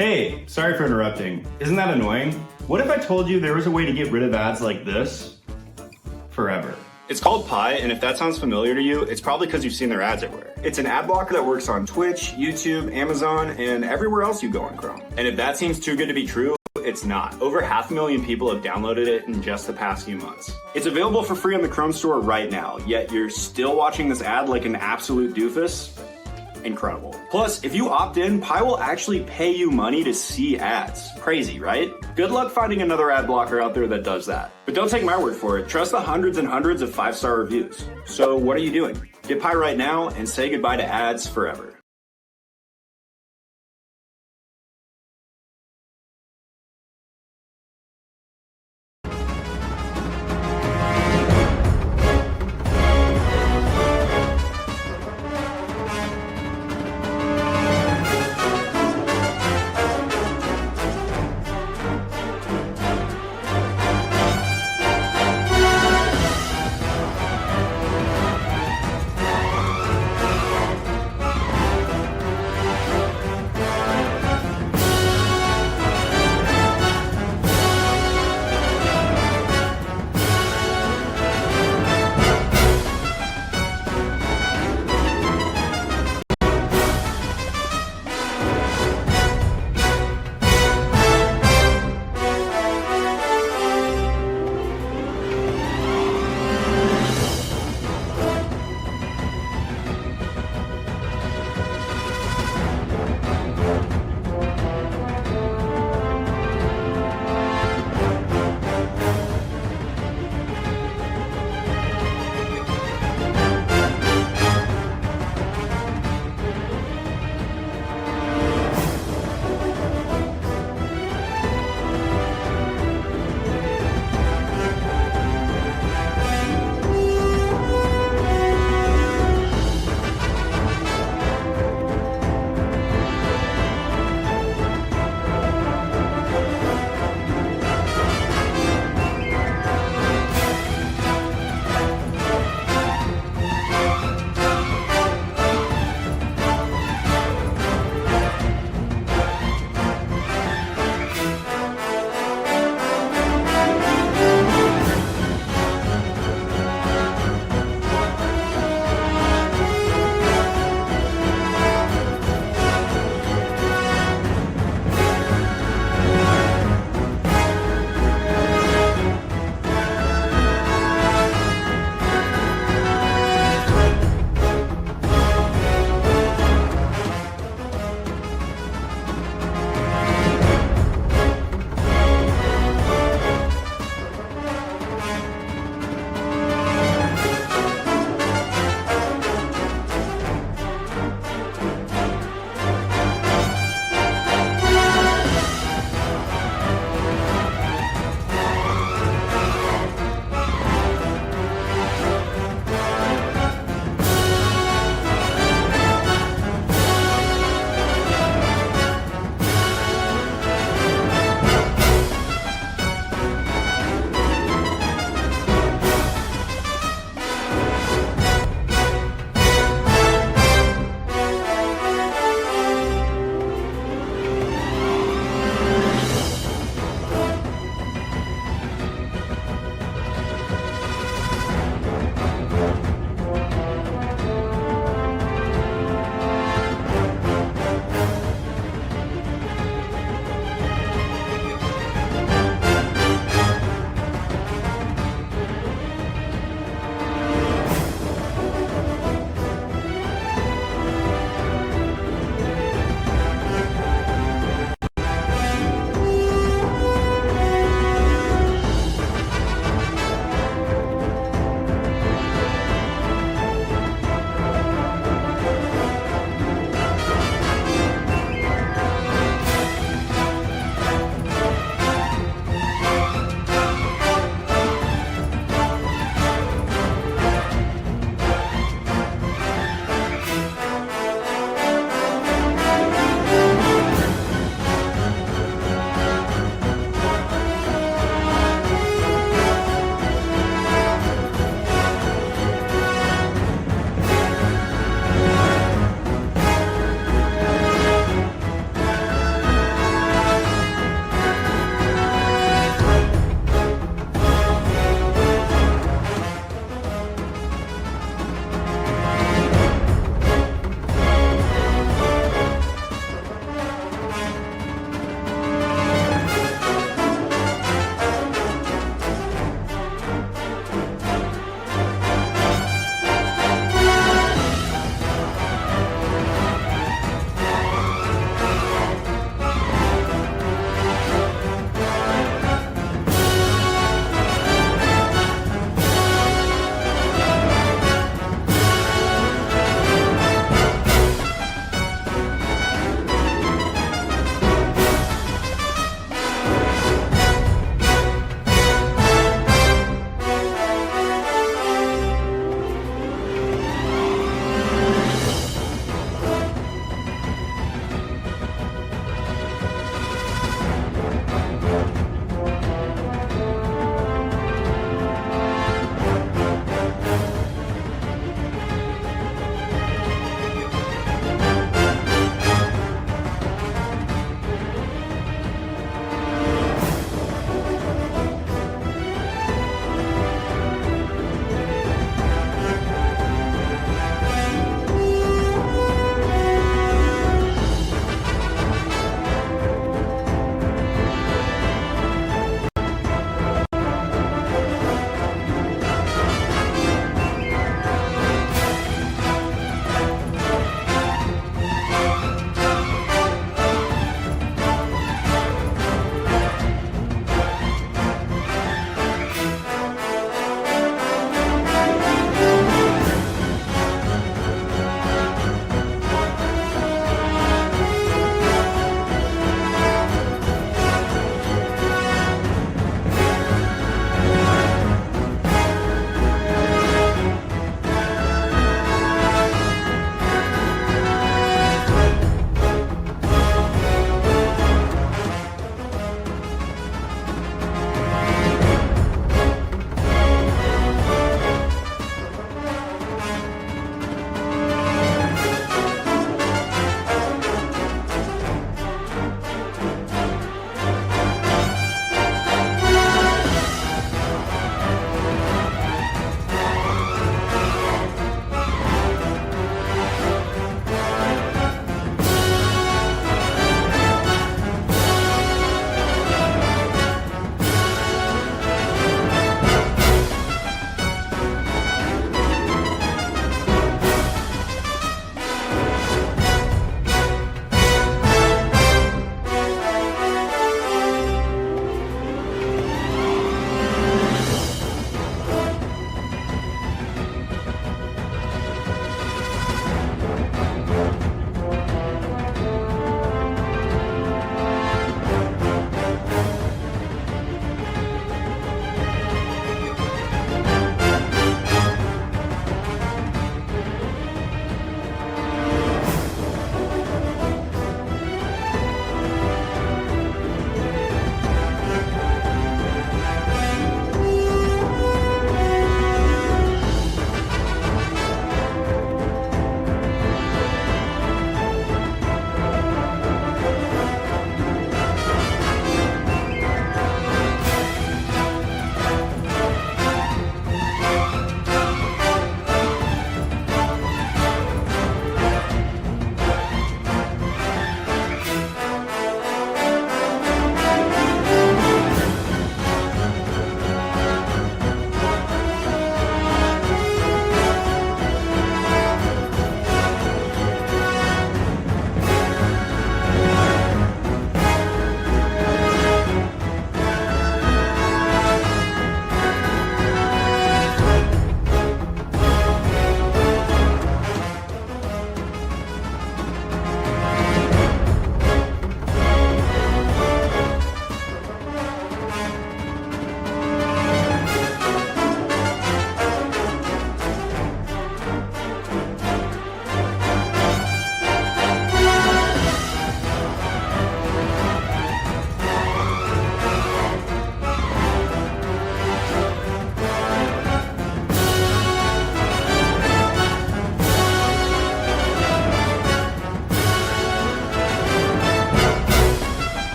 Hey, sorry for interrupting. Isn't that annoying? What if I told you there was a way to get rid of ads like this forever? It's called Pi, and if that sounds familiar to you, it's probably because you've seen their ads everywhere. It's an ad blocker that works on Twitch, YouTube, Amazon, and everywhere else you go on Chrome. And if that seems too good to be true, it's not. Over 500,000 people have downloaded it in just the past few months. It's available for free on the Chrome store right now, yet you're still watching this ad like an absolute doofus? Incredible. Plus, if you opt in, Pi will actually pay you money to see ads. Crazy, right? Good luck finding another ad blocker out there that does that. But don't take my word for it. Trust the hundreds and hundreds of 5-star reviews. So what are you doing? Get Pi right now and say goodbye to ads forever.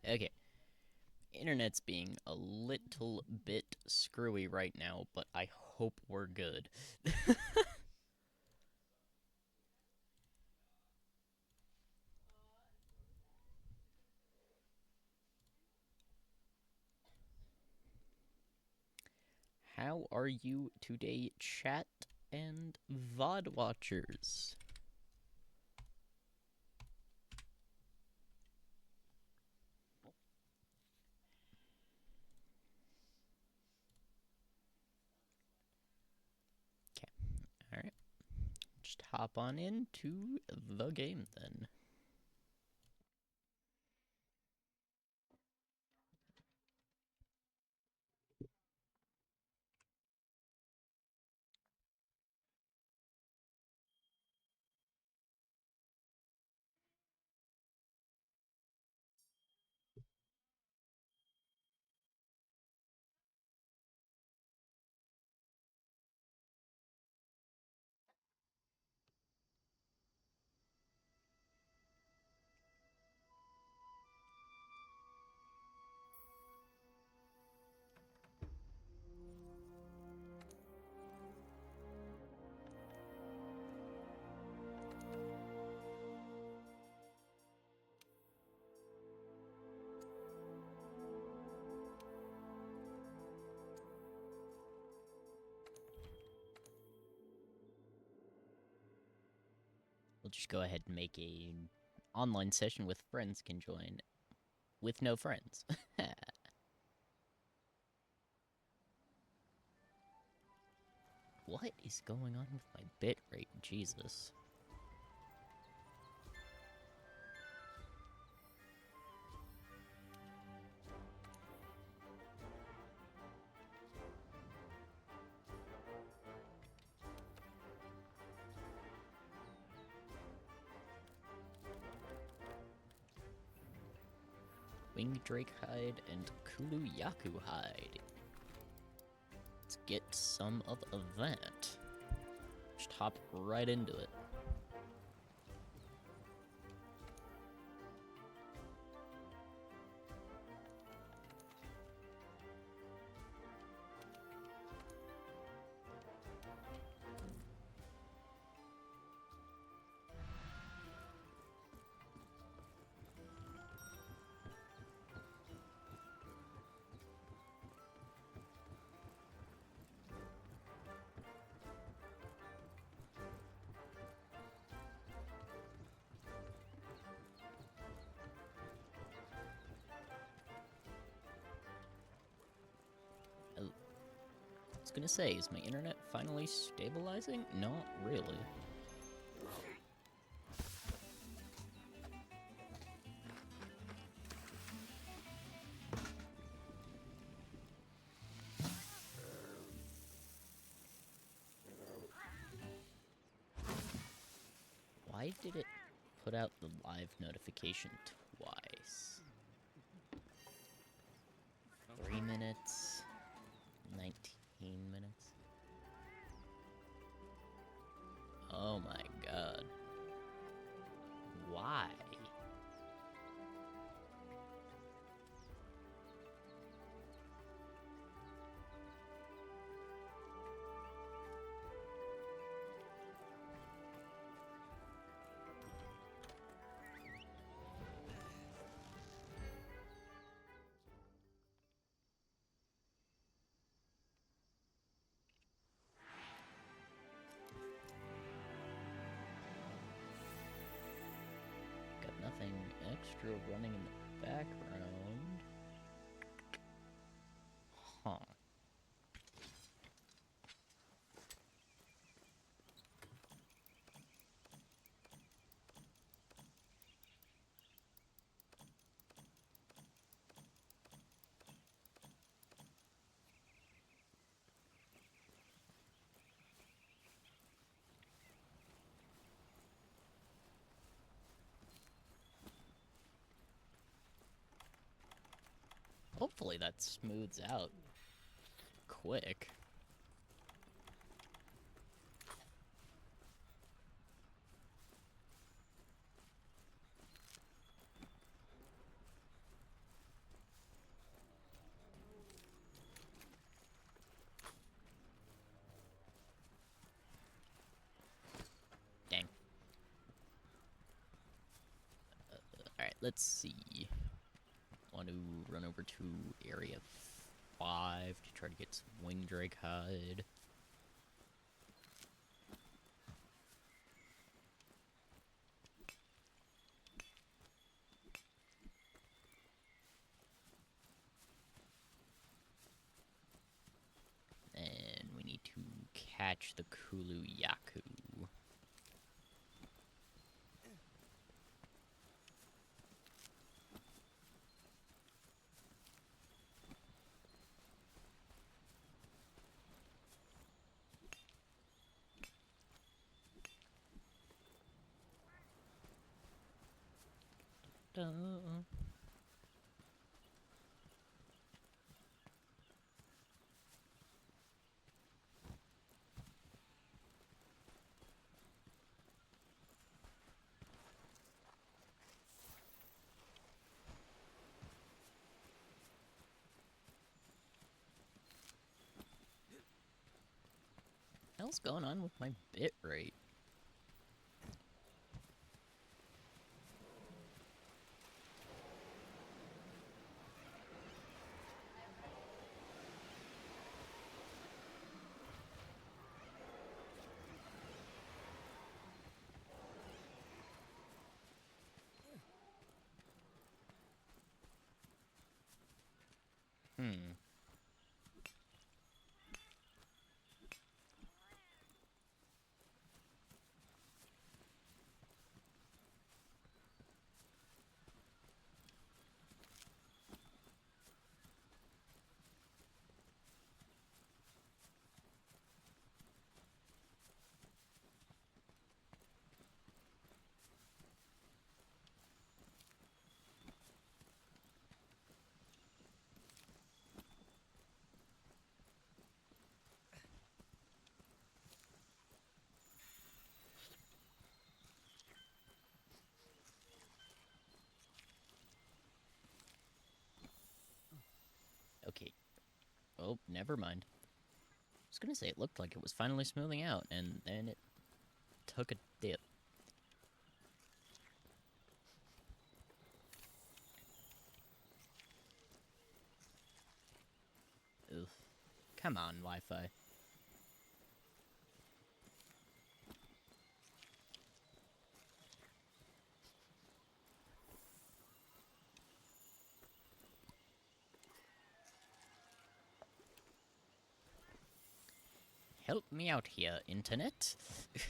Okay. Internet's being a little bit screwy right now, but I hope we're good. How are you today, chat and VOD watchers? Okay, alright. Just hop on into the game then. We'll just go ahead and make a online session with friends can join with no friends. What is going on with my bitrate? Jesus. Winged Drake hide and Kuluyaku hide. Let's get some of that. Just hop right into it. I was gonna say, is my internet finally stabilizing? Not really. Why did it put out the live notification twice? 3 minutes, 19 minutes. Oh my god. Why? Got nothing extra running in the background. Huh. Hopefully that smooths out quick. let's see. Want to run over to Area 5 to try to get some wing drake hide. And we need to catch the Kulu Yaku. Duh. What's going on with my bit rate? Okay. Oh, never mind. I was gonna say it looked like it was finally smoothing out, and then it took a dip. Ugh. Come on, Wi-Fi. Help me out here, internet. This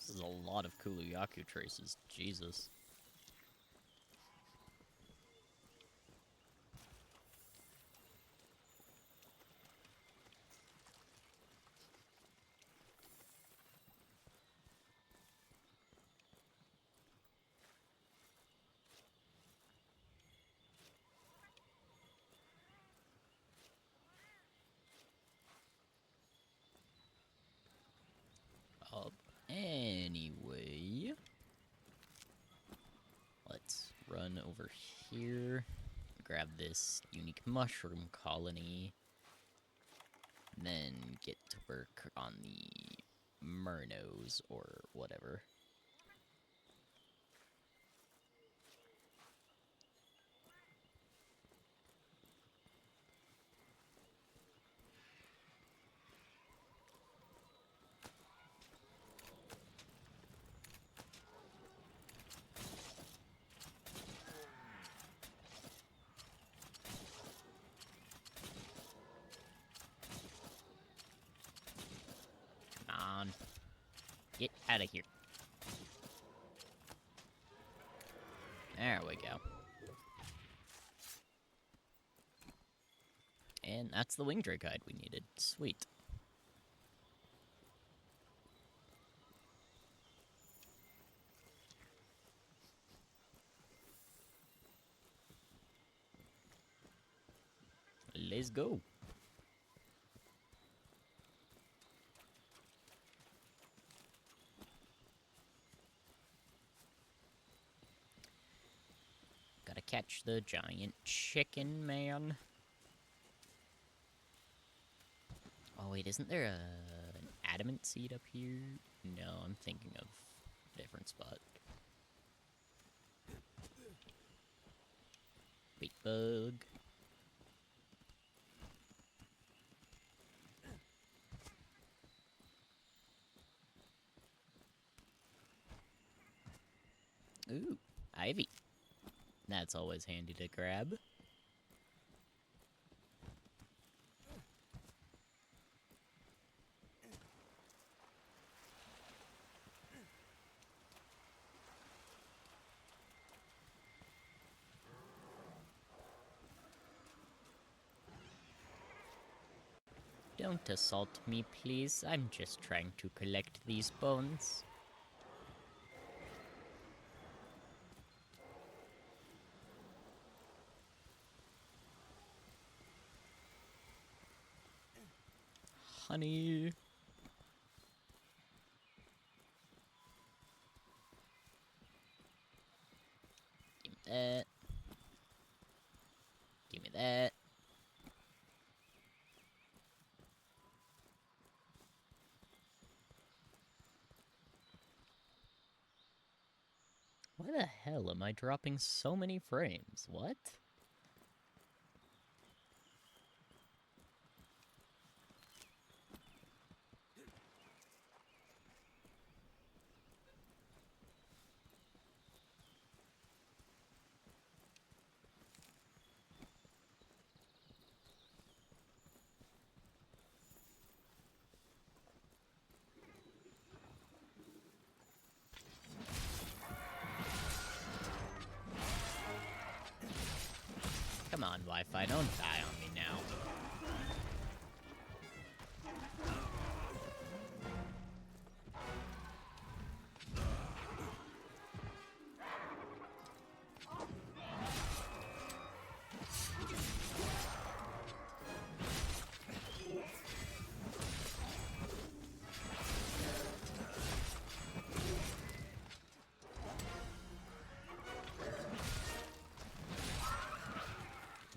is a lot of Kuluyaku traces. Jesus. Anyway, let's run over here, grab this unique mushroom colony, then get to work on the Murnos or whatever. On. Get out of here. There we go. And that's the wing drake guide we needed. Sweet. Let's go. Gotta catch the giant chicken, man. Oh wait, isn't there an adamant seed up here? No, I'm thinking of a different spot. Bait bug. Ooh, ivy. That's always handy to grab. Don't assault me, please. I'm just trying to collect these bones. Honey. Give me that. Give me that. Why the hell am I dropping so many frames? What? Come on, Wi-Fi, don't die on me now.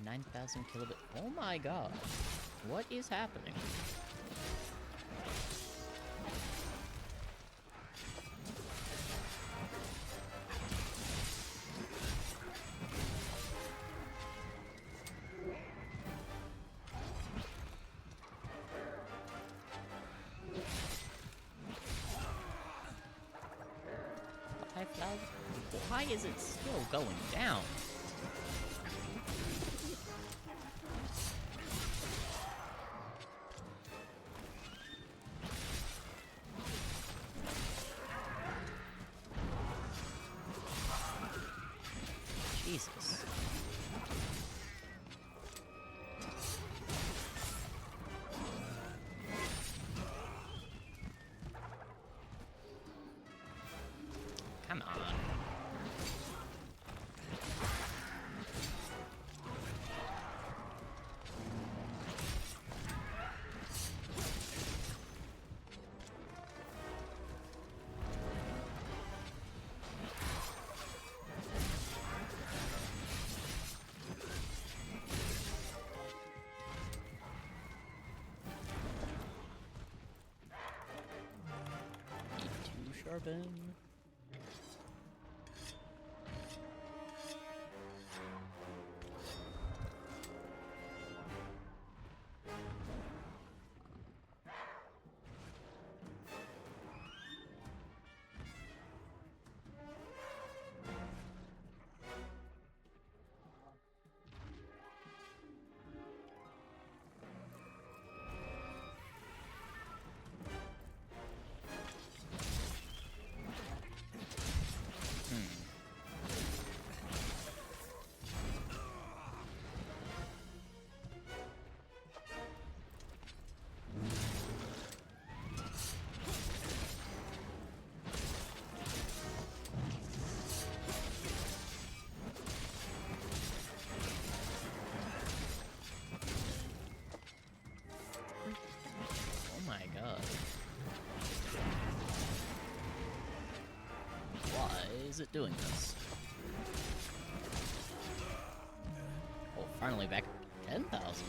$9,000 kilobit. Oh my god. What is happening? Why is it still going down? Jesus. Come on. Sharpen. Oh my god. Why is it doing this? Finally back 10,000.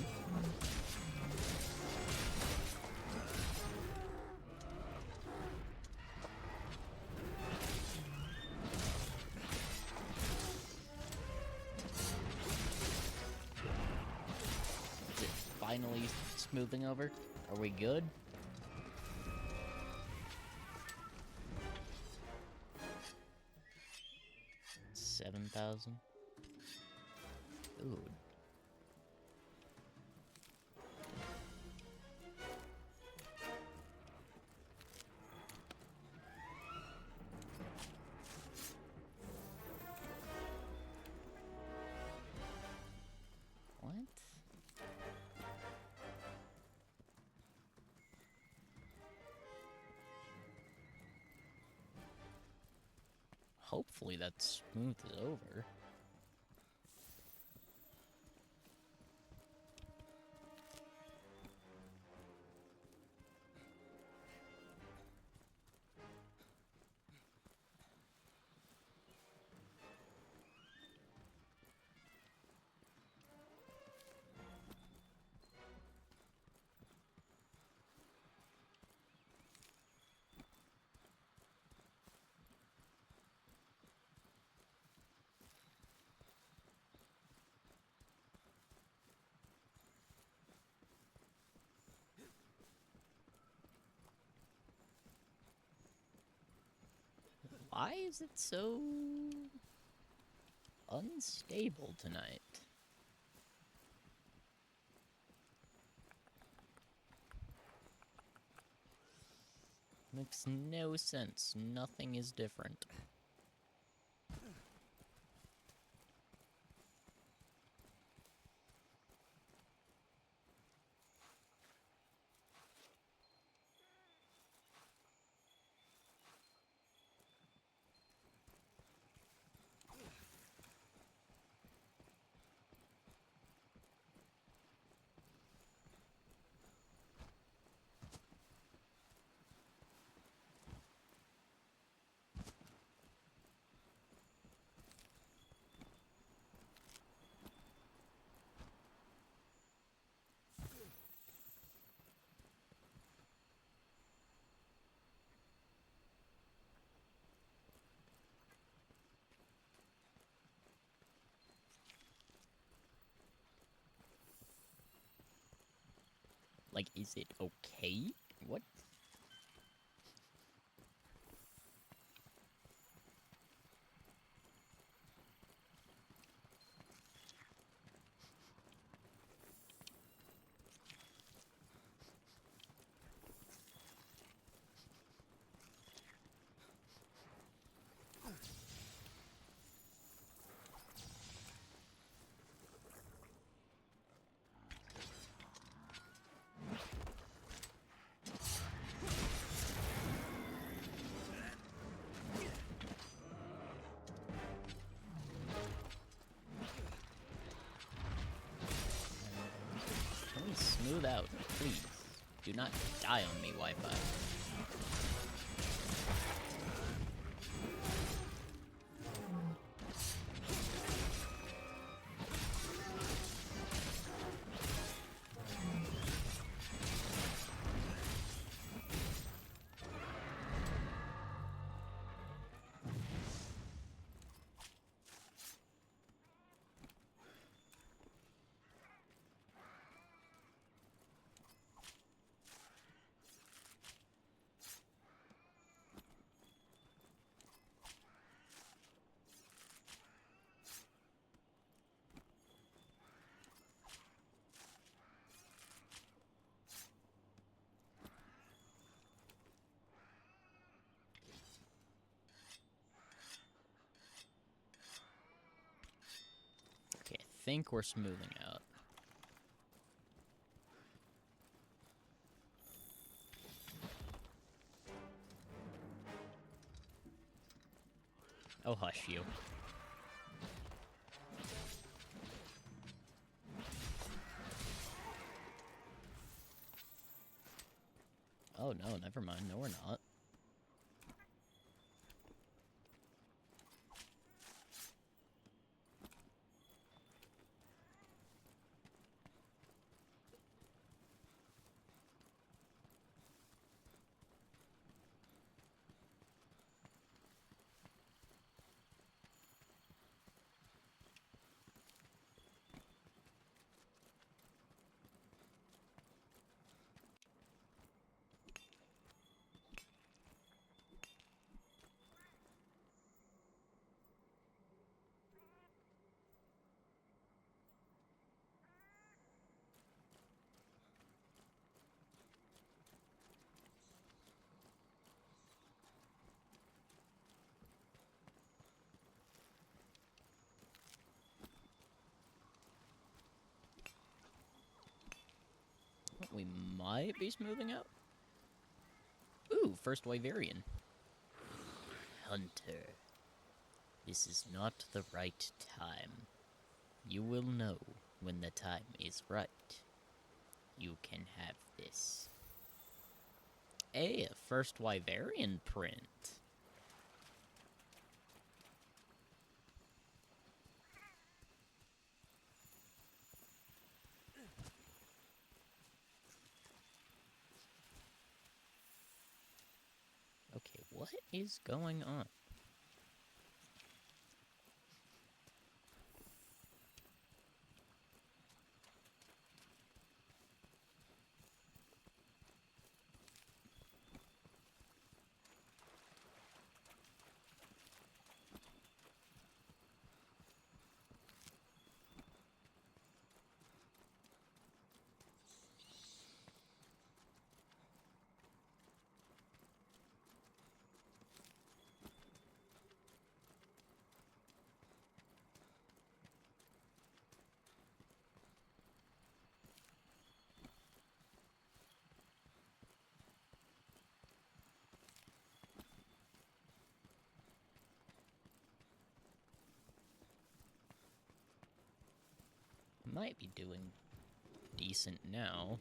Is it finally smoothing over? Are we good? $7,000. Ooh. What? Hopefully that smooths it over. Why is it so unstable tonight? Makes no sense. Nothing is different. Like, is it okay? What? Can we smooth out, please? Do not die on me, Wi-Fi. Okay, I think we're smoothing out. Oh, hush you. Oh no, never mind. No, we're not. might be smoothing out. Ooh, first Wyverian. Hunter. This is not the right time. You will know when the time is right. You can have this. A first Wyverian print. Okay, what is going on? Might be doing decent now.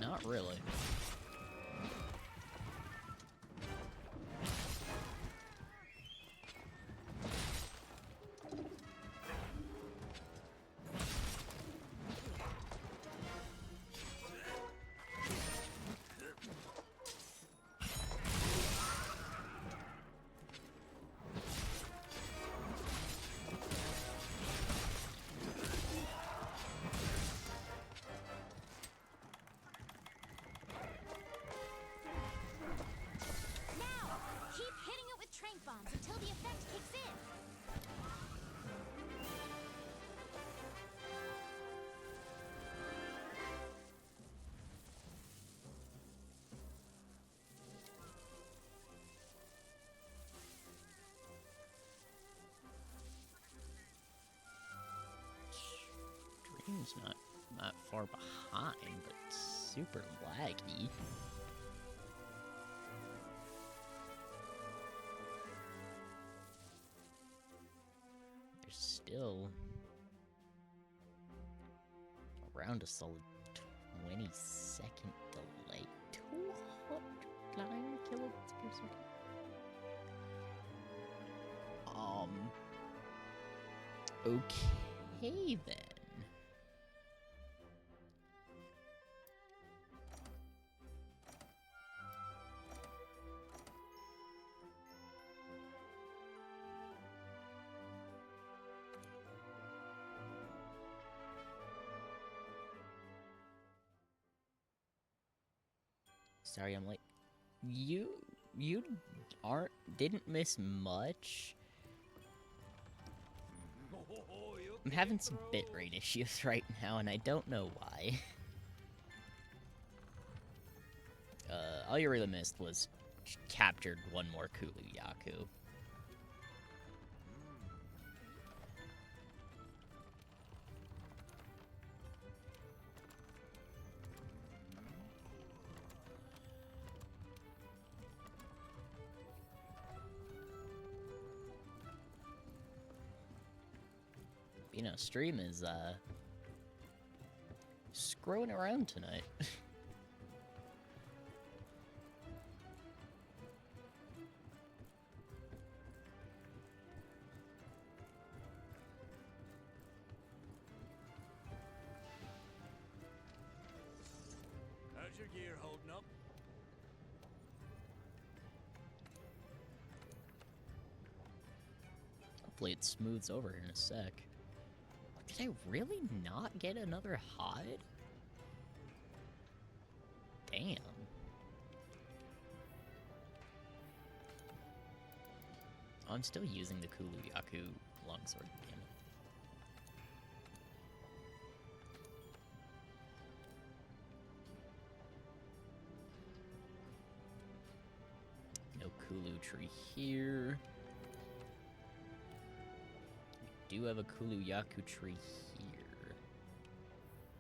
Not really. bombs until the effect kicks in. Dream's not far behind, but super laggy. There's still around a solid 20-second delay. 209 kilobits per second. Okay then. Sorry, I'm late. You didn't miss much. I'm having some bitrate issues right now, and I don't know why. All you really missed was captured one more Kulu-Yaku. You know, stream is, screwing around tonight. How's your gear holding up? Hopefully it smooths over in a sec. Did I really not get another hide? Damn. I'm still using the Kulu-Yaku longsword, damn it. tree here. We do have a Kuluyaku tree here.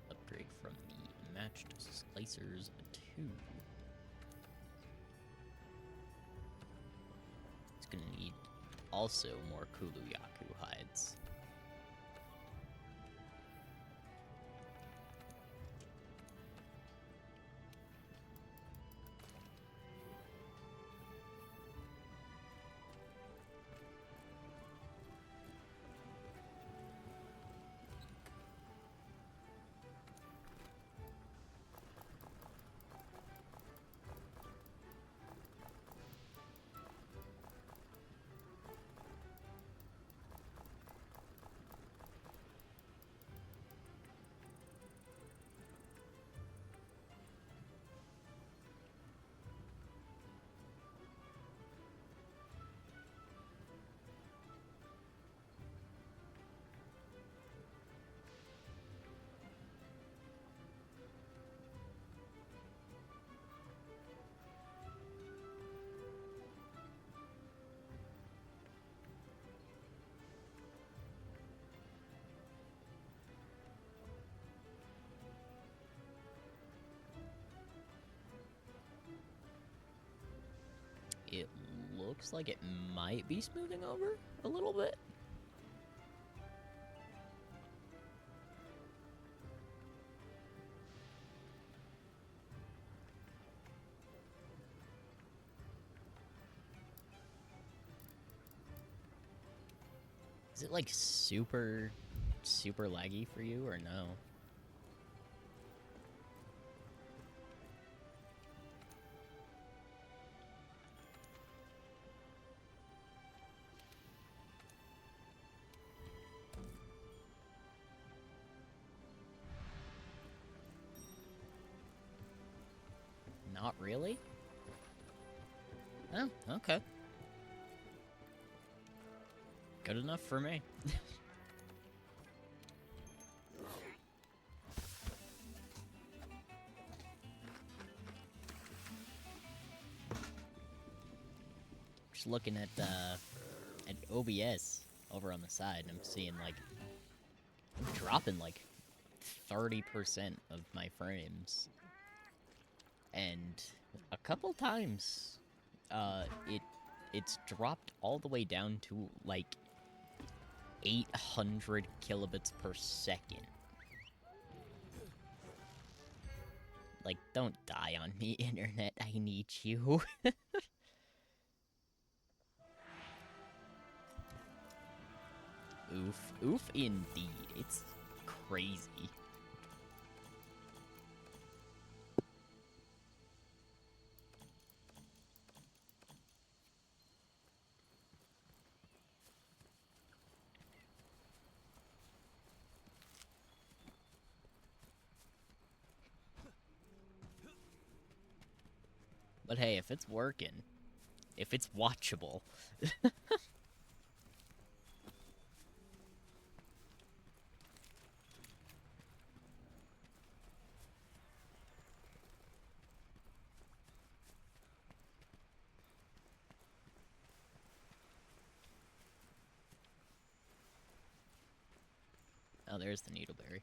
Upgrade from the matched slicers 2. It's gonna need also more Kuluyaku hides. It looks like it might be smoothing over a little bit. Is it like super laggy for you or no? Not really? Oh, okay. Good enough for me. Just looking at OBS over on the side, and I'm seeing like I'm dropping like 30% of my frames, and a couple times, it's dropped all the way down to like 800 kilobits per second. Like, don't die on me, internet. I need you. Oof. Oof indeed. It's crazy. But hey, if it's working, if it's watchable... Oh, there's the needleberry.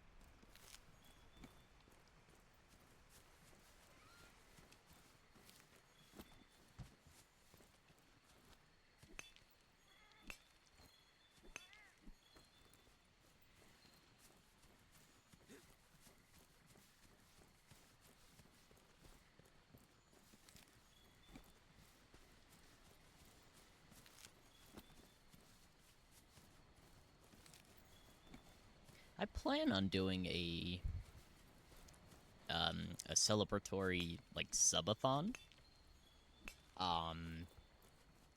I plan on doing a celebratory, like, subathon,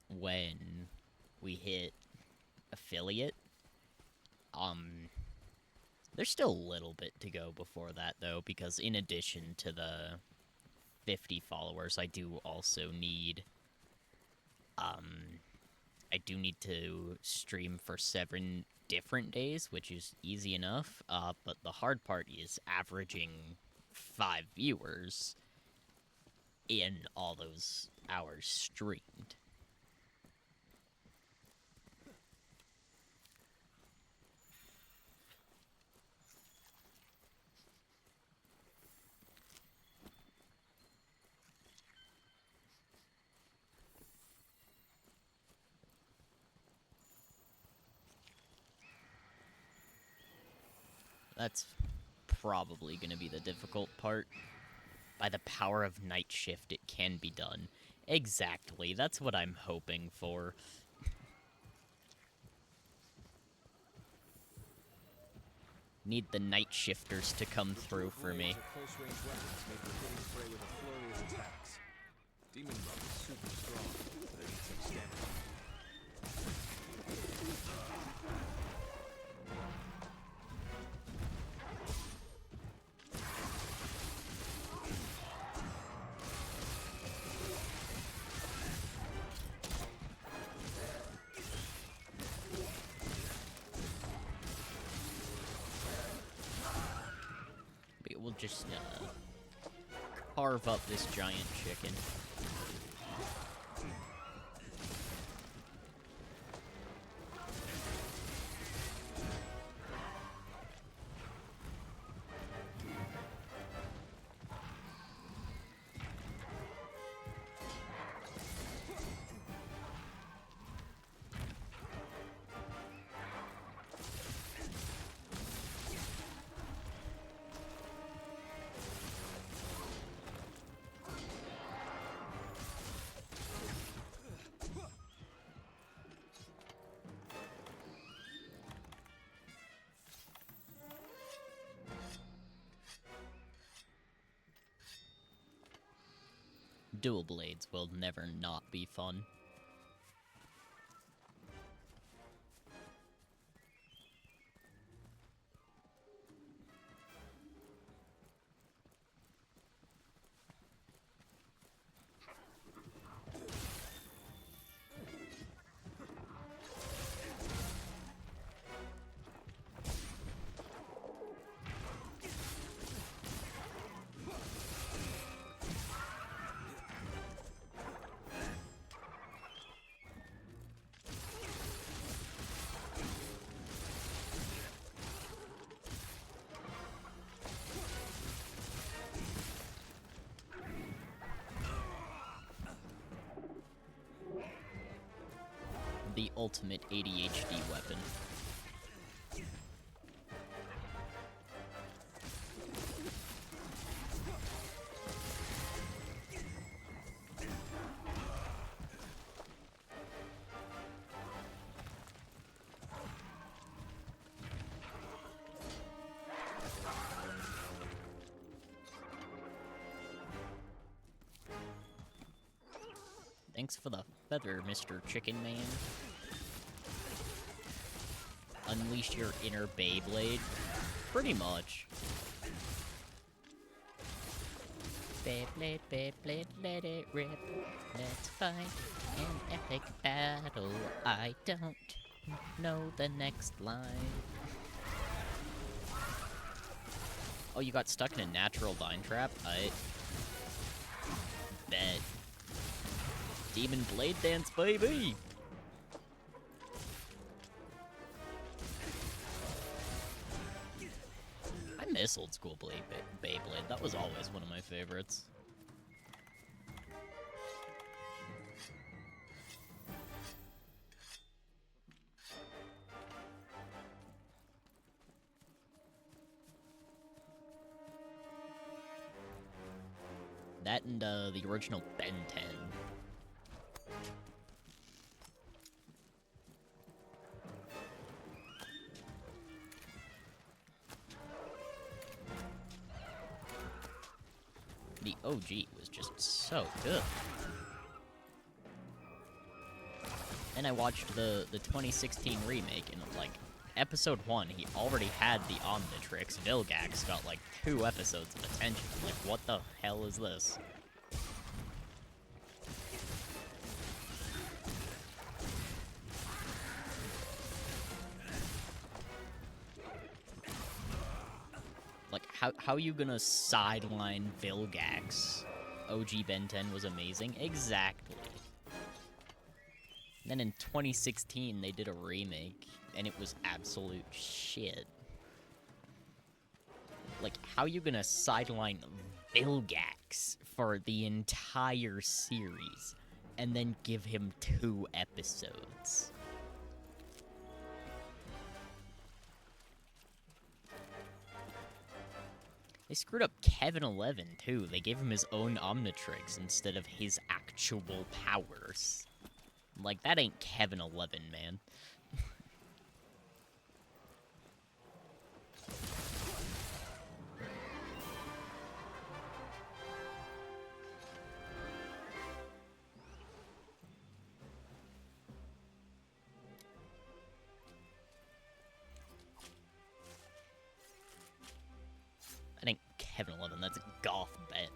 when we hit affiliate. There's still a little bit to go before that, though, because in addition to the 50 followers, I do also need, I do need to stream for 7 different days, which is easy enough, but the hard part is averaging 5 viewers in all those hours streamed. That's probably gonna be the difficult part. By the power of Night Shift, it can be done. Exactly, that's what I'm hoping for. Need the Night Shifters to come through for me. Close-range weapons make the hitting spray with a flurry of attacks. Demon Bug is super strong, but it needs some stamina. We'll just, carve up this giant chicken. Dual blades will never not be fun. The ultimate ADHD weapon. Thanks for the feather, Mr. Chicken Man. Unleash your inner Beyblade? Pretty much. Beyblade, Beyblade, let it rip. Let's fight an epic battle. I don't know the next line. Oh, you got stuck in a natural vine trap? I bet. Demon Blade Dance, baby! I miss old school Beyblade. That was always one of my favorites. That and the original Ben 10. The OG was just so good. And I watched the 2016 remake, and like, episode 1, he already had the Omnitrix. Vilgax got like 2 episodes of attention. I'm like, what the hell is this? Like, how you gonna sideline Vilgax? OG Ben 10 was amazing. Exactly. Then in 2016, they did a remake, and it was absolute shit. Like, how you gonna sideline Vilgax for the entire series, and then give him 2 episodes? They screwed up Kevin 11 too. They gave him his own Omnitrix instead of his actual powers. Like, that ain't Kevin 11, man. That ain't Kevin 11, that's Goth Ben.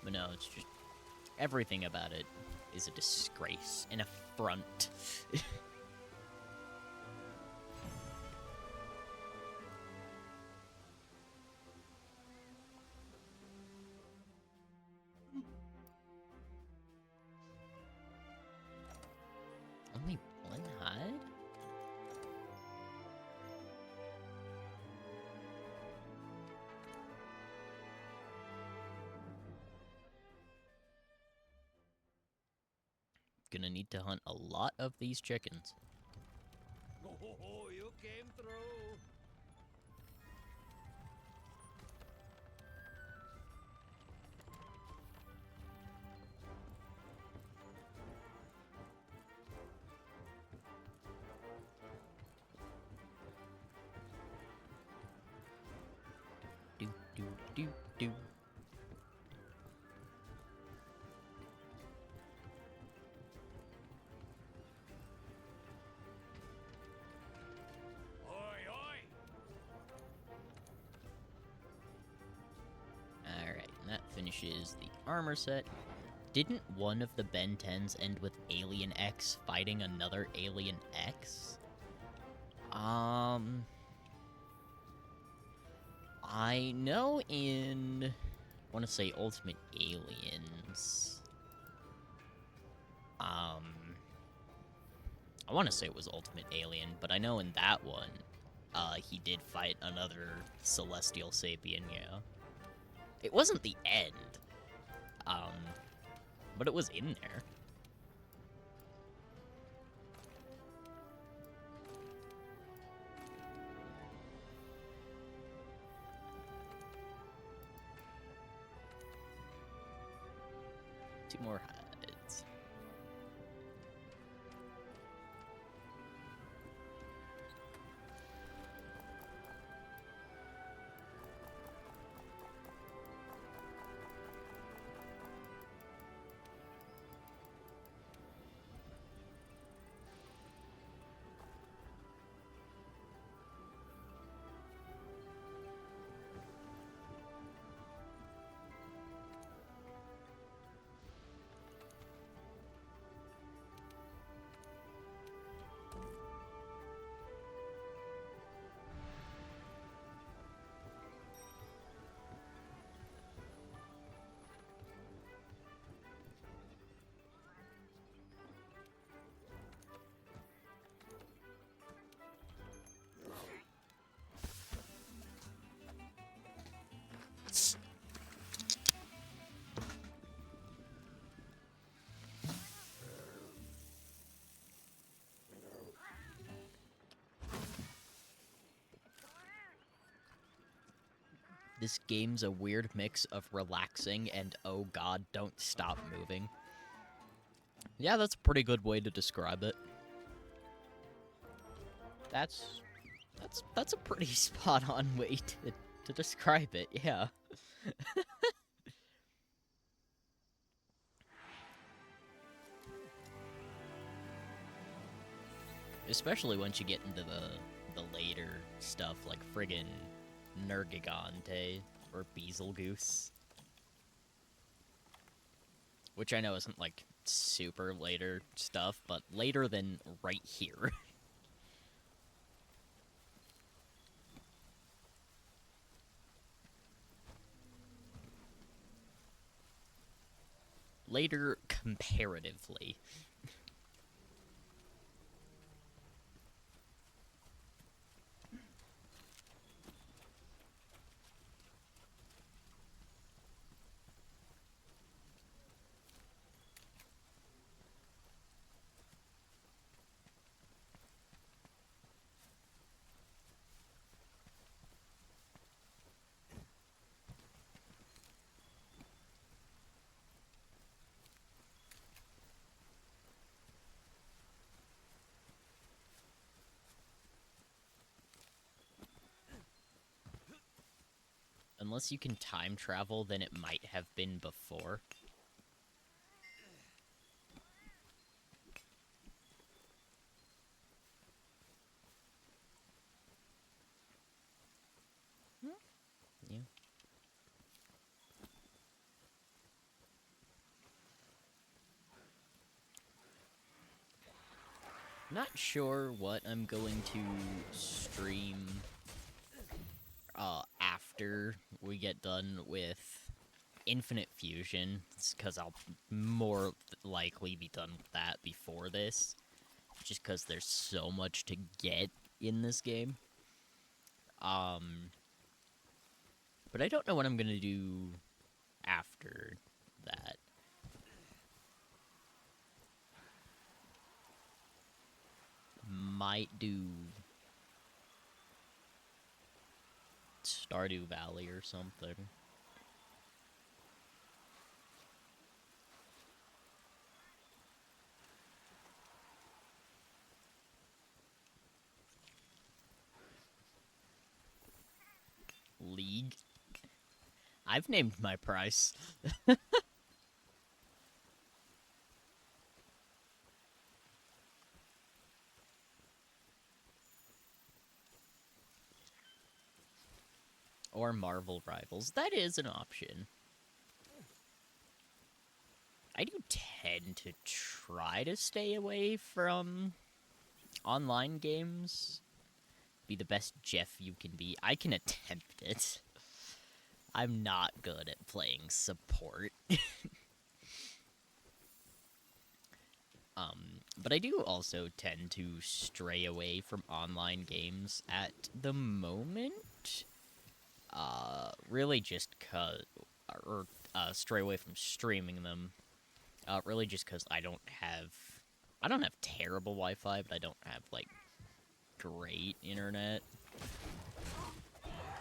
But no, it's just... everything about it is a disgrace, an affront. Only one hide? Gonna need to hunt a lot of these chickens. Oh, you came through. Do, do, do, do. Oi, oi. Alright, and that finishes the armor set. Didn't one of the Ben 10s end with Alien X fighting another Alien X? I know in... I want to say Ultimate Aliens. I want to say it was Ultimate Alien, but I know in that one, he did fight another Celestial Sapien, yeah. It wasn't the end, but it was in there. Two more hides. This game's a weird mix of relaxing and, oh god, don't stop moving. Yeah, that's a pretty good way to describe it. That's a pretty spot-on way to describe it, yeah. Especially once you get into the later stuff, like friggin' Nergigante or Betelgeuse. Which I know isn't, like, super later stuff, but later than right here. Later comparatively. Unless you can time travel, then it might have been before. Yeah. Not sure what I'm going to stream after we get done with Infinite Fusion, because I'll more likely be done with that before this, just because there's so much to get in this game. But I don't know what I'm gonna do after that. Might do Stardew Valley or something. League? I've named my price. Or Marvel Rivals. That is an option. I do tend to try to stay away from online games. Be the best Jeff you can be. I can attempt it. I'm not good at playing support. But I do also tend to stray away from online games at the moment. Really just stray away from streaming them. Really just because I don't have terrible Wi-Fi, but I don't have, like, great internet.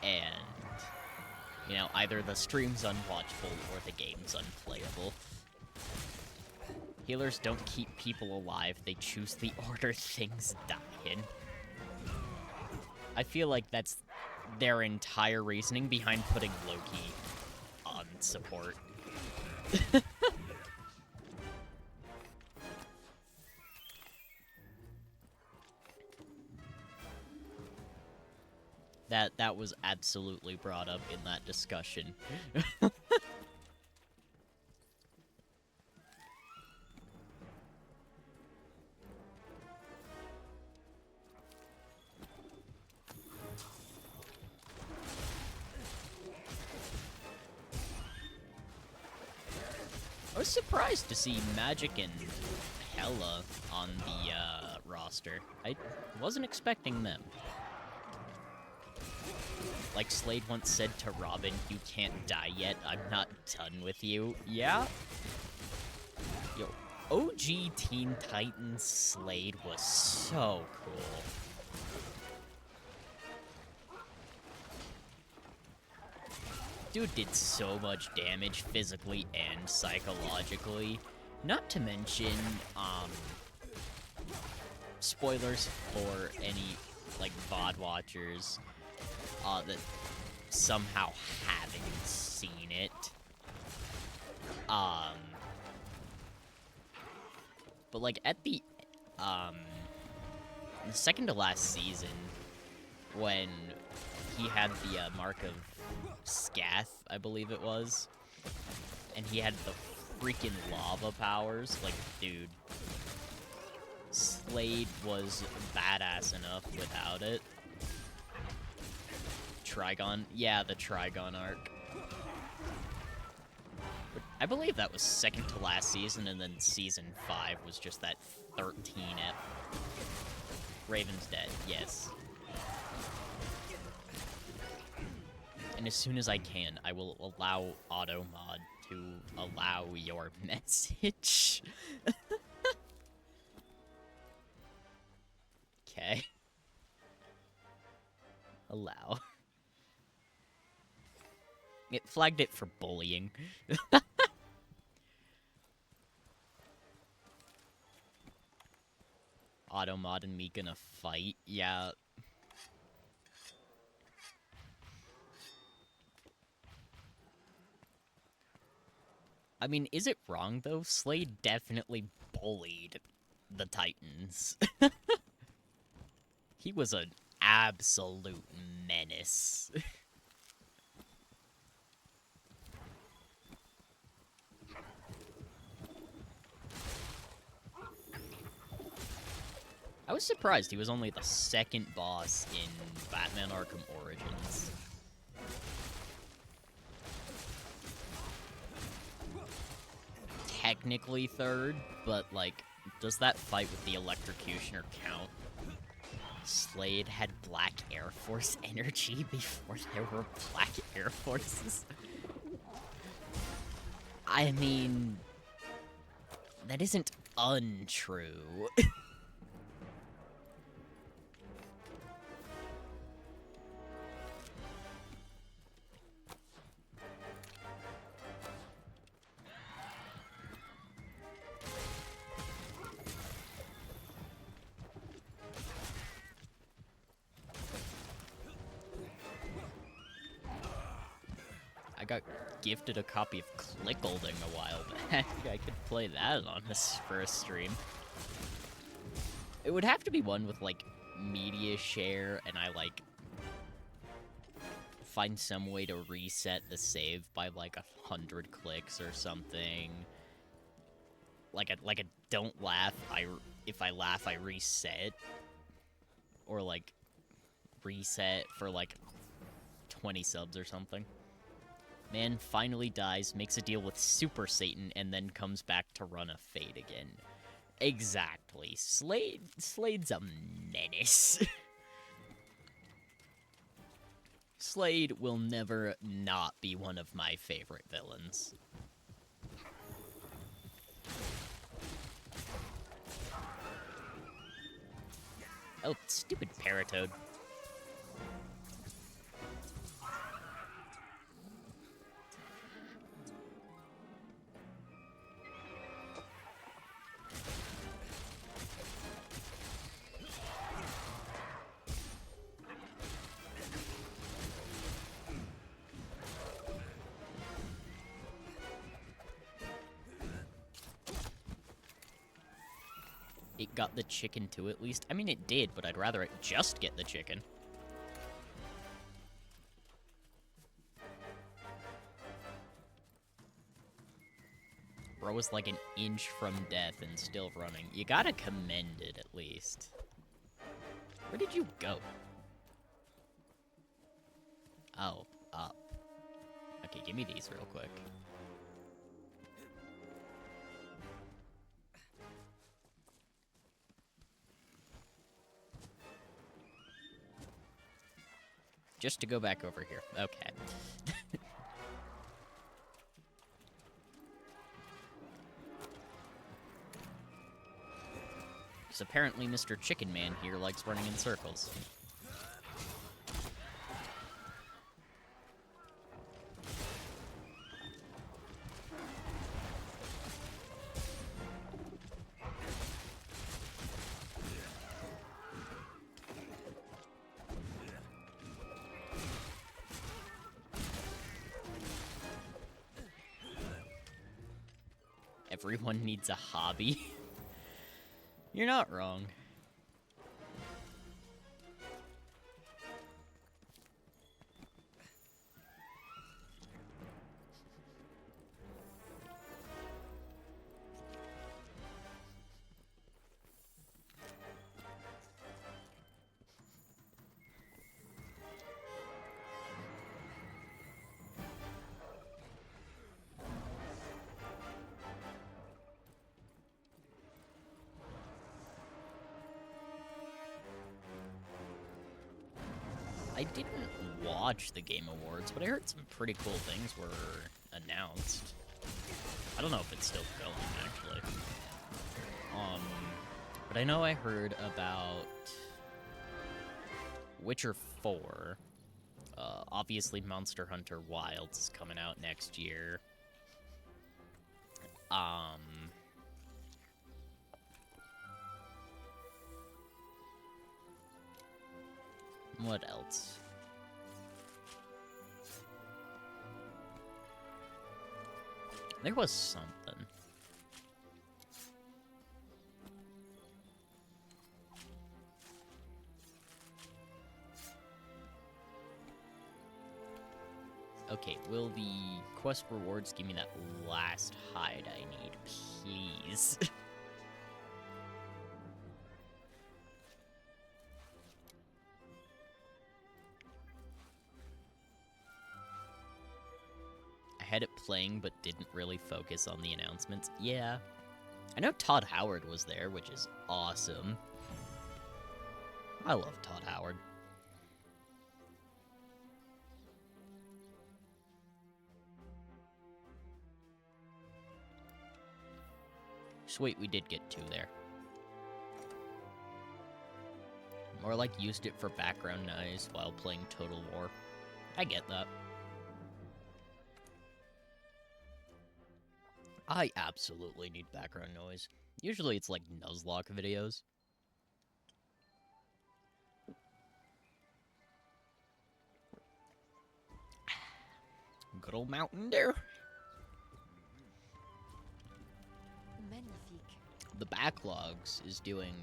And, you know, either the stream's unwatchable or the game's unplayable. Healers don't keep people alive, they choose the order things die in. I feel like that's their entire reasoning behind putting Loki on support. That was absolutely brought up in that discussion. I was surprised to see Magic and Hela on the roster. I wasn't expecting them. Like Slade once said to Robin, "You can't die yet, I'm not done with you." Yeah? Yo, OG Teen Titans Slade was so cool. Dude did so much damage physically and psychologically. Not to mention, spoilers for any, like, VOD watchers that somehow haven't seen it. But, like, at the second to last season, when he had the Mark of Scath, I believe it was, and he had the freaking lava powers. Like, dude. Slade was badass enough without it. Trigon? Yeah, the Trigon arc. But I believe that was second to last season, and then season 5 was just that 13-ep. Raven's dead, yes. And as soon as I can, I will allow AutoMod to allow your message. Okay. Allow. It flagged it for bullying. AutoMod and me gonna fight? Yeah. I mean, is it wrong, though? Slade definitely bullied the Titans. He was an absolute menace. I was surprised he was only the second boss in Batman Arkham Origins. Technically third, but, like, does that fight with the Electrocutioner count? Slade had Black Air Force energy before there were Black Air Forces. I mean, that isn't untrue. I got gifted a copy of Clickolding a while back. I could play that on this for a stream. It would have to be one with, like, media share, and I, like, find some way to reset the save by, like, 100 clicks or something. Like a don't laugh, if I laugh, I reset. Or, like, reset for, like, 20 subs or something. Man finally dies, makes a deal with Super Satan, and then comes back to run a Fate again. Exactly. Slade's a menace. Slade will never not be one of my favorite villains. Oh, stupid Paratoad. It got the chicken too, at least. I mean, it did, but I'd rather it just get the chicken. Bro was like an inch from death and still running. You gotta commend it, at least. Where did you go? Oh, up. Okay, give me these real quick. Just to go back over here. Okay. Because apparently Mr. Chicken Man here likes running in circles. Everyone needs a hobby. You're not wrong. I didn't watch the Game Awards, but I heard some pretty cool things were announced. I don't know if it's still going, actually. But I know I heard about Witcher 4. Obviously, Monster Hunter Wilds is coming out next year. What else? There was something. Okay, will the quest rewards give me that last hide I need, please? I had it playing, but didn't really focus on the announcements. Yeah. I know Todd Howard was there, which is awesome. I love Todd Howard. Sweet, we did get 2 there. More like used it for background noise while playing Total War. I get that. I absolutely need background noise. Usually it's like Nuzlocke videos. Good old Mountain Dew. Magnifique. The Backlogs is doing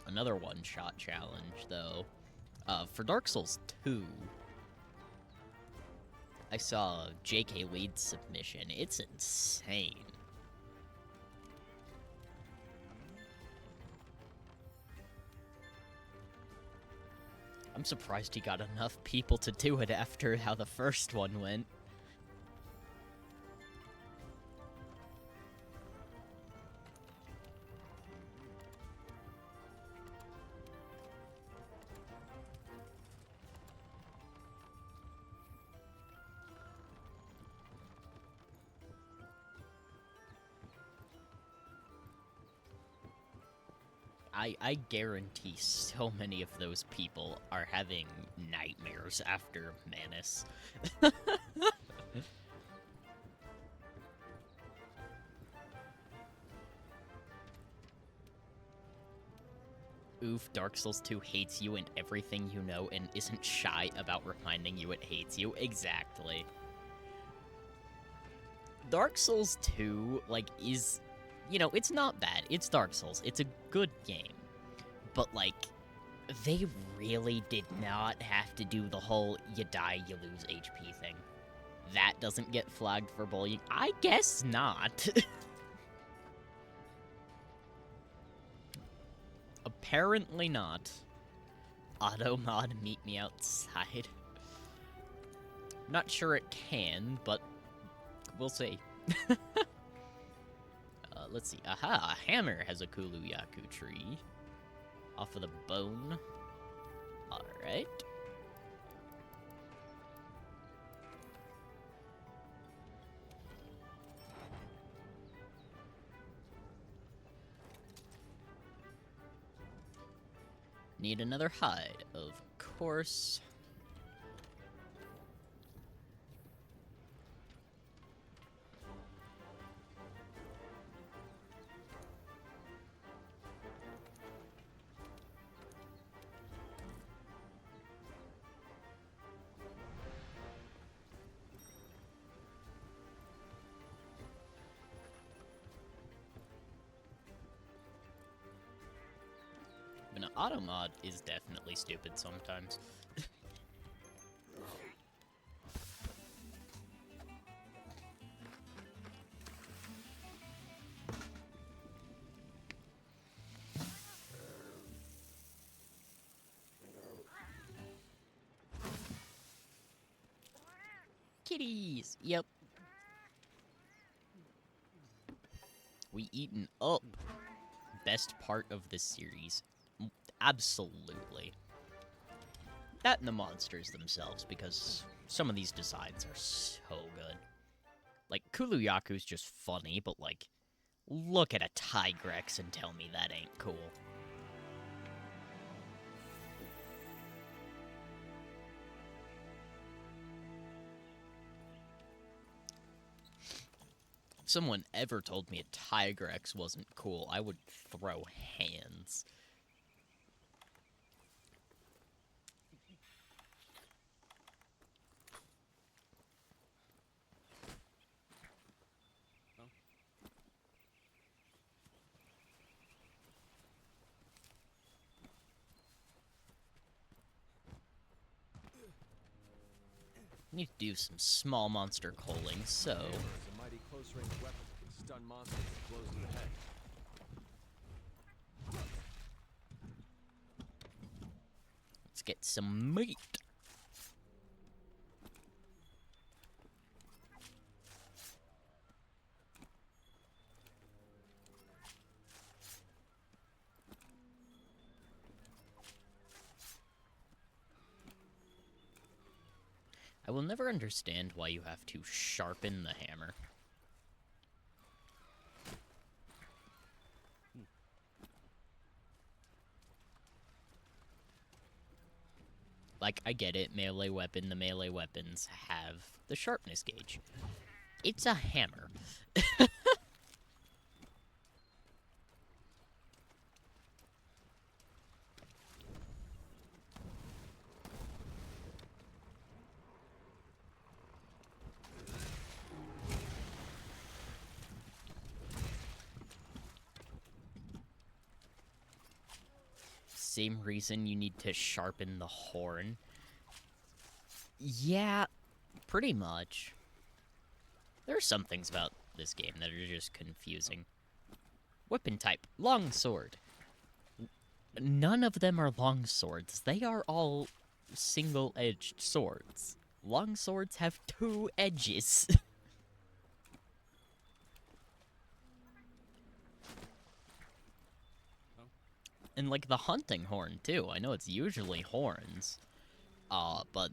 another one-shot challenge, though. For Dark Souls 2, I saw JK Lead's submission. It's insane. I'm surprised he got enough people to do it after how the first one went. I guarantee so many of those people are having nightmares after Manus. Oof, Dark Souls 2 hates you and everything you know and isn't shy about reminding you it hates you. Exactly. Dark Souls 2, like, is... You know, it's not bad. It's Dark Souls. It's a good game. But, like, they really did not have to do the whole you die, you lose HP thing. That doesn't get flagged for bullying? I guess not. Apparently not. Automod, meet me outside. Not sure it can, but we'll see. Let's see. Aha! A hammer has a Kuluyaku tree. Off of the bone. Alright. Need another hide, of course. But an automod is definitely stupid sometimes. Kitties! Yep. We eaten up. Best part of this series. Absolutely. That and the monsters themselves, because some of these designs are so good. Like, Kuluyaku's just funny, but, like, look at a Tigrex and tell me that ain't cool. If someone ever told me a Tigrex wasn't cool, I would throw hands. Need to do some small monster culling, so Hammer is a mighty close-range weapon that can stun monsters with blows to the head. let's get some meat. I will never understand why you have to sharpen the hammer. Like, I get it, melee weapon, the melee weapons have the sharpness gauge. It's a hammer. Same reason you need to sharpen the horn. Yeah, pretty much. There are some things about this game that are just confusing. Weapon type, longsword. None of them are long swords. They are all single-edged swords. Long swords have 2 edges. And, like, the hunting horn, too. I know it's usually horns. But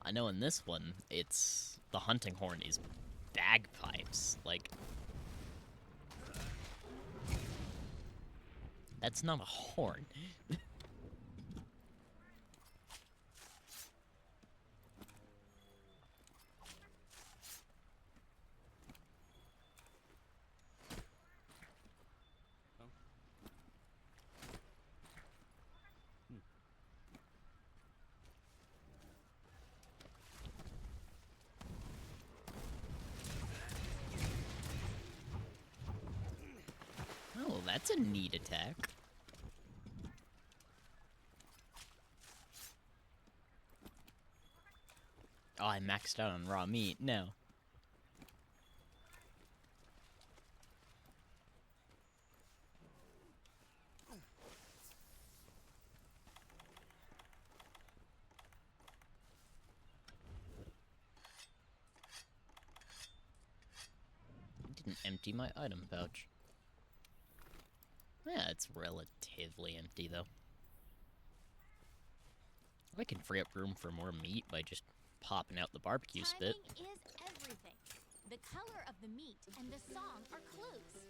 I know in this one, it's... the hunting horn is bagpipes. Like... that's not a horn. Oh, that's a neat attack. Oh, I maxed out on raw meat. No. Didn't empty my item pouch. Yeah, it's relatively empty, though. I can free up room for more meat by just popping out the barbecue spit. Timing is everything. The color of the meat and the song are clues.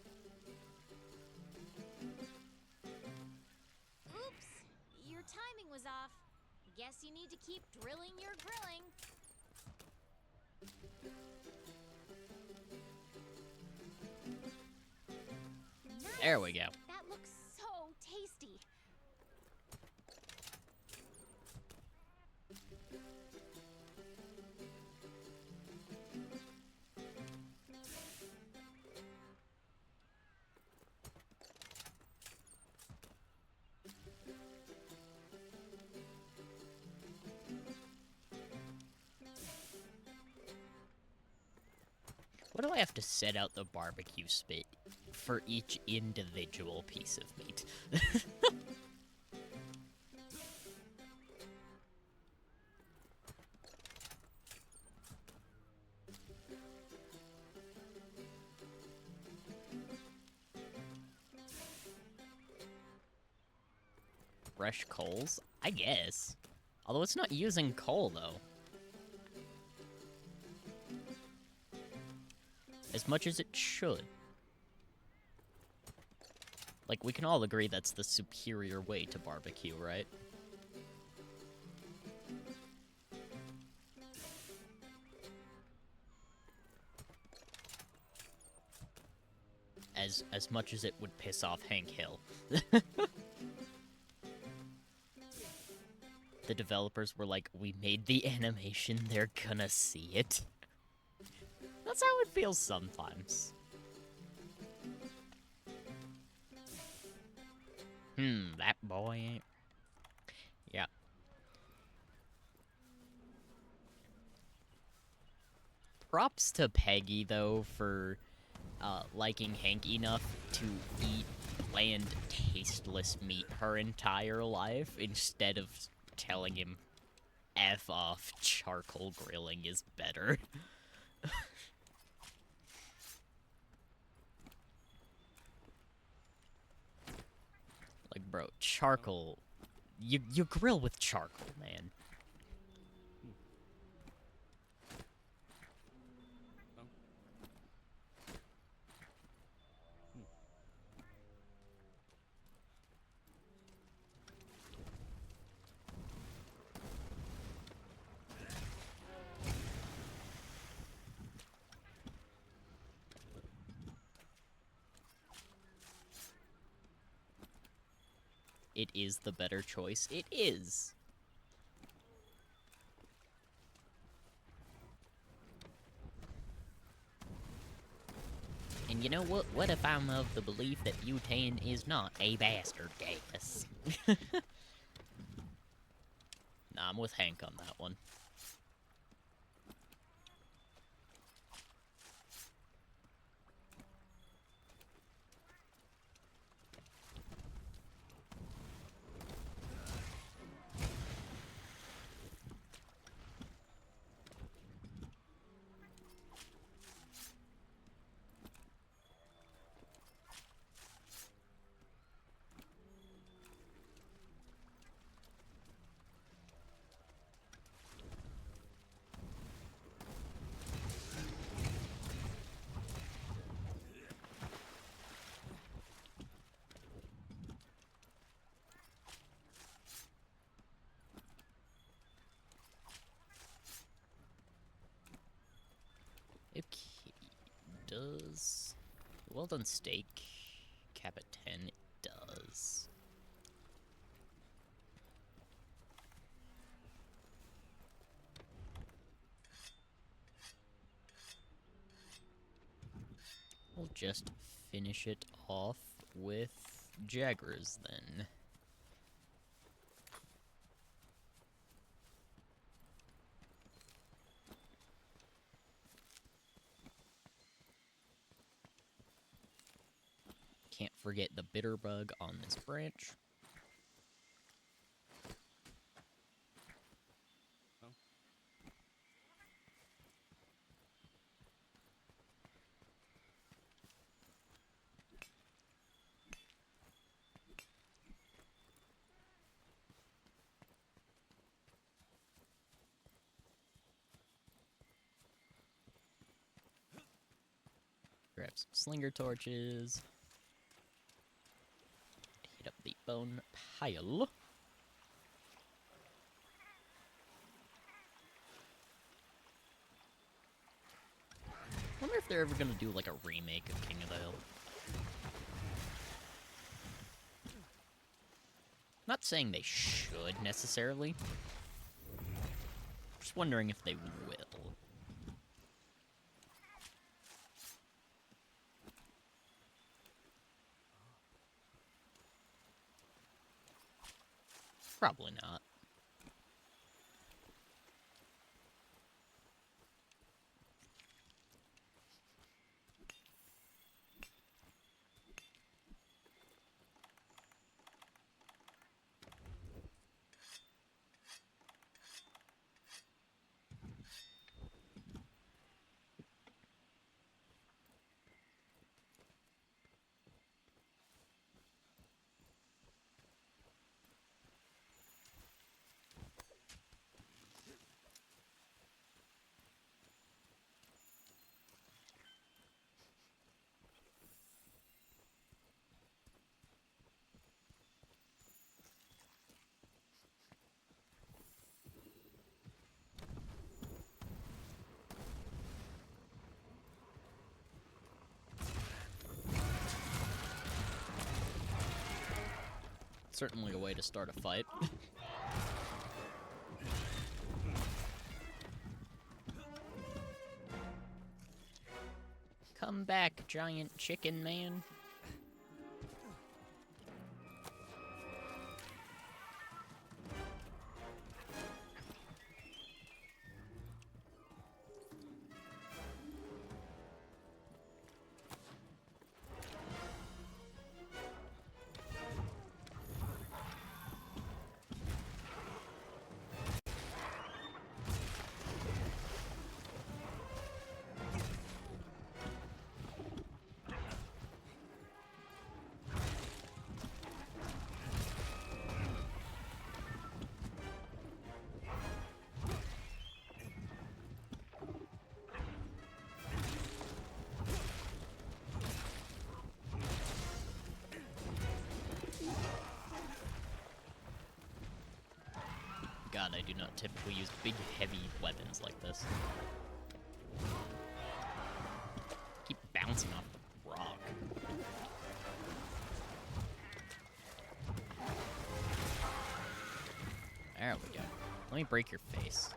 Oops, your timing was off. Guess you need to keep drilling your grilling. There we go. That looks so tasty. What do I have to set out the barbecue spit for each individual piece of meat? Fresh coals? I guess. Although it's not using coal, though. As much as it should. Like, we can all agree that's the superior way to barbecue, right? As much as it would piss off Hank Hill. The developers were like, we made the animation, they're gonna see it. That's how it feels sometimes. That boy ain't... Yeah. Props to Peggy, though, for liking Hank enough to eat bland, tasteless meat her entire life instead of telling him, F off, charcoal grilling is better. Like, bro, charcoal... You grill with charcoal, man. It is the better choice. It is. And you know what? What if I'm of the belief that butane is not a bastard gas? Nah, I'm with Hank on that one. Okay, does well done steak cap at 10? It does. We'll just finish it off with Jaggers then. Can't forget the bitter bug on this branch. Grab some slinger torches. Hit up the bone pile. I wonder if they're ever gonna do like a remake of King of the Hill. Not saying they should necessarily. Just wondering if they will. Probably not. Certainly a way to start a fight. Come back, giant chicken man. God, I do not typically use big, heavy weapons like this. Keep bouncing off the rock. There we go. Let me break your face.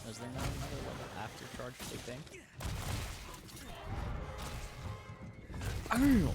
Is there not another level after charge big thing? Ow!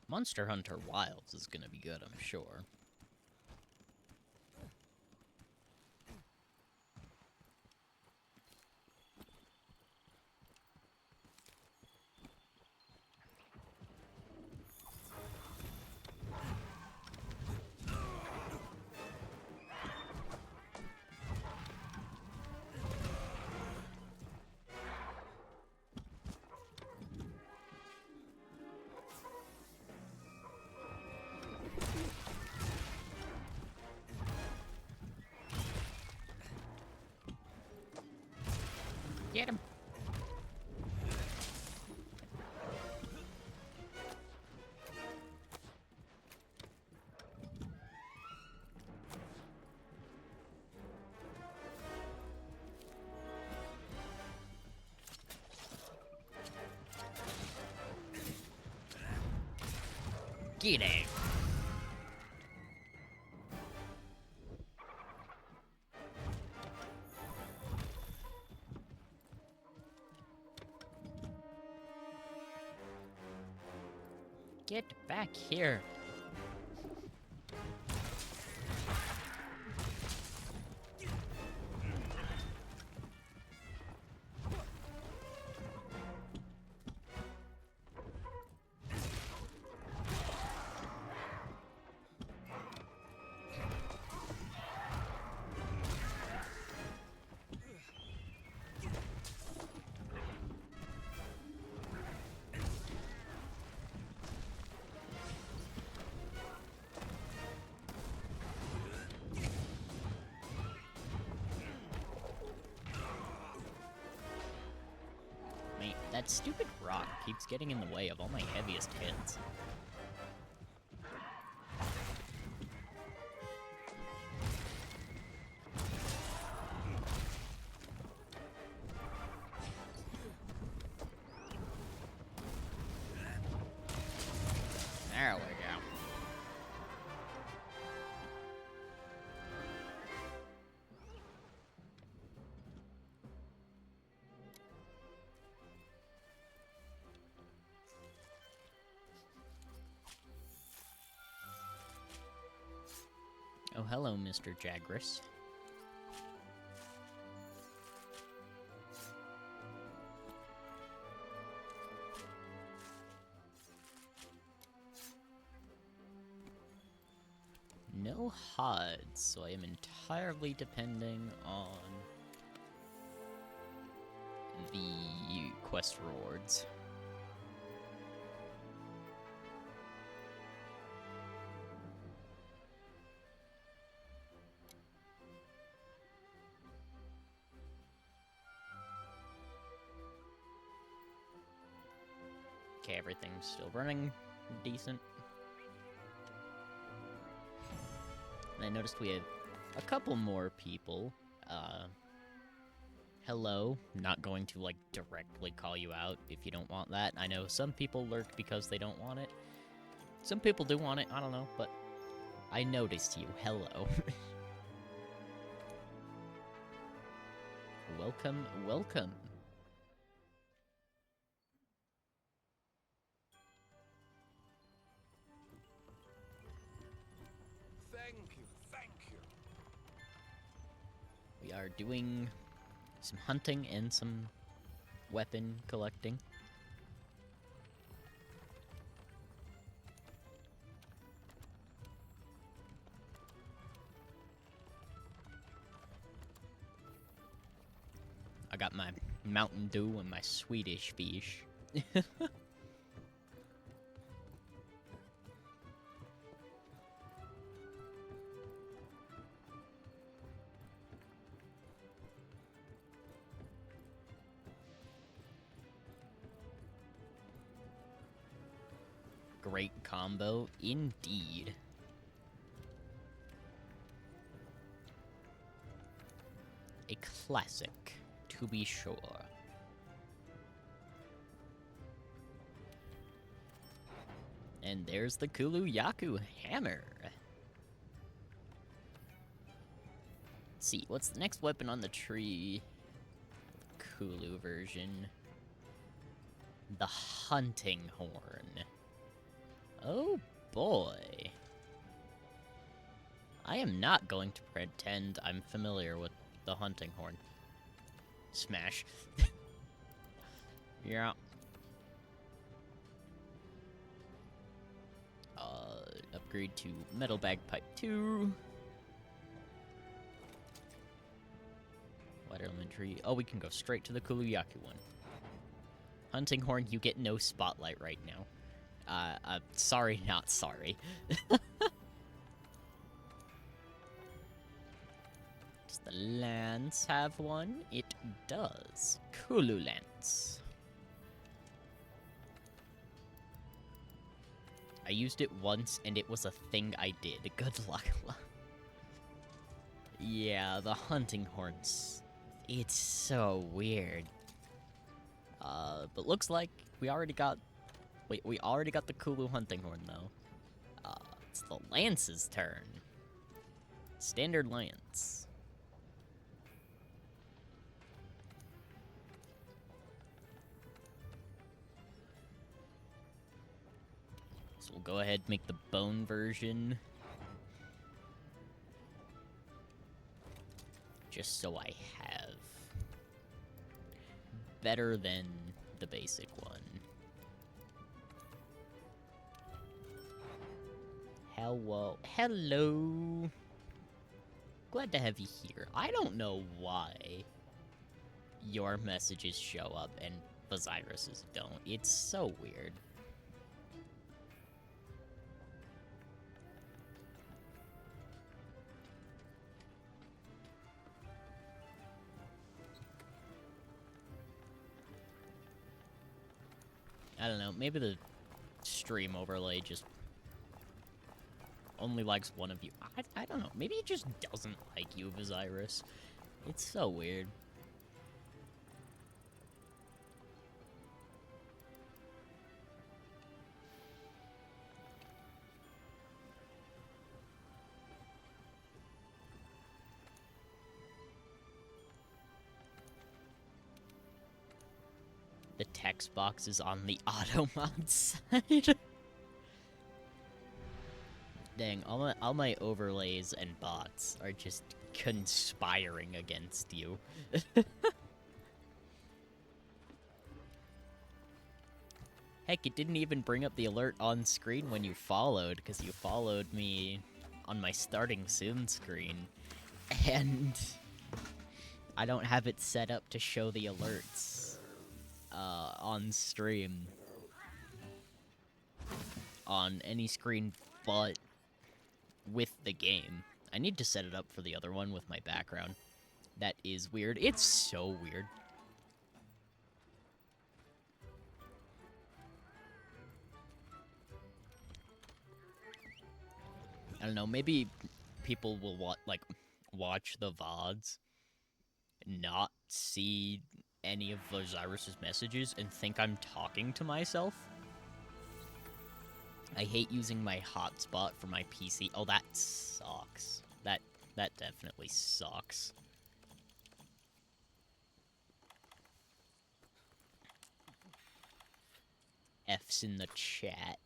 Monster Hunter Wilds is gonna be good, I'm sure. Get him! Get him! Get back here! Mate, that stupid rock keeps getting in the way of all my heaviest hits. There we go. Oh, hello, Mr. Jagras. No HUDs, so I am entirely depending on the quest rewards. Okay, everything's still running decent. And I noticed we have a couple more people. Hello. Not going to, like, directly call you out if you don't want that. I know some people lurk because they don't want it. Some people do want it, I don't know, but I noticed you. Hello. Welcome, welcome. Thank you, thank you. We are doing some hunting and some weapon collecting. I got my Mountain Dew and my Swedish fish. Great combo, indeed. A classic, to be sure. And there's the Kulu-Yaku hammer. Let's see, what's the next weapon on the tree? Kulu version. The hunting horn. Oh boy. I am not going to pretend I'm familiar with the hunting horn. Smash. Yeah. Upgrade to Metal Bagpipe 2. White Elementary. Oh, we can go straight to the Kulu-Yaku one. Hunting horn, you get no spotlight right now. Sorry, not sorry. Does the lance have one? It does. Kulu lance. I used it once, and it was a thing I did. Good luck. Yeah, the hunting horns. It's so weird. But looks like we already got... Wait, we already got the Kulu hunting horn, though. It's the lance's turn. Standard lance. So we'll go ahead and make the bone version. Just so I have. Better than the basic one. Hello. Glad to have you here. I don't know why your messages show up and Bazirus's don't. It's so weird. I don't know, maybe the stream overlay just only likes one of you. I don't know, maybe it just doesn't like you, Bazirus. It's so weird. the text boxes on the auto mod side. Dang, all my overlays and bots are just conspiring against you. Heck, it didn't even bring up the alert on screen when you followed, because you followed me on my starting soon screen. And I don't have it set up to show the alerts on stream. On any screen but with the game. I need to set it up for the other one with my background. That is weird. It's so weird. I don't know, maybe people will watch the VODs, not see any of Osiris's messages, and think I'm talking to myself. I hate using my hotspot for my PC. Oh, that sucks. That definitely sucks. F's in the chat.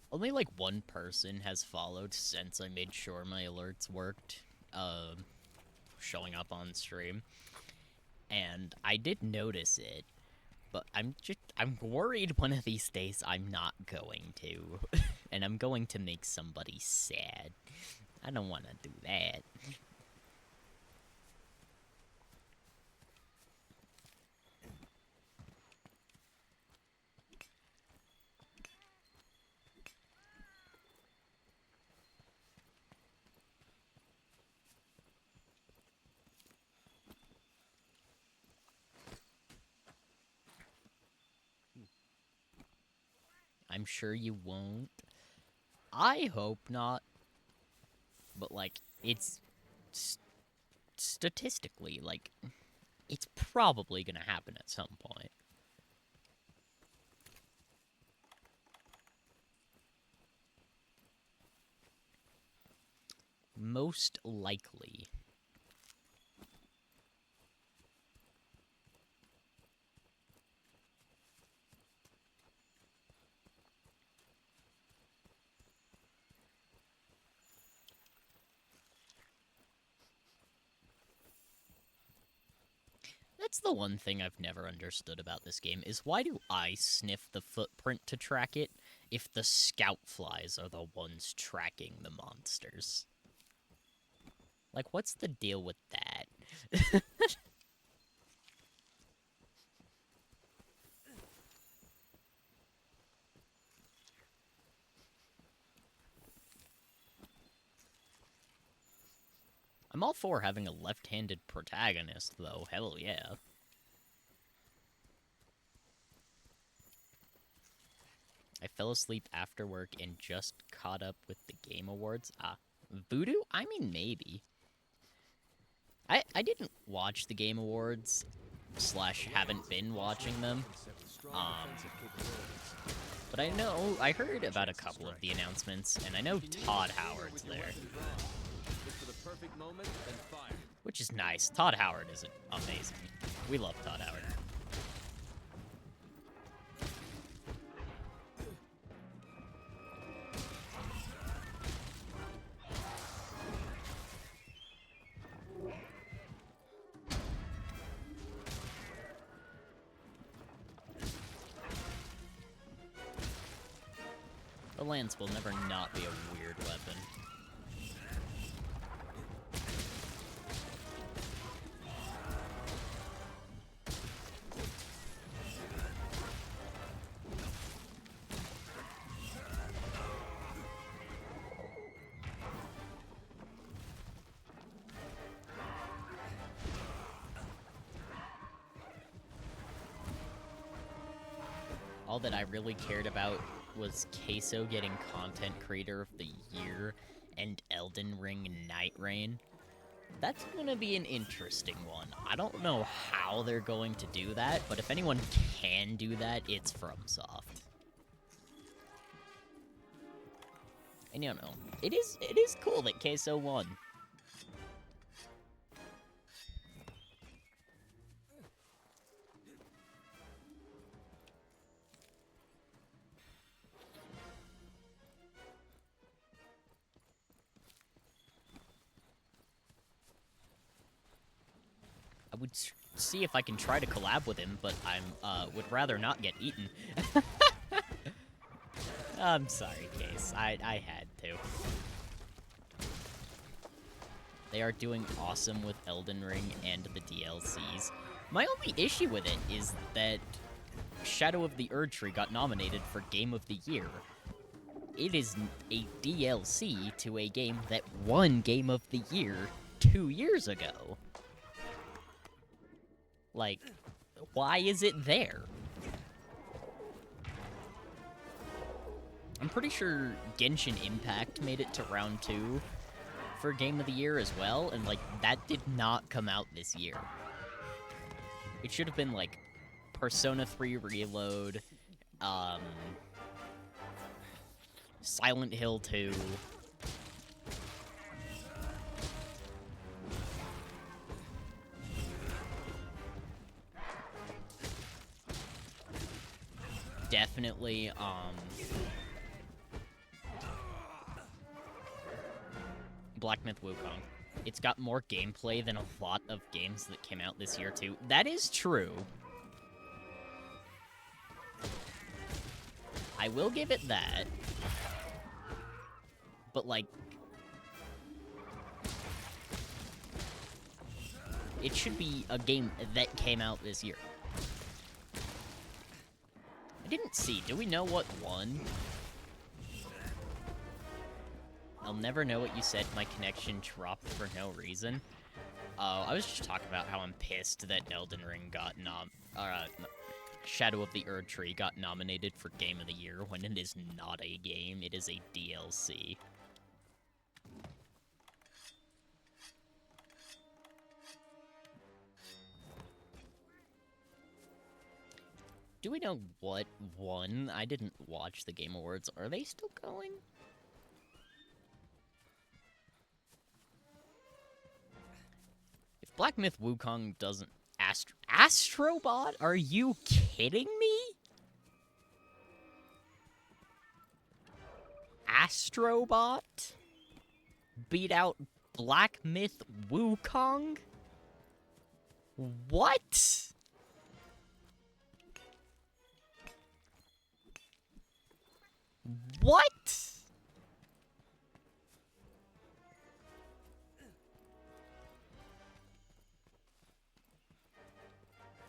Only, like, one person has followed since I made sure my alerts worked, showing up on stream. And I did notice it, but I'm worried one of these days I'm not going to. And I'm going to make somebody sad. I don't want to do that. I'm sure you won't. I hope not. But, like, it's statistically, like, it's probably gonna happen at some point. Most likely. That's the one thing I've never understood about this game, is why do I sniff the footprint to track it if the scout flies are the ones tracking the monsters? Like, what's the deal with that? I'm all for having a left-handed protagonist, though. Hell yeah. I fell asleep after work and just caught up with the Game Awards. Voodoo? I mean, maybe. I didn't watch the Game Awards, / haven't been watching them. But I heard about a couple of the announcements, and I know Todd Howard's there. Which is nice. Todd Howard is amazing. We love Todd Howard. The lance will never not be a weird weapon. All that I really cared about was Queso getting Content Creator of the Year and Elden Ring Night Rain. That's gonna be an interesting one. I don't know how they're going to do that, but if anyone can do that, it's FromSoft. And you know, it is cool that Queso won. I would see if I can try to collab with him, but would rather not get eaten. I'm sorry, Case. I had to. They are doing awesome with Elden Ring and the DLCs. My only issue with it is that Shadow of the Erdtree got nominated for Game of the Year. It is a DLC to a game that won Game of the Year 2 years ago. Like, why is it there? I'm pretty sure Genshin Impact made it to round 2 for Game of the Year as well, and, like, that did not come out this year. It should have been, like, Persona 3 Reload, Silent Hill 2... Definitely, Black Myth Wukong. It's got more gameplay than a lot of games that came out this year, too. That is true. I will give it that. But, like... it should be a game that came out this year. I didn't see. Do we know what won? I'll never know what you said. My connection dropped for no reason. I was just talking about how I'm pissed that Elden Ring got Shadow of the Erdtree got nominated for Game of the Year when it is not a game. It is a DLC. Do we know what won? I didn't watch the Game Awards. Are they still going? If Black Myth Wukong doesn't... Astrobot? Are you kidding me? Astrobot? Beat out Black Myth Wukong? What? What?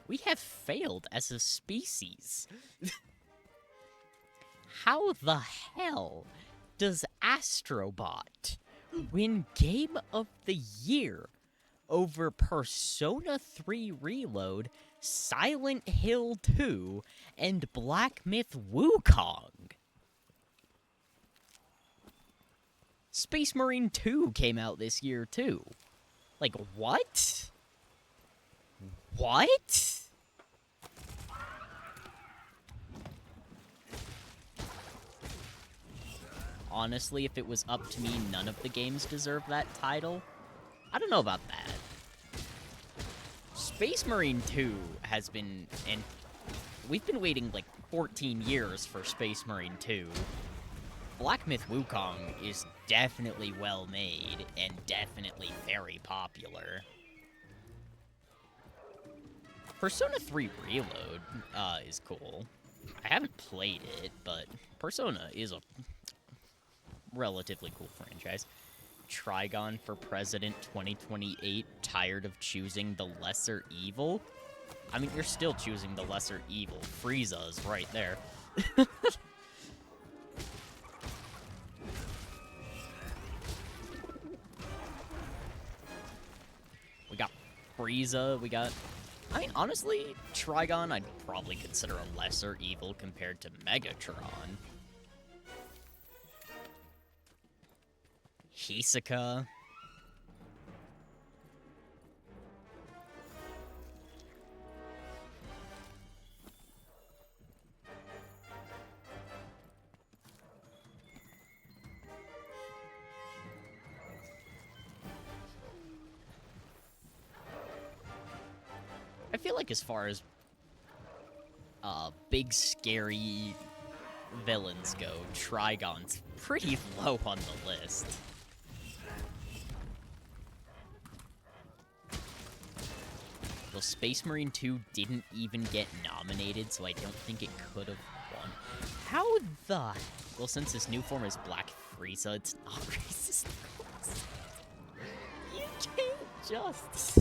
We have failed as a species. How the hell does Astrobot win Game of the Year over Persona 3 Reload, Silent Hill 2, and Black Myth Wukong? Space Marine 2 came out this year, too. Like, what? What? Honestly, if it was up to me, none of the games deserve that title. I don't know about that. Space Marine 2 has been... and we've been waiting, like, 14 years for Space Marine 2. Black Myth Wukong is definitely well made and definitely very popular. Persona 3 Reload is cool. I haven't played it, but Persona is a relatively cool franchise. Trigon for President 2028, tired of choosing the lesser evil? I mean, you're still choosing the lesser evil. Frieza is right there. We got Frieza, we got... I mean, honestly, Trigon I'd probably consider a lesser evil compared to Megatron. Hisoka. feel like as far as big scary villains go, Trigon's pretty low on the list. Well, Space Marine 2 didn't even get nominated, so I don't think it could have won. How the... Well, since this new form is Black Frieza, it's not racist. You can't just...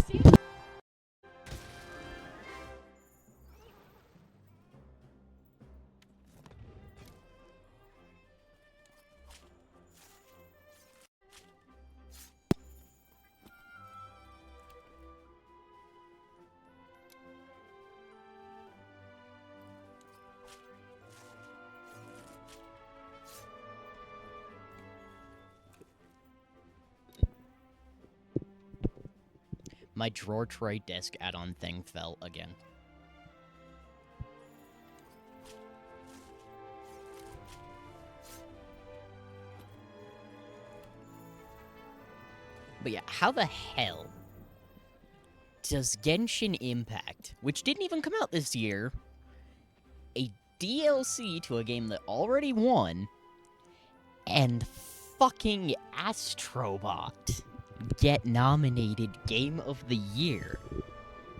My drawer tray desk add-on thing fell again. But yeah, how the hell does Genshin Impact, which didn't even come out this year, a DLC to a game that already won, and fucking Astrobot get nominated Game of the Year,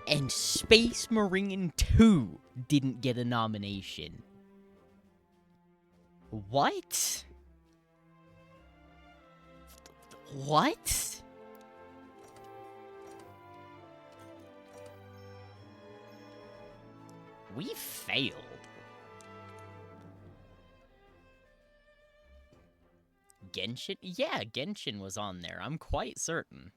and Space Marine 2 didn't get a nomination? What? What? We failed. Genshin? Yeah, Genshin was on there. I'm quite certain.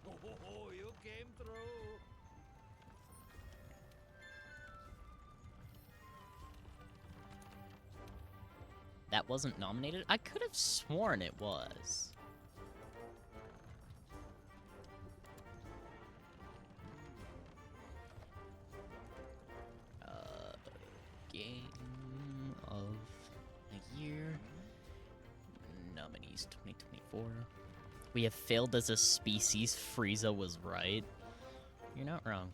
Oh, you came through. That wasn't nominated? I could have sworn it was. Game of the Year. Nominees 2024. We have failed as a species. Frieza was right. You're not wrong.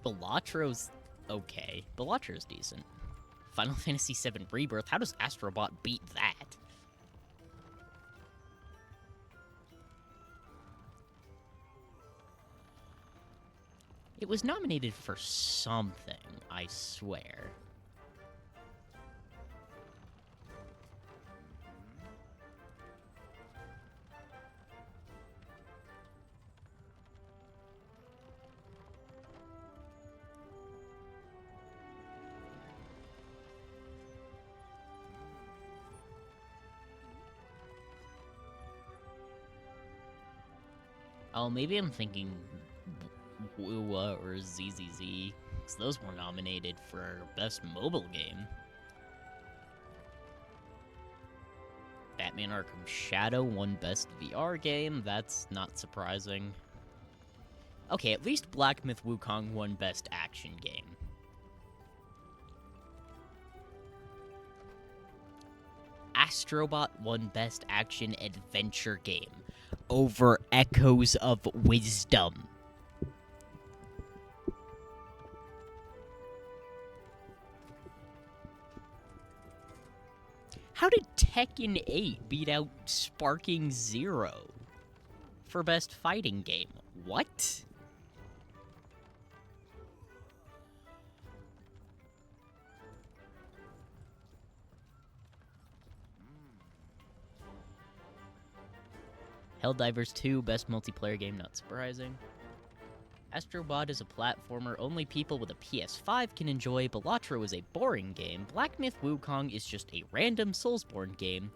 Bellatro's okay. Bellatro's decent. Final Fantasy VII Rebirth. How does Astrobot beat that? It was nominated for something, I swear. Oh, maybe I'm thinking WUA or ZZZ, because those were nominated for Best Mobile Game. Batman Arkham Shadow won Best VR Game, that's not surprising. Okay, at least Black Myth Wukong won Best Action Game. Astrobot won Best Action Adventure Game over Echoes of Wisdom. How did Tekken 8 beat out Sparking Zero for Best Fighting Game? What? Helldivers 2, Best Multiplayer Game, not surprising. Astrobot is a platformer only people with a PS5 can enjoy. Balatro is a boring game. Black Myth Wukong is just a random Soulsborne game.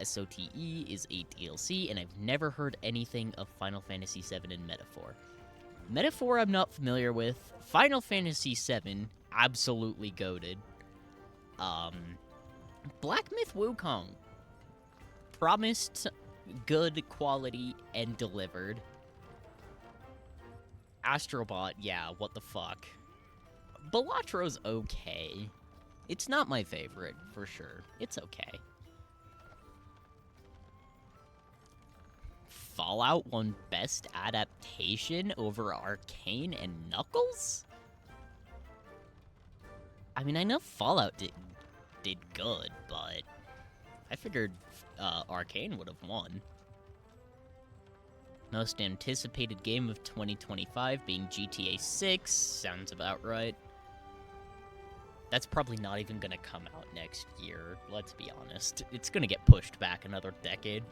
SOTE is a DLC, and I've never heard anything of Final Fantasy VII and Metaphor. Metaphor I'm not familiar with. Final Fantasy VII, absolutely goated. Black Myth Wukong promised good quality and delivered. Astrobot, yeah, what the fuck. Balattro's okay. It's not my favorite, for sure. It's okay. Fallout won Best Adaptation over Arcane and Knuckles? I mean, I know Fallout did good, but I figured Arcane would have won. Most anticipated game of 2025 being GTA 6. Sounds about right. That's probably not even gonna come out next year, let's be honest. It's gonna get pushed back another decade.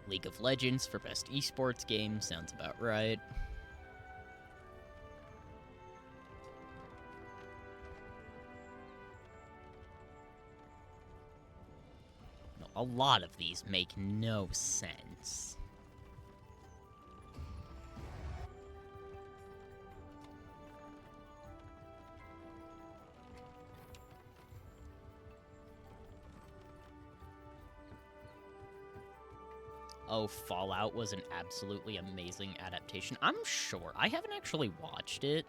League of Legends for best esports game. Sounds about right. A lot of these make no sense. Oh, Fallout was an absolutely amazing adaptation. I'm sure. I haven't actually watched it.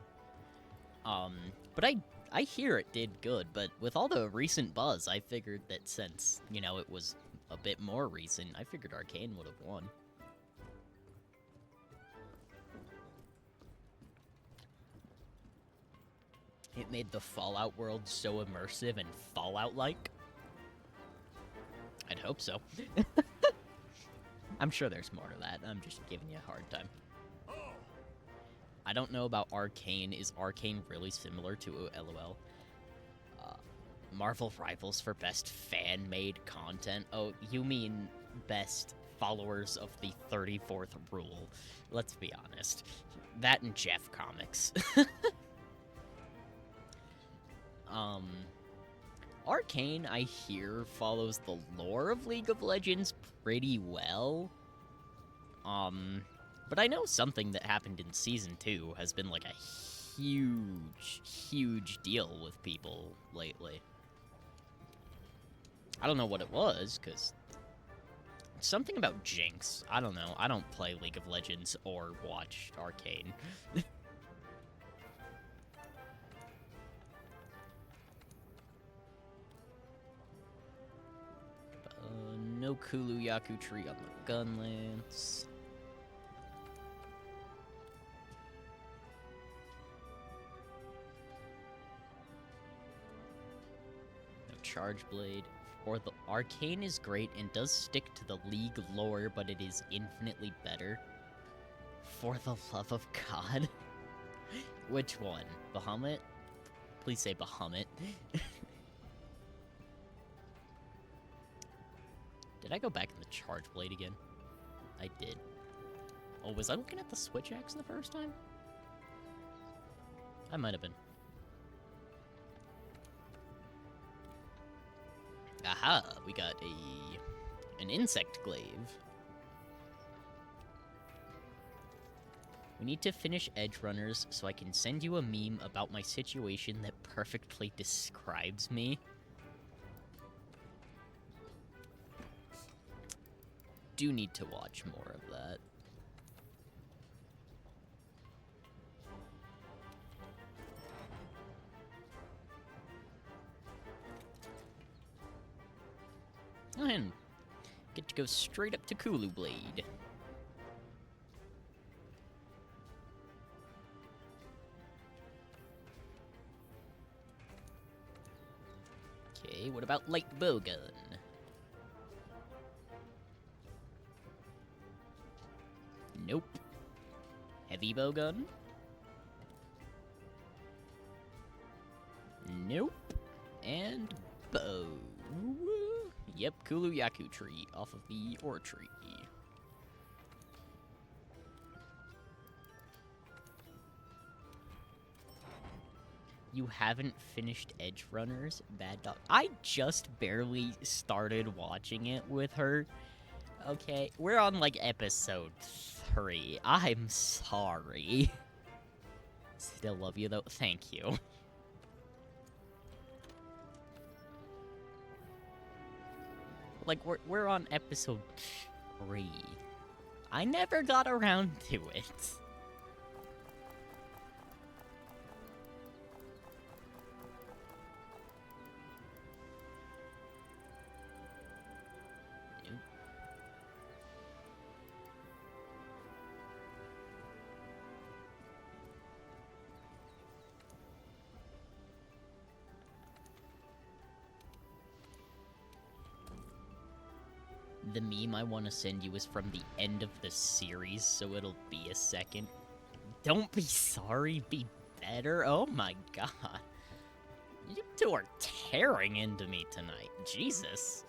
But I hear it did good, but with all the recent buzz, I figured that since, you know, it was a bit more recent, I figured Arcane would have won. It made the Fallout world so immersive and Fallout-like. I'd hope so. I'm sure there's more to that. I'm just giving you a hard time. I don't know about Arcane. Is Arcane really similar to LOL? Marvel Rivals for best fan-made content? Oh, you mean best followers of the 34th rule. Let's be honest. That and Jeff Comics. Arcane, I hear, follows the lore of League of Legends pretty well. But I know something that happened in Season 2 has been, like, a huge deal with people lately. I don't know what it was, because... something about Jinx. I don't know. I don't play League of Legends or watch Arcane. No Kulu Yaku tree on the Gunlance. No Charge Blade. Or the Arcane is great and does stick to the League lore, but it is infinitely better. For the love of God. Which one? Bahamut? Please say Bahamut. Did I go back in the Charge Blade again? I did. Oh, was I looking at the Switch Axe the first time? I might have been. Aha! We got an insect glaive. We need to finish Edge Runners so I can send you a meme about my situation that perfectly describes me. Do need to watch more of that. And get to go straight up to Kulu Blade. Okay, what about light bowgun? Nope. Heavy bowgun? Nope. And bow. Yep, Kulu Yaku tree off of the ore tree. You haven't finished Edge Runners? Bad dog. I just barely started watching it with her. Okay, we're on, like, episode 3. I'm sorry. Still love you, though. Thank you. Like, we're on episode 3. I never got around to it. The meme I want to send you is from the end of the series, so it'll be a second. Don't be sorry, be better. Oh my god. You two are tearing into me tonight. Jesus.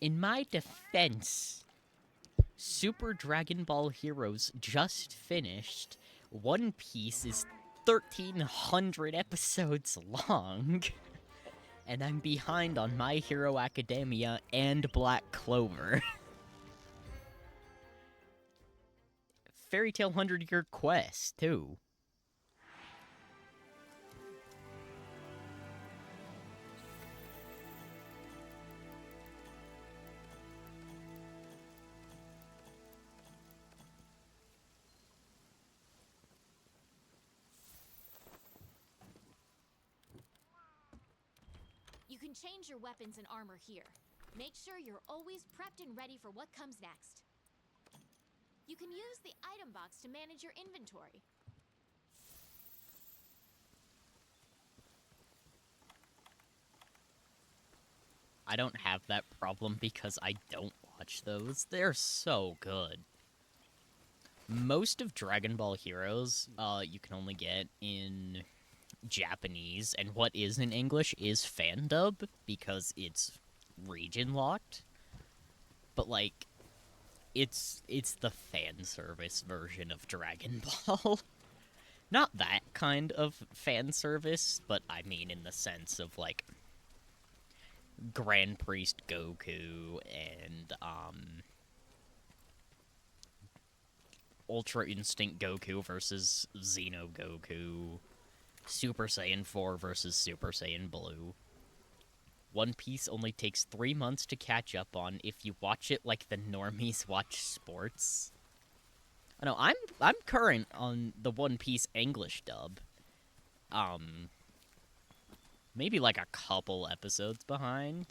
In my defense, Super Dragon Ball Heroes just finished. One Piece is 1,300 episodes long. And I'm behind on My Hero Academia and Black Clover. Fairy Tail 100-Year Quest, too. You can change your weapons and armor here. Make sure you're always prepped and ready for what comes next. You can use the item box to manage your inventory. I don't have that problem because I don't watch those. They're so good. Most of Dragon Ball Heroes, you can only get in Japanese, and what is in English is fan dub because it's region locked. But like, it's the fan service version of Dragon Ball. Not that kind of fan service, but I mean in the sense of like Grand Priest Goku and Ultra Instinct Goku versus Xeno Goku, Super Saiyan 4 versus Super Saiyan Blue. One Piece only takes 3 months to catch up on if you watch it like the normies watch sports. I know, I'm current on the One Piece English dub. Maybe like a couple episodes behind,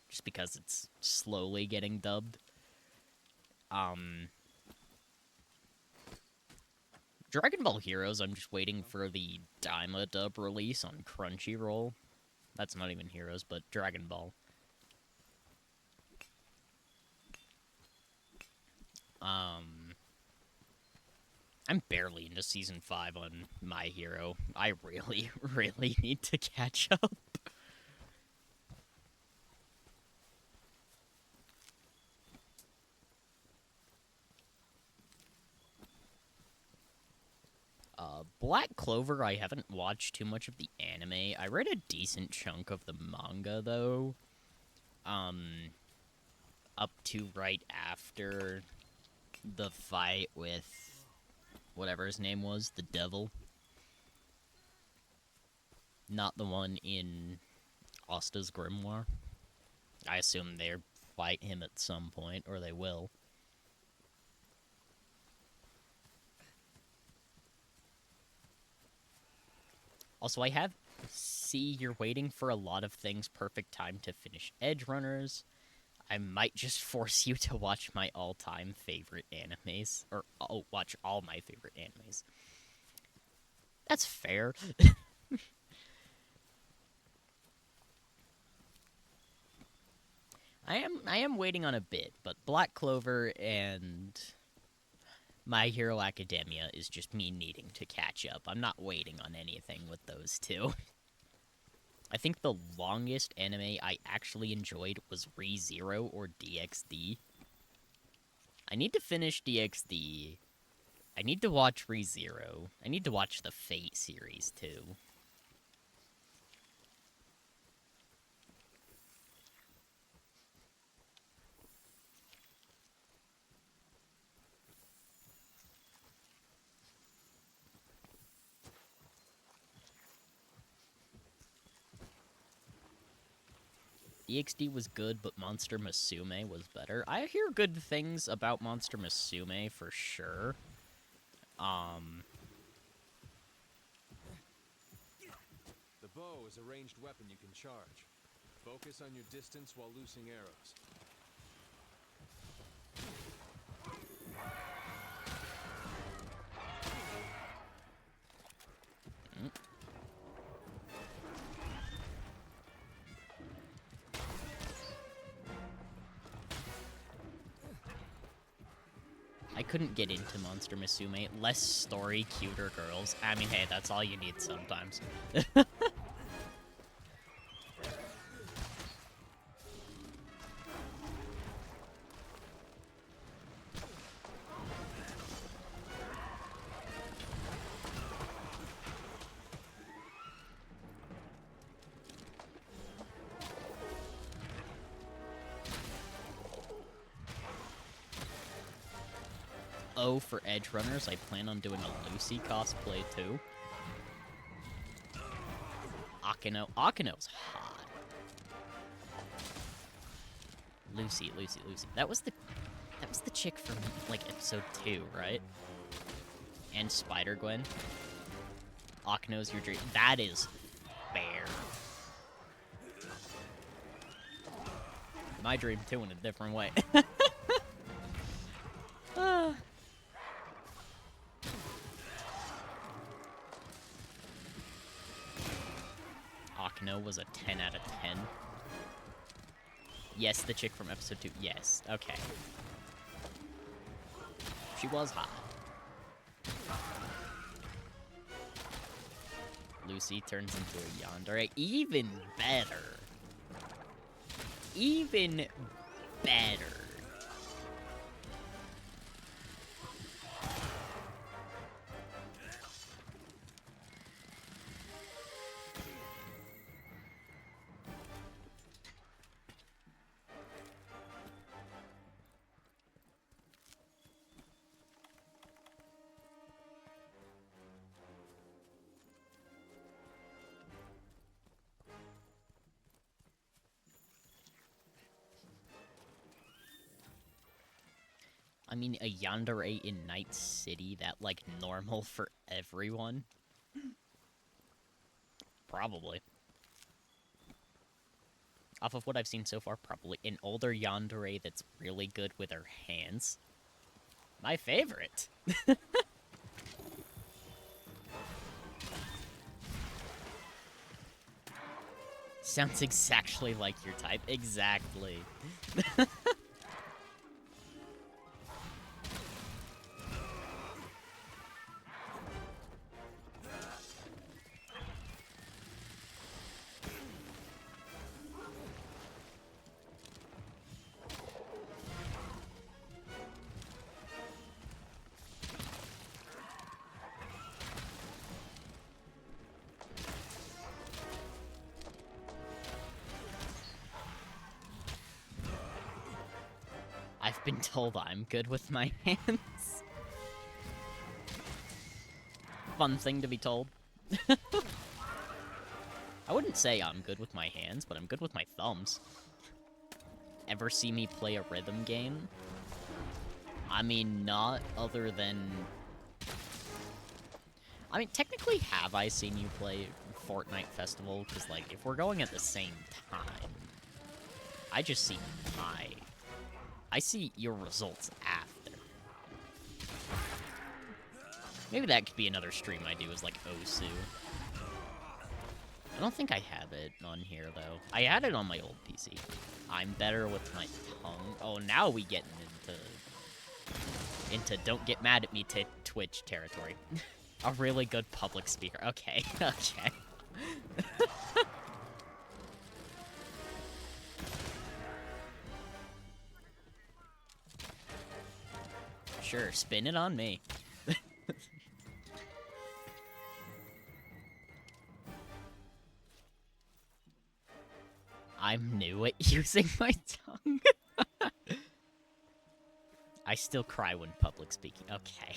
just because it's slowly getting dubbed. Dragon Ball Heroes, I'm just waiting for the Daima dub release on Crunchyroll. That's not even Heroes, but Dragon Ball. I'm barely into Season 5 on My Hero. I really, really need to catch up. Black Clover, I haven't watched too much of the anime. I read a decent chunk of the manga, though. Up to right after the fight with whatever his name was, the devil. Not the one in Asta's Grimoire. I assume they'll fight him at some point, or they will. Also, I have... See, you're waiting for a lot of things. Perfect time to finish Edge Runners. I might just force you to watch my all-time favorite animes. Or, watch all my favorite animes. That's fair. I am waiting on a bit, but Black Clover and My Hero Academia is just me needing to catch up. I'm not waiting on anything with those two. I think the longest anime I actually enjoyed was ReZero or DxD. I need to finish DxD. I need to watch ReZero. I need to watch the Fate series, too. DxD was good, but Monster Musume was better. I hear good things about Monster Musume for sure. The bow is a ranged weapon you can charge. Focus on your distance while loosing arrows. I couldn't get into Monster Musume. Less story, cuter girls. I mean, hey, that's all you need sometimes. Oh, for Edge Runners, I plan on doing a Lucy cosplay too. Akino's hot. Lucy. That was the chick from like episode 2, right? And Spider-Gwen. Akino's your dream. That is fair. My dream too, in a different way. Akino was a 10 out of 10. Yes, the chick from episode 2. Yes, okay. She was hot. Lucy turns into a yandere. Even better. Even better. I mean, a yandere in Night City, that, like, normal for everyone? Probably. Off of what I've seen so far, probably. An older yandere that's really good with her hands. My favorite! Sounds exactly like your type. Exactly. I've been told I'm good with my hands. Fun thing to be told. I wouldn't say I'm good with my hands, but I'm good with my thumbs. Ever see me play a rhythm game? I mean, not other than... I mean, technically, have I seen you play Fortnite Festival? Because, like, if we're going at the same time, I just see I see your results after. Maybe that could be another stream I do, is like Osu. I don't think I have it on here, though. I had it on my old PC. I'm better with my tongue. Oh, now we getting into don't get mad at me Twitch territory. A really good public speaker. Okay, okay. Sure, spin it on me. I'm new at using my tongue. I still cry when public speaking. Okay.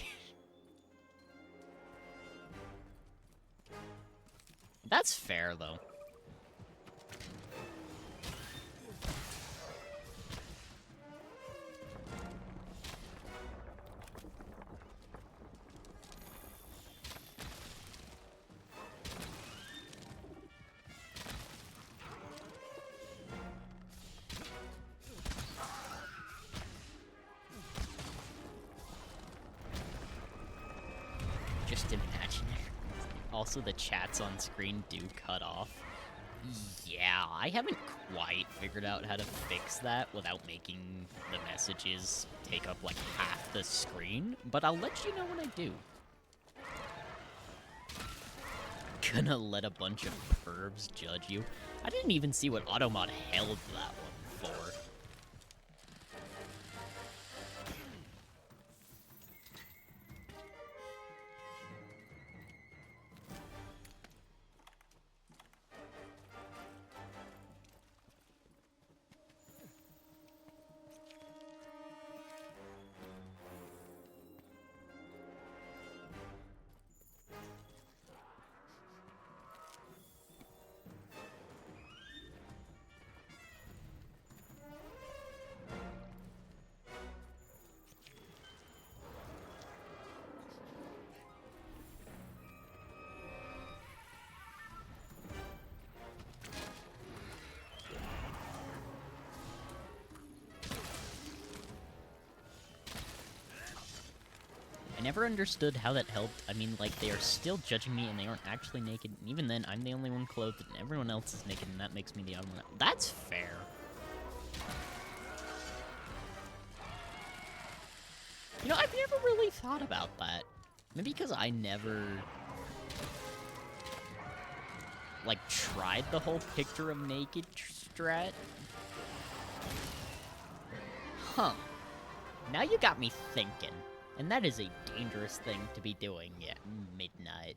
That's fair, though. just imagine it. Also, the chats on screen do cut off. Yeah, I haven't quite figured out how to fix that without making the messages take up like half the screen, but I'll let you know when I do. Gonna let a bunch of pervs judge you. I didn't even see what Automod held that one for. I never understood how that helped. I mean, like, they are still judging me and they aren't actually naked. And even then, I'm the only one clothed and everyone else is naked and that makes me the odd one. That's fair. You know, I've never really thought about that. Maybe because I never, like, tried the whole picture of naked strat. Huh. Now you got me thinking. And that is a dangerous thing to be doing at midnight.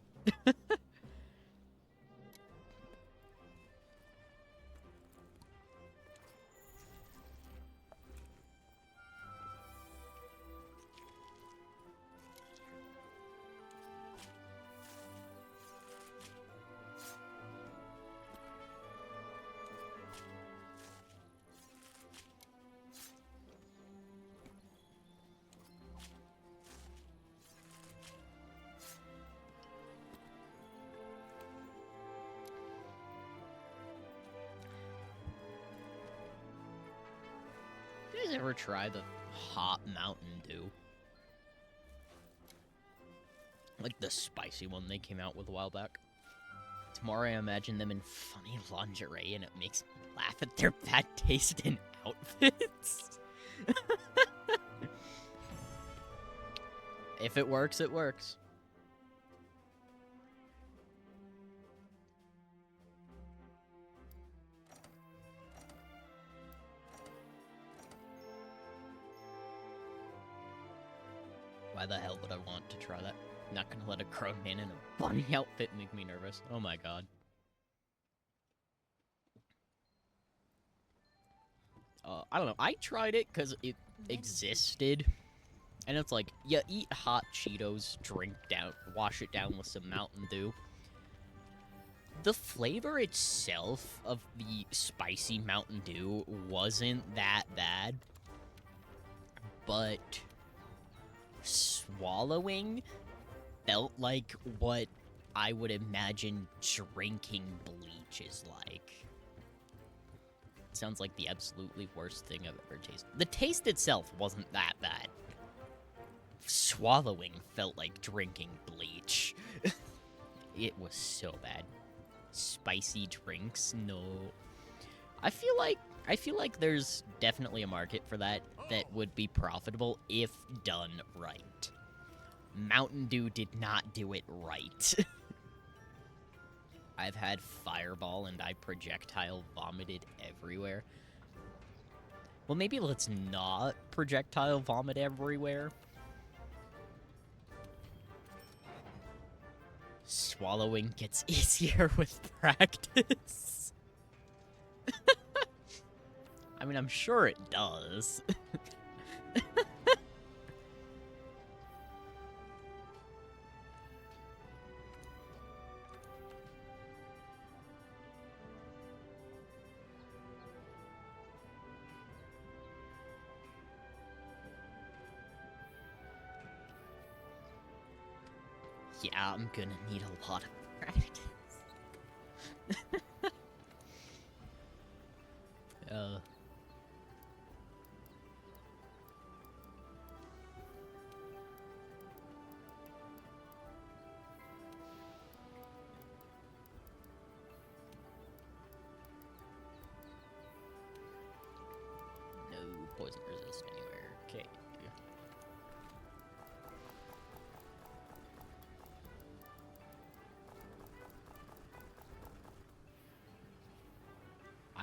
You guys ever try the hot Mountain Dew? Like the spicy one they came out with a while back. Tomorrow I imagine them in funny lingerie and it makes me laugh at their bad taste in outfits. If it works, it works. Why the hell would I want to try that? I'm not gonna let a grown man in a bunny outfit make me nervous. Oh my god. I don't know. I tried it because it existed. And it's like, you eat hot Cheetos, wash it down with some Mountain Dew. The flavor itself of the spicy Mountain Dew wasn't that bad. But swallowing felt like what I would imagine drinking bleach is like. It sounds like the absolutely worst thing I've ever tasted. The taste itself wasn't that bad. Swallowing felt like drinking bleach. It was so bad. Spicy drinks, no. I feel like there's definitely a market for that would be profitable if done right. Mountain Dew did not do it right. I've had Fireball and I projectile vomited everywhere. Well, maybe let's not projectile vomit everywhere. Swallowing gets easier with practice. I mean, I'm sure it does. Yeah, I'm gonna need a lot of practice.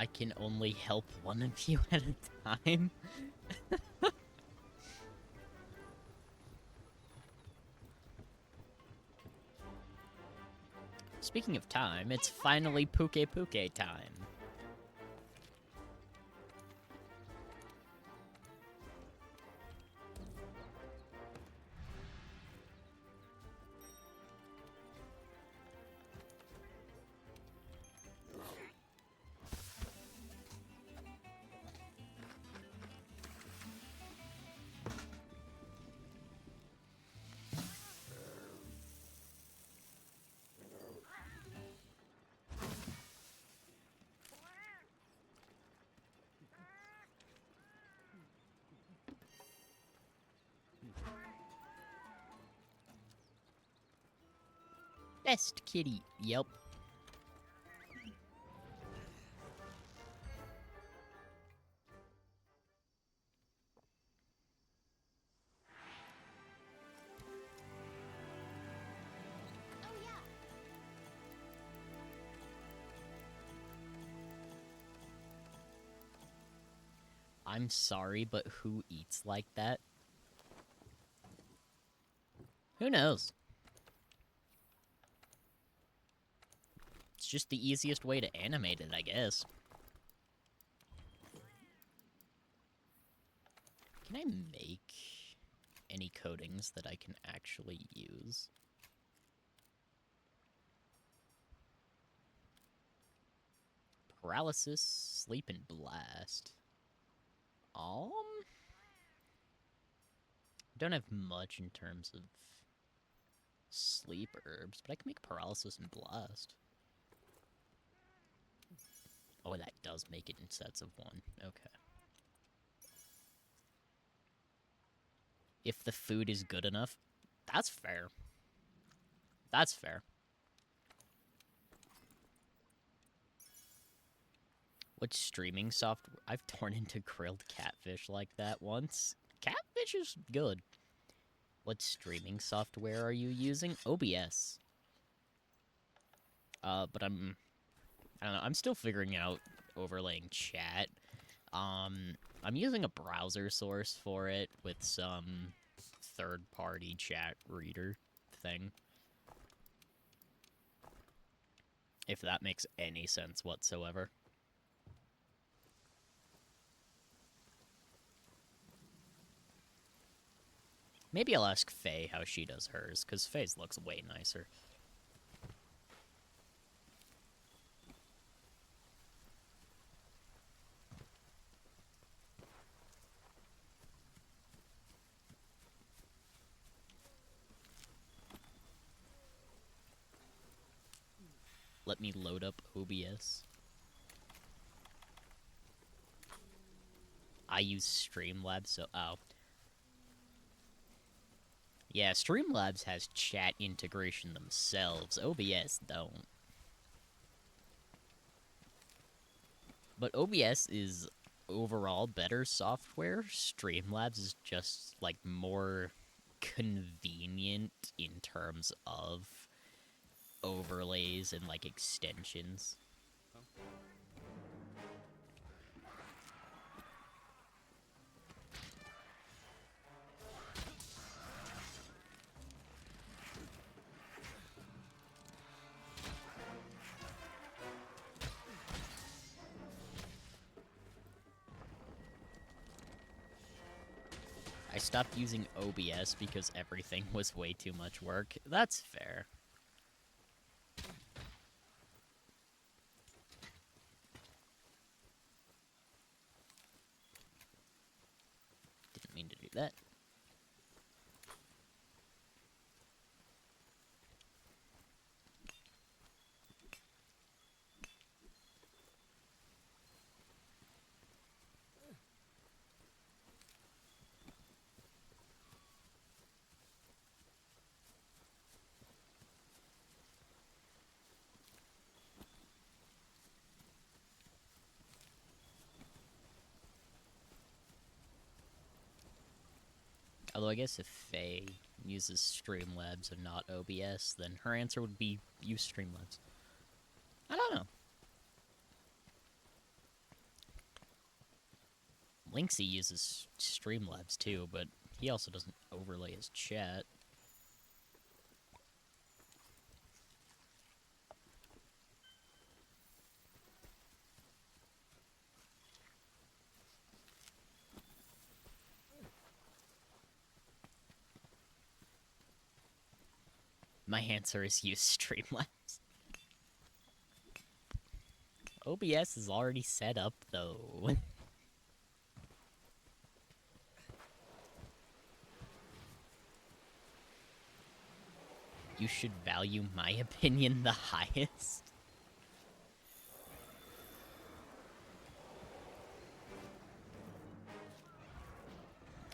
I can only help one of you at a time? Speaking of time, it's finally Puke Puke time. Best kitty. Yep. Oh yeah. I'm sorry, but who eats like that? Who knows? It's just the easiest way to animate it, I guess. Can I make any coatings that I can actually use? Paralysis, sleep, and blast. Don't have much in terms of sleep herbs, but I can make paralysis and blast. Oh, that does make it in sets of one. Okay. If the food is good enough, that's fair. That's fair. What streaming software? I've torn into grilled catfish like that once. Catfish is good. What streaming software are you using? OBS. But I don't know, I'm still figuring out overlaying chat. I'm using a browser source for it with some third-party chat reader thing. If that makes any sense whatsoever. Maybe I'll ask Faye how she does hers, because Faye's looks way nicer. Let me load up OBS. I use Streamlabs, so... oh. Yeah, Streamlabs has chat integration themselves. OBS don't. But OBS is overall better software. Streamlabs is just, like, more convenient in terms of overlays and, like, extensions. I stopped using OBS because everything was way too much work. That's fair. Didn't mean to do that. Although I guess if Faye uses Streamlabs and not OBS, then her answer would be use Streamlabs. I don't know. Linksy uses Streamlabs too, but he also doesn't overlay his chat. My answer is use Streamlabs. OBS is already set up, though. You should value my opinion the highest.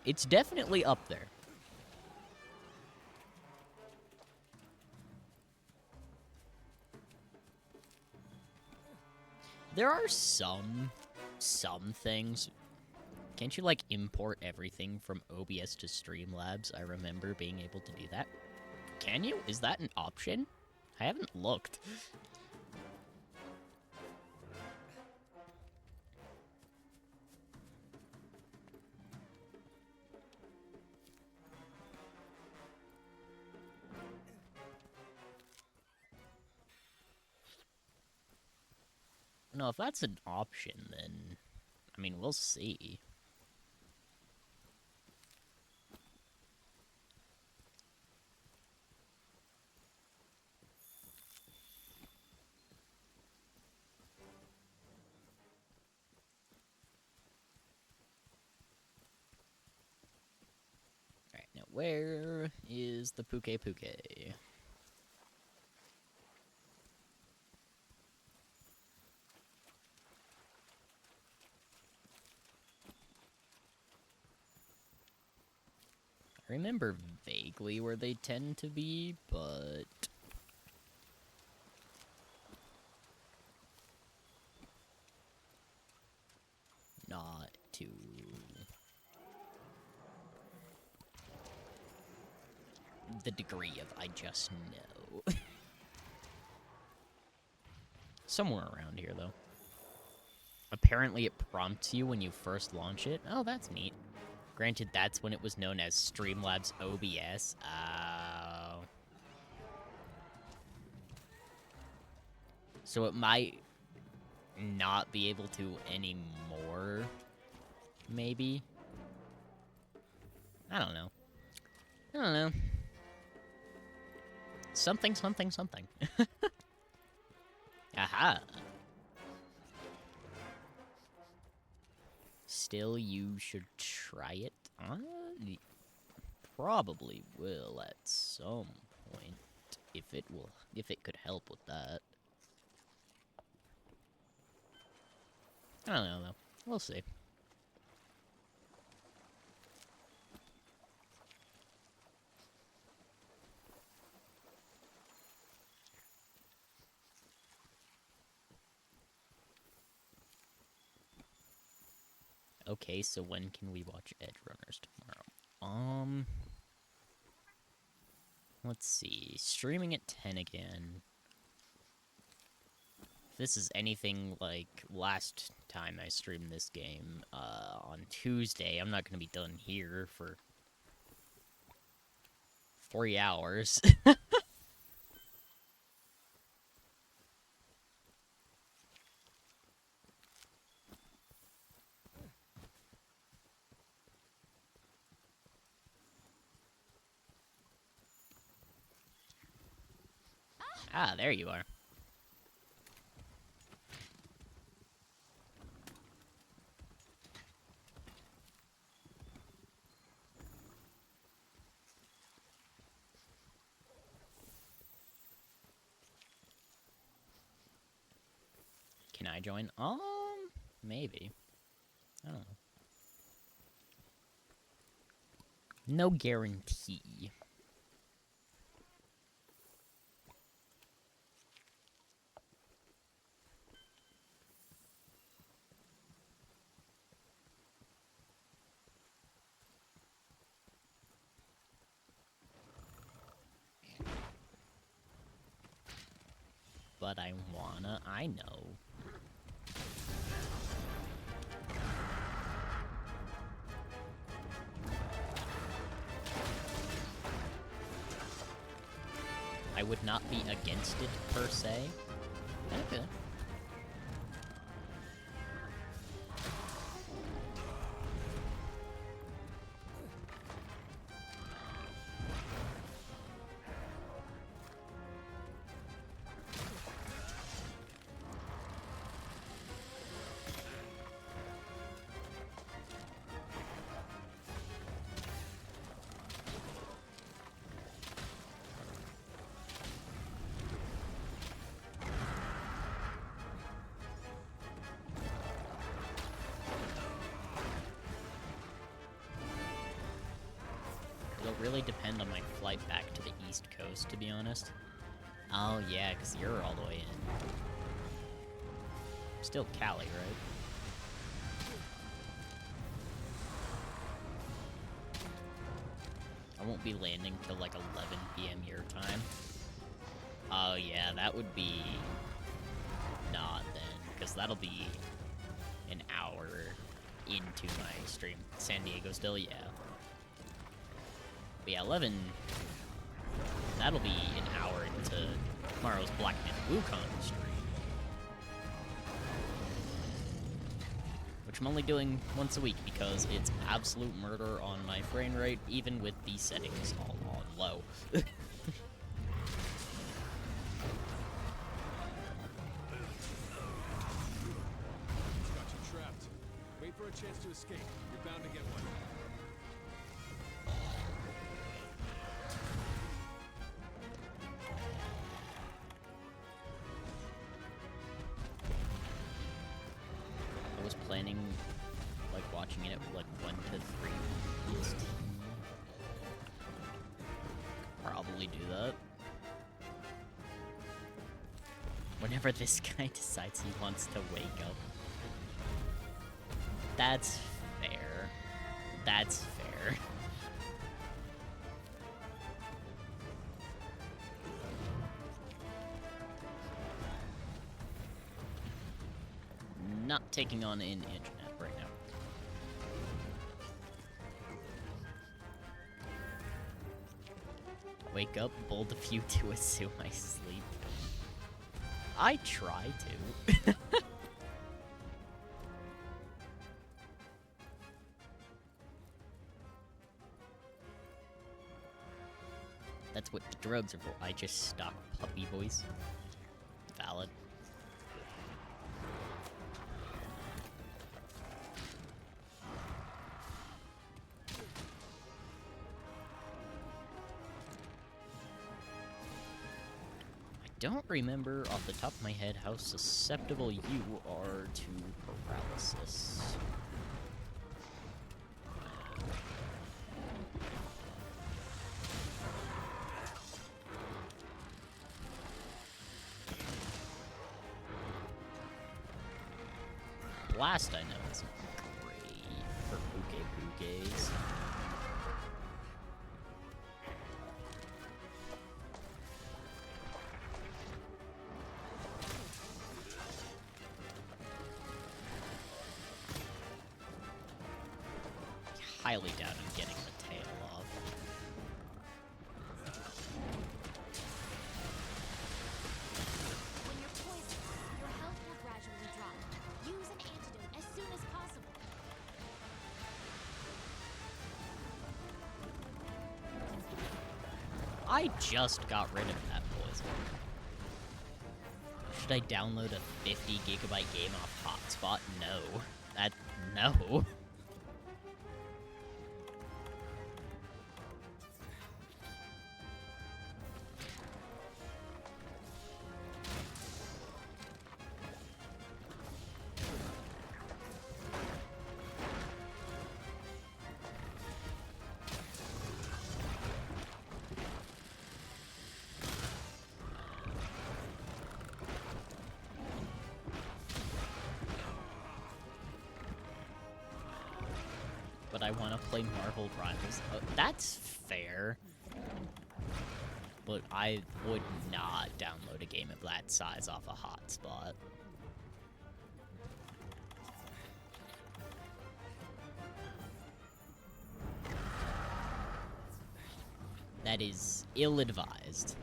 It's definitely up there. There are some things. Can't you, like, import everything from OBS to Streamlabs? I remember being able to do that. Can you? Is that an option? I haven't looked. No, if that's an option, then, I mean, we'll see. Alright, now where is the Puke Puke? I remember vaguely where they tend to be, but... not to... the degree of I just know. Somewhere around here, though. Apparently it prompts you when you first launch it. Oh, that's neat. Granted, that's when it was known as Streamlabs OBS. Oh. So it might not be able to anymore, maybe? I don't know. I don't know. Something, something, something. Aha! Still, you should try it. Probably will at some point, if it could help with that. I don't know though. We'll see. Okay, so when can we watch Edge Runners tomorrow? Let's see. Streaming at 10 again. If this is anything like last time I streamed this game, on Tuesday, I'm not gonna be done here for 3 hours. Ah, there you are. Can I join? Maybe. I don't know. No guarantee. But I wanna, I know. I would not be against it, per se. Okay. It'll really depend on my flight back to the East Coast, to be honest. Oh, yeah, because you're all the way in. Still Cali, right? I won't be landing till like 11 p.m. your time. Oh, yeah, that would be... not then, because that'll be an hour into my stream. San Diego still, yeah. But yeah, 11... that'll be an hour into tomorrow's Black Myth Wukong stream. Which I'm only doing once a week because it's absolute murder on my frame rate, even with the settings all on low. Got you trapped. Wait for a chance to escape. You're bound to get one. I was planning, like, watching it at, like, 1 to 3 EST. Probably do that. Whenever this guy decides he wants to wake up. That's fair. That's fair. Not taking on an internet right now. Wake up, bold a few to assume I sleep. I try to. That's what the drugs are for. I just stock puppy voice. Valid. I don't remember off the top of my head how susceptible you are to paralysis. Blast, I know, isn't great for Puke-Pukes. Highly doubt I'm getting the tail off. When you're poisoned, your health will gradually drop. Use an antidote as soon as possible. I just got rid of that poison. Should I download a 50 gigabyte game off hotspot? No. No. But I want to play Marvel Rivals. That's fair. But I would not download a game of that size off a hotspot. That is ill-advised.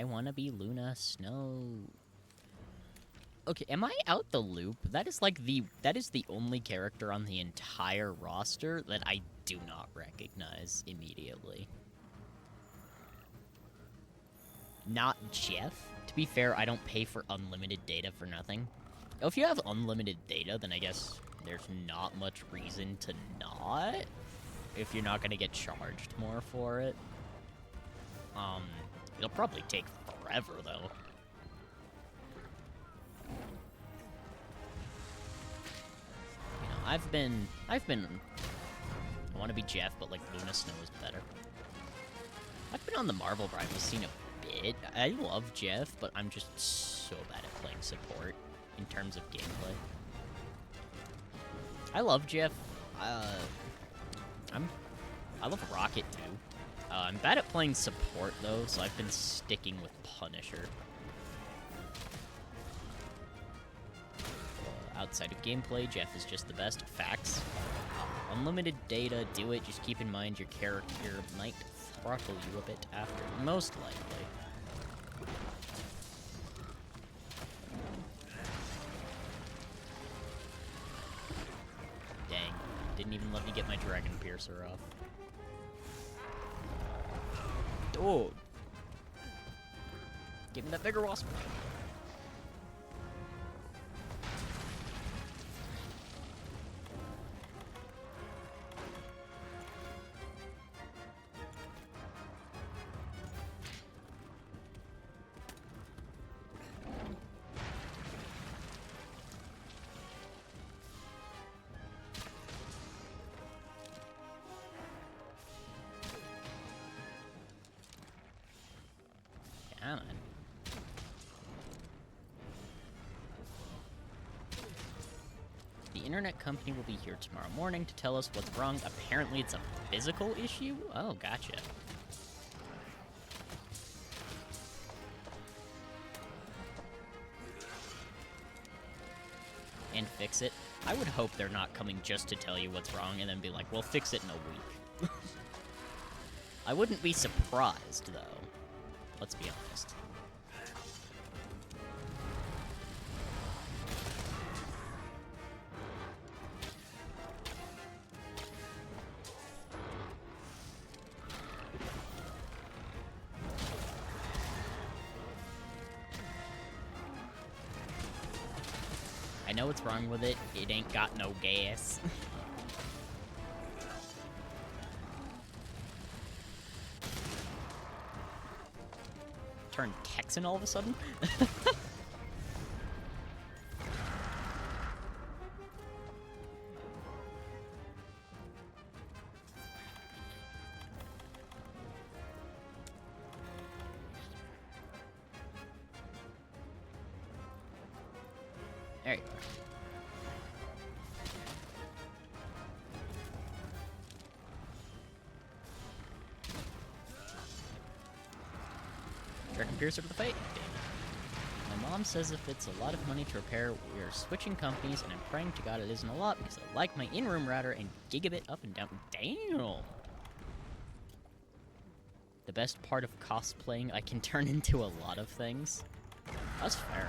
I wanna be Luna Snow. Okay, am I out the loop? That is the only character on the entire roster that I do not recognize immediately. Not Jeff. To be fair, I don't pay for unlimited data for nothing. If you have unlimited data, then I guess there's not much reason to not. If you're not gonna get charged more for it. It'll probably take forever, though. You know, I've been... I want to be Jeff, but, like, Luna Snow is better. I've been on the Marvel rival scene a bit. I love Jeff, but I'm just so bad at playing support in terms of gameplay. I love Jeff. I love Rocket, too. I'm bad at playing support, though, so I've been sticking with Punisher. Outside of gameplay, Jeff is just the best. Facts. Unlimited data, do it. Just keep in mind your character might throttle you a bit after. Most likely. Dang. Didn't even let me get my Dragon Piercer off. Oh! Give me that bigger wasp. Come on. The internet company will be here tomorrow morning to tell us what's wrong. Apparently it's a physical issue? Oh, gotcha. And fix it. I would hope they're not coming just to tell you what's wrong and then be like, well, fix it in a week. I wouldn't be surprised, though. Let's be honest. I know what's wrong with it. It ain't got no gas. Turn Texan all of a sudden? There you go. Dragon Piercer to the fate. My mom says if it's a lot of money to repair, we're switching companies, and I'm praying to God it isn't a lot because I like my in-room router and gigabit up and down. Damn! The best part of cosplaying, I can turn into a lot of things. That's fair.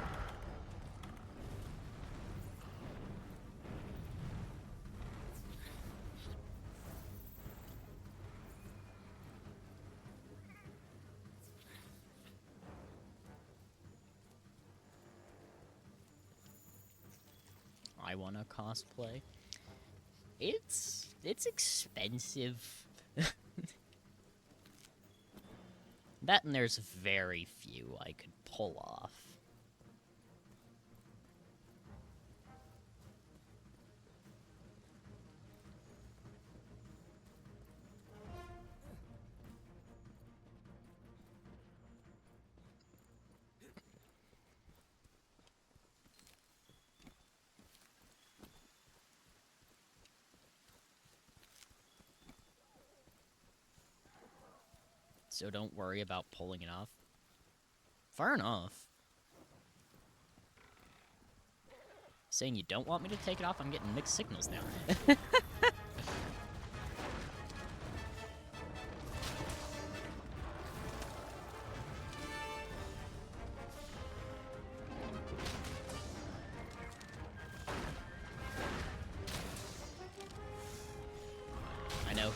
I wanna cosplay. It's expensive. That and there's very few I could pull off. So don't worry about pulling it off. Fair enough. Saying you don't want me to take it off, I'm getting mixed signals now.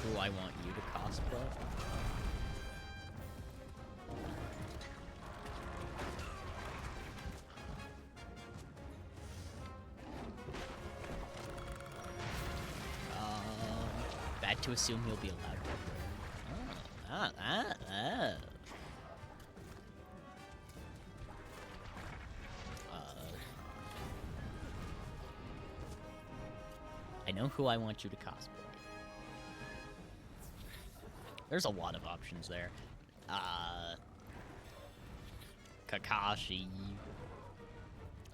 who I want you to cosplay? Bad to assume he'll be allowed to. I know who I want you to cosplay. There's a lot of options there. Kakashi,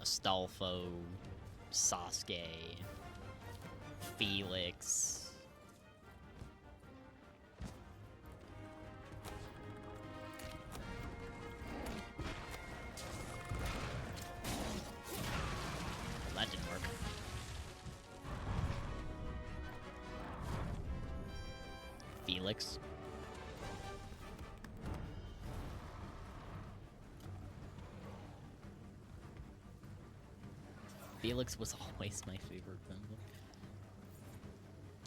Astolfo, Sasuke, Felix. That didn't work. Felix. Felix was always my favorite member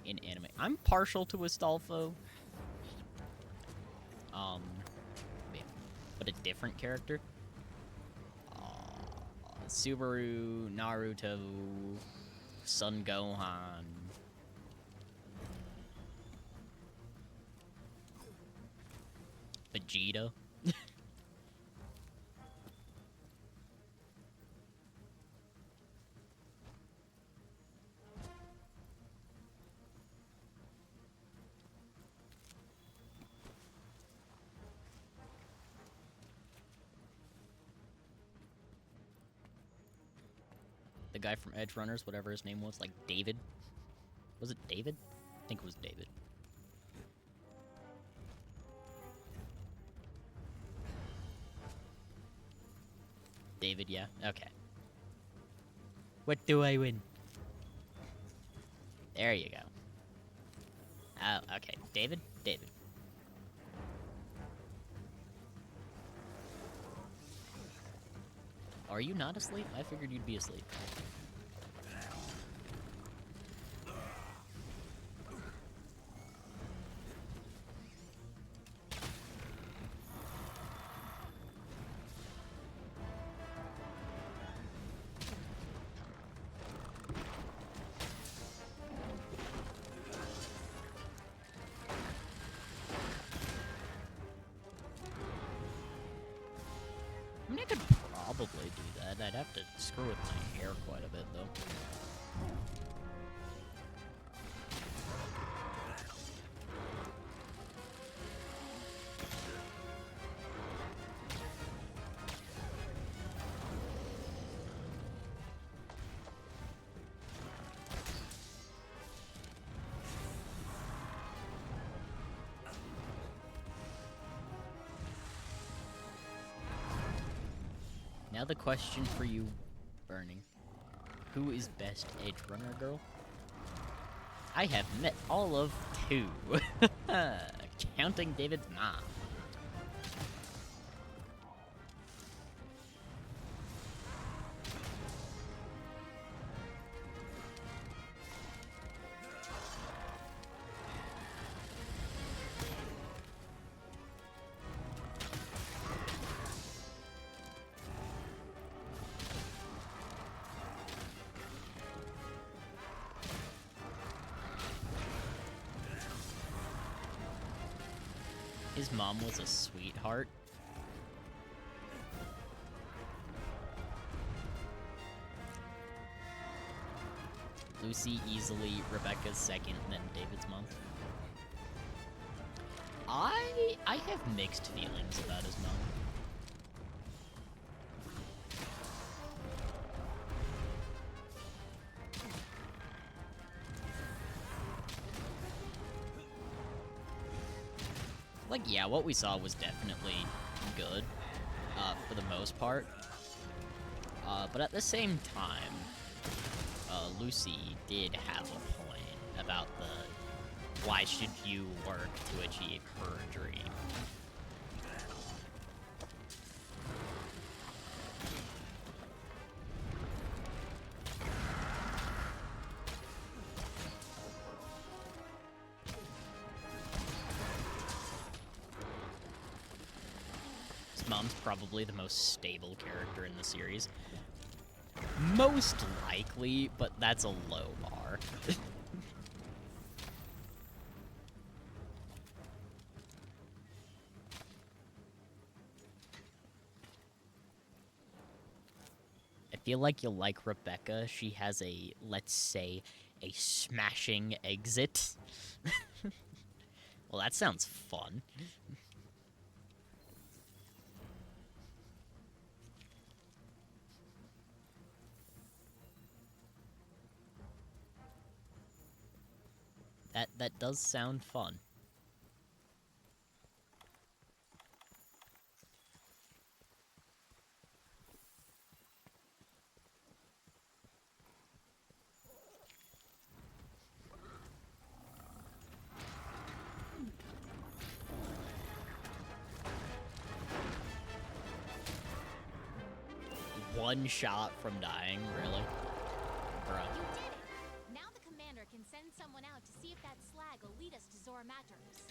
in anime. I'm partial to Astolfo. Yeah, but a different character. Subaru, Naruto, Son Gohan. Vegeta. The guy from Edge Runners, whatever his name was, like David. Was it David? I think it was David. David, yeah? Okay. What do I win? There you go. Oh, okay. David? David. Are you not asleep? I figured you'd be asleep. I mean, I could probably do that. I'd have to screw with my hair quite a bit, though. Now the question for you, Burning. Who is best Edge Runner girl? I have met all of 2. Counting David's mom. His mom was a sweetheart. Lucy easily, Rebecca's second, then David's mom. I have mixed feelings about his mom. Like, yeah, what we saw was definitely good, for the most part. But at the same time, Lucy did have a point about the why should you work to achieve her dream. mom's probably the most stable character in the series. Most likely, but that's a low bar. I feel like you'll like Rebecca. She has a, let's say, a smashing exit. Well, that sounds fun. That does sound fun. One shot from dying, really? Bro. You did it! Now the commander can send someone out to see if that slag will lead us to Zora Matros.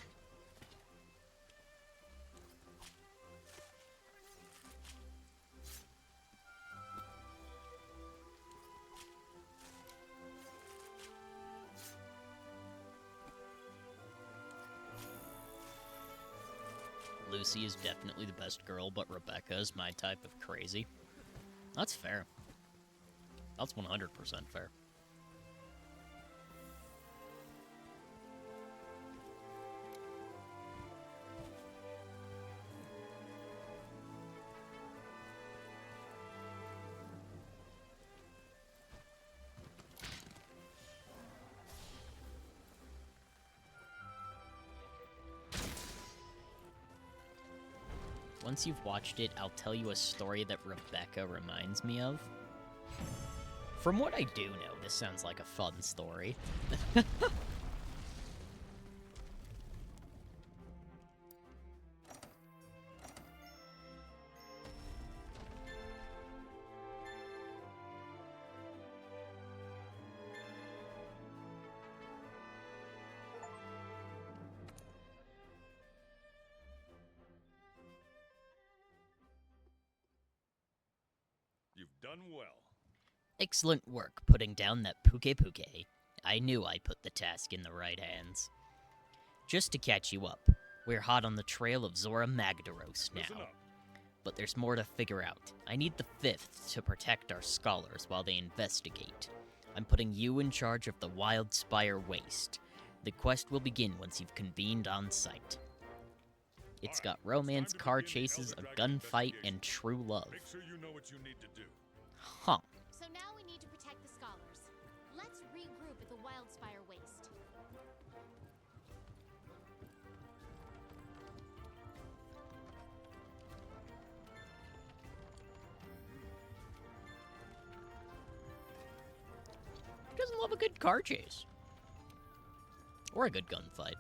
Lucy is definitely the best girl, but Rebecca is my type of crazy. That's fair. That's 100% fair. Once you've watched it, I'll tell you a story that Rebecca reminds me of. From what I do know, this sounds like a fun story. You've done well. Excellent work putting down that Puke Puke. I knew I put the task in the right hands. Just to catch you up, we're hot on the trail of Zora Magdaros Listen now. up. But there's more to figure out. I need the Fifth to protect our scholars while they investigate. I'm putting you in charge of the Wild Spire Waste. The quest will begin once you've convened on site. It's got romance, car chases, a gunfight, and true love. Make sure you know what you need to do. Huh. So now we need to protect the scholars. Let's regroup at the Wildspire Waste. Who doesn't love a good car chase? Or a good gunfight?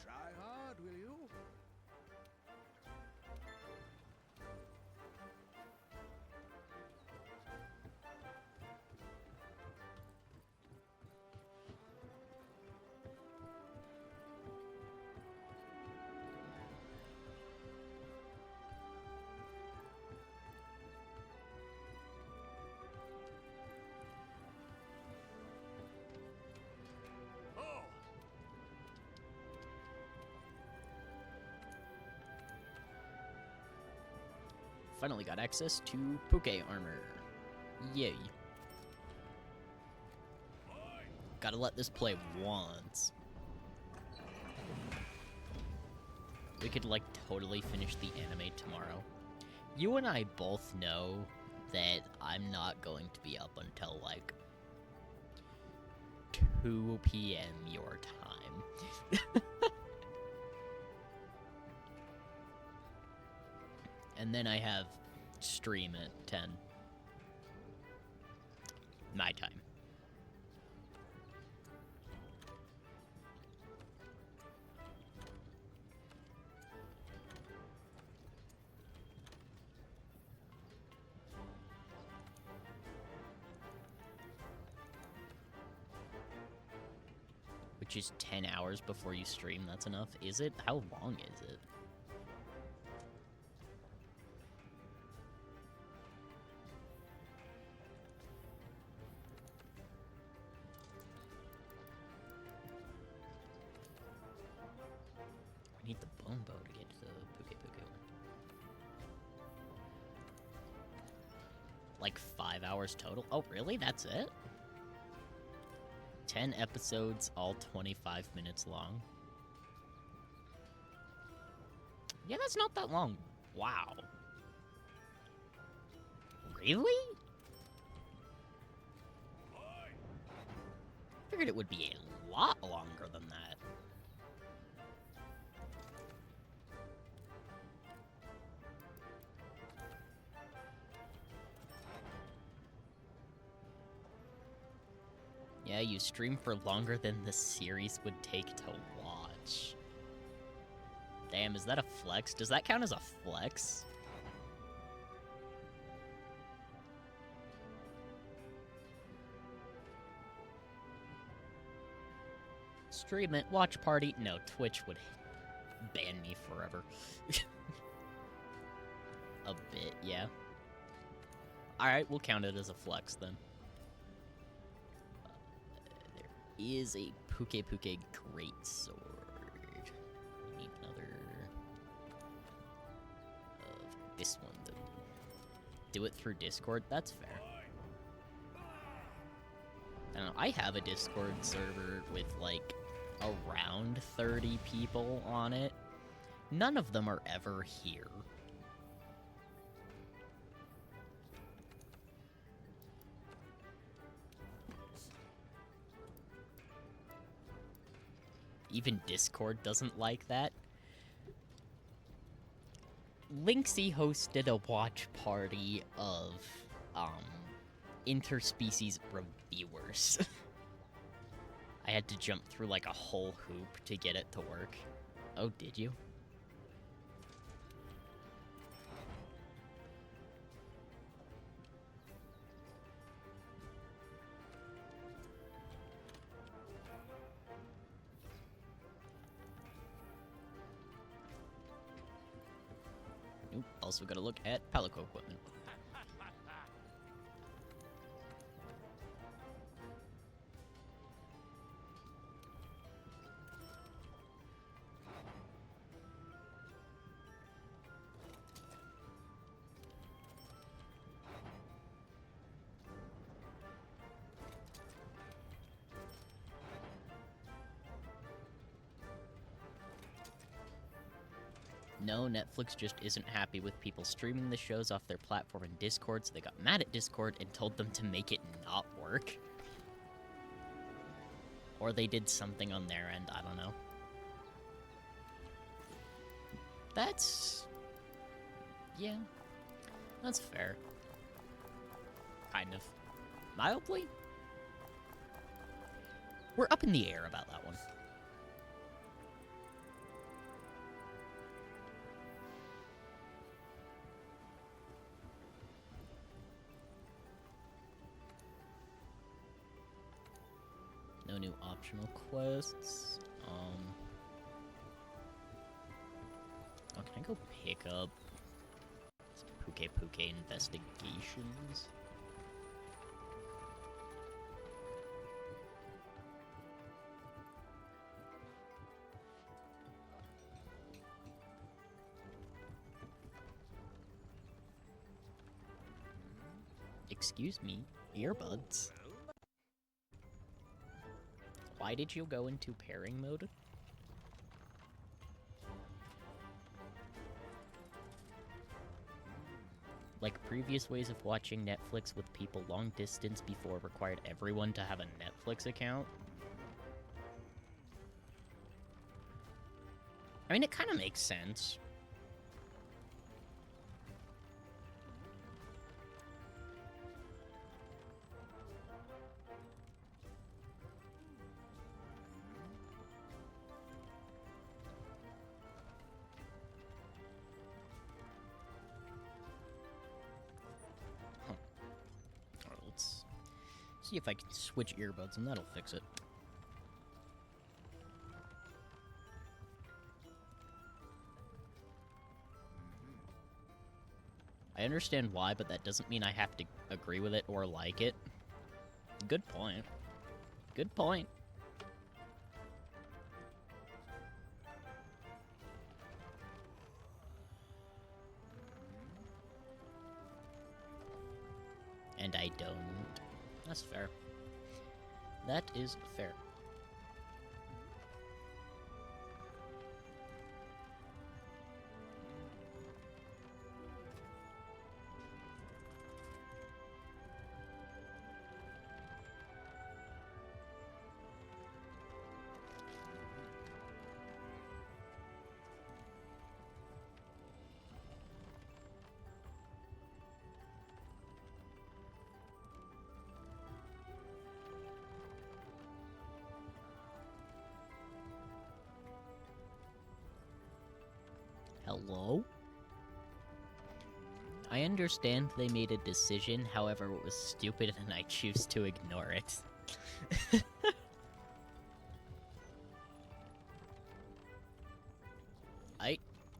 Try hard, will you? Oh! Finally got access to Puke armor. Yay. Gotta let this play once. We could, like, totally finish the anime tomorrow. You and I both know that I'm not going to be up until, like, 2 p.m. your time. And then I have stream at 10. My time. which is 10 hours before you stream, that's enough. Is it? How long is it? I need the bone bow to get to the Puke Puke one. Like 5 hours total? Oh, really? That's it? 10 episodes, all 25 minutes long. Yeah, that's not that long. Wow. Really? Figured it would be a lot longer than that. Yeah, you stream for longer than the series would take to watch. Damn, is that a flex? Does that count as a flex? Stream it, watch party. No, Twitch would ban me forever. A bit, yeah. Alright, we'll count it as a flex then. Is a Puke Puke Great Sword. We need another of this one though. Do it through Discord? That's fair. I don't know, I have a Discord server with like around 30 people on it. None of them are ever here. Even Discord doesn't like that. Linksy hosted a watch party of, interspecies reviewers. I had to jump through, like, a whole hoop to get it to work. Oh, did you? Nope. Also gotta look at Palico equipment. No, Netflix just isn't happy with people streaming the shows off their platform in Discord, so they got mad at Discord and told them to make it not work. Or they did something on their end, I don't know. That's... yeah. That's fair. Kind of. Mildly? We're up in the air about that one. No new optional quests. Oh, can I go pick up some Puke Puke investigations? Excuse me, earbuds. Why did you go into pairing mode? Like previous ways of watching Netflix with people long distance before required everyone to have a Netflix account? I mean, it kind of makes sense. See if I can switch earbuds and that'll fix it. I understand why, but that doesn't mean I have to agree with it or like it. Good point. Good point. And I don't. That's fair. That is fair. Hello? I understand they made a decision, however it was stupid and I choose to ignore it.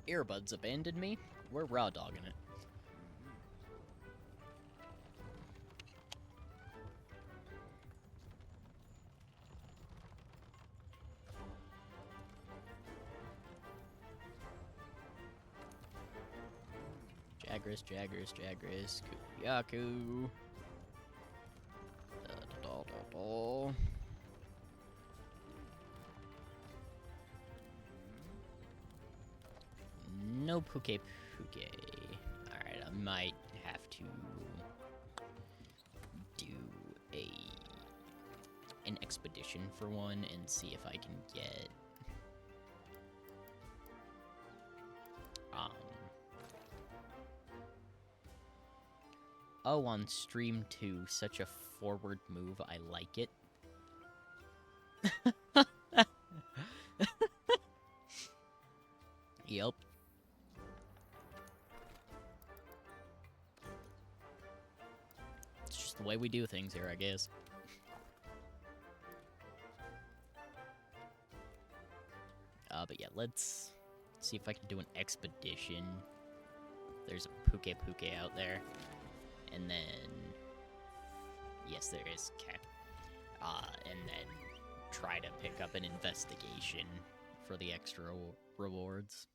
Earbuds abandoned me? We're raw dogging it. Jagras, Kuyaku. Da-da-da-da-da. No Puke. Alright, I might have to do an expedition for one and see if I can get oh, on stream 2, such a forward move, I like it. Yep. It's just the way we do things here, I guess. But yeah, let's see if I can do an expedition. There's a Puke out there. And then... yes, there is. Okay. And then try to pick up an investigation for the extra rewards.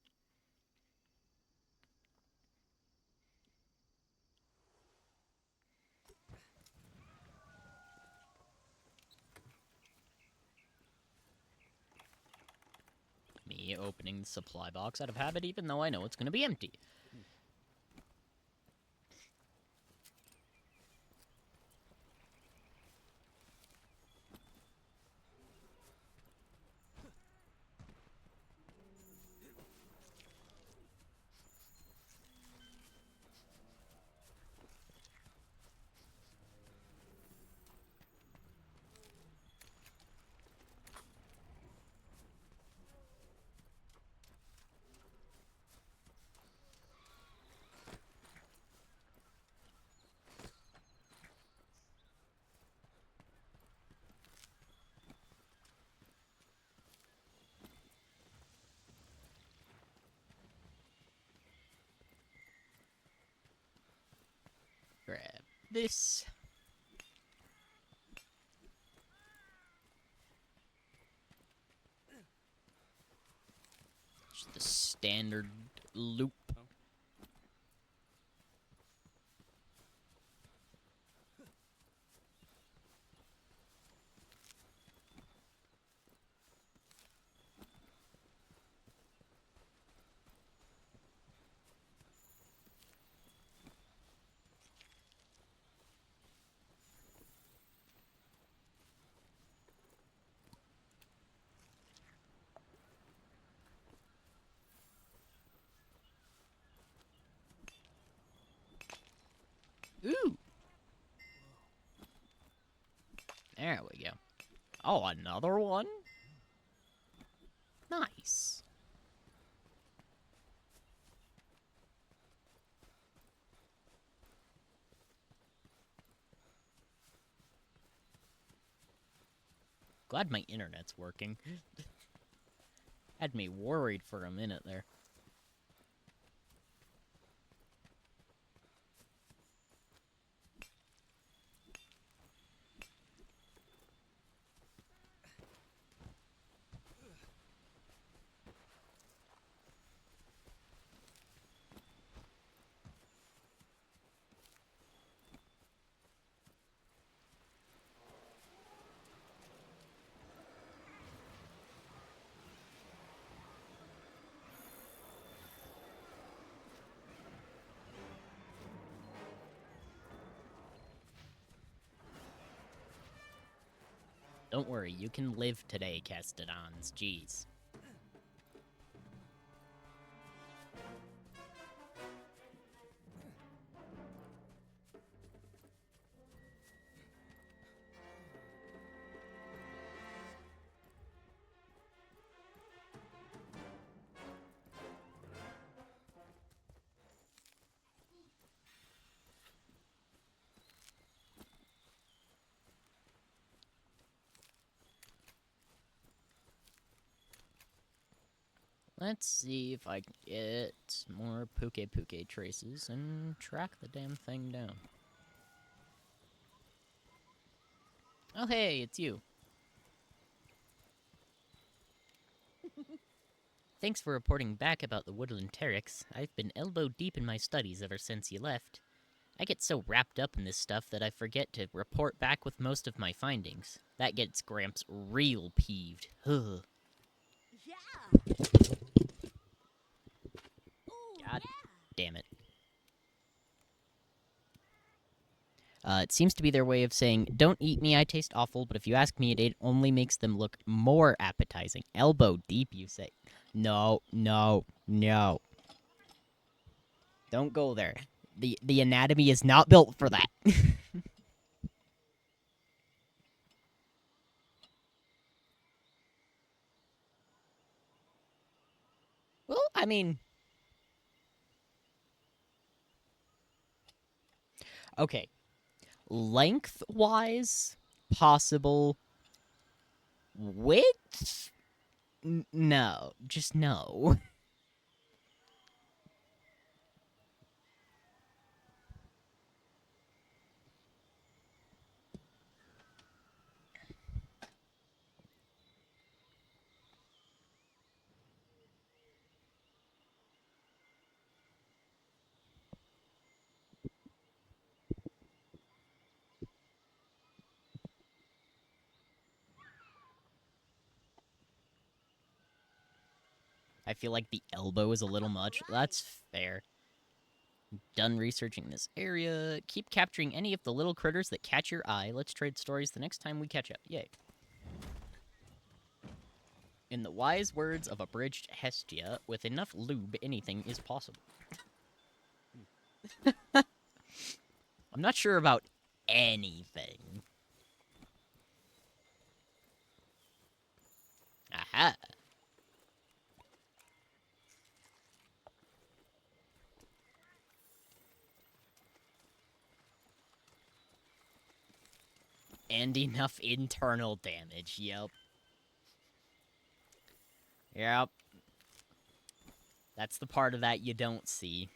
Me opening the supply box out of habit, even though I know it's going to be empty. Grab this. Just the standard loop. Ooh! There we go. Oh, another one? Nice. Glad my internet's working. Had me worried for a minute there. Don't worry, you can live today, Castodons. Jeez. Let's see if I can get more Puke traces and track the damn thing down. Oh hey, it's you. Thanks for reporting back about the woodland pteryx. I've been elbow deep in my studies ever since you left. I get so wrapped up in this stuff that I forget to report back with most of my findings. That gets Gramps real peeved. Ugh. Yeah. Ooh, God yeah. damn it. It seems to be their way of saying, don't eat me, I taste awful, but if you ask me, it only makes them look more appetizing. Elbow deep, you say. No, no, no. Don't go there. The anatomy is not built for that. Well, I mean... Okay. Lengthwise, possible. Width? No. Just no. I feel like the elbow is a little much. That's fair. Done researching this area. Keep capturing any of the little critters that catch your eye. Let's trade stories the next time we catch up. Yay. In the wise words of abridged Hestia, with enough lube, anything is possible. I'm not sure about anything. Aha. And enough internal damage, yep. Yep. That's the part of that you don't see.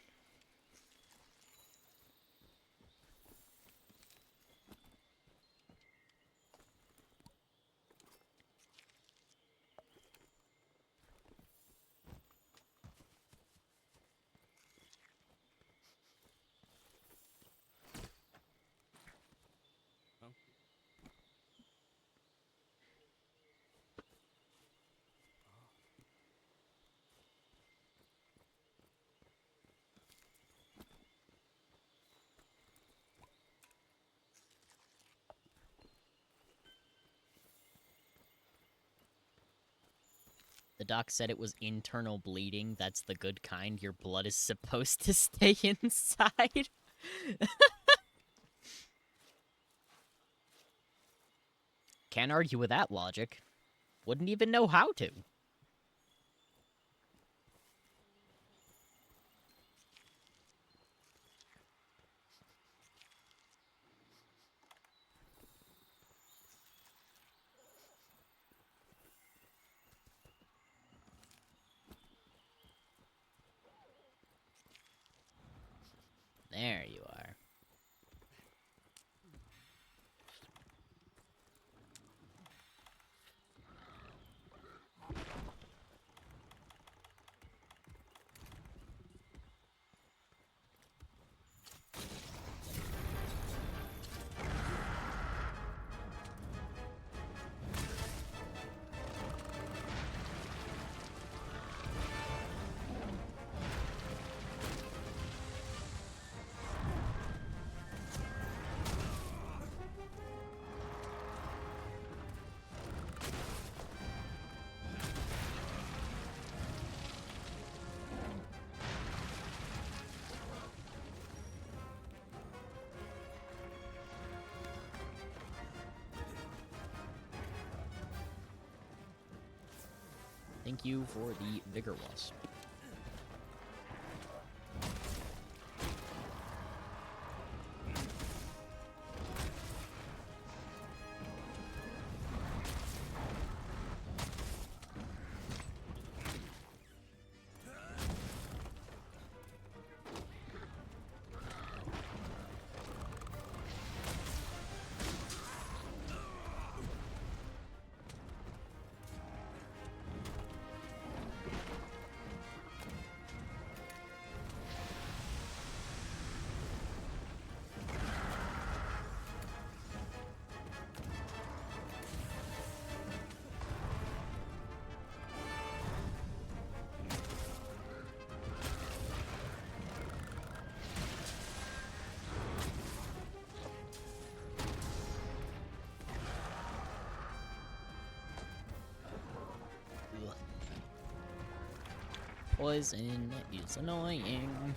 The doc said it was internal bleeding. That's the good kind. Your blood is supposed to stay inside. Can't argue with that logic. Wouldn't even know how to. There you are. Thank you for the Vigor Wasp. Poison is annoying.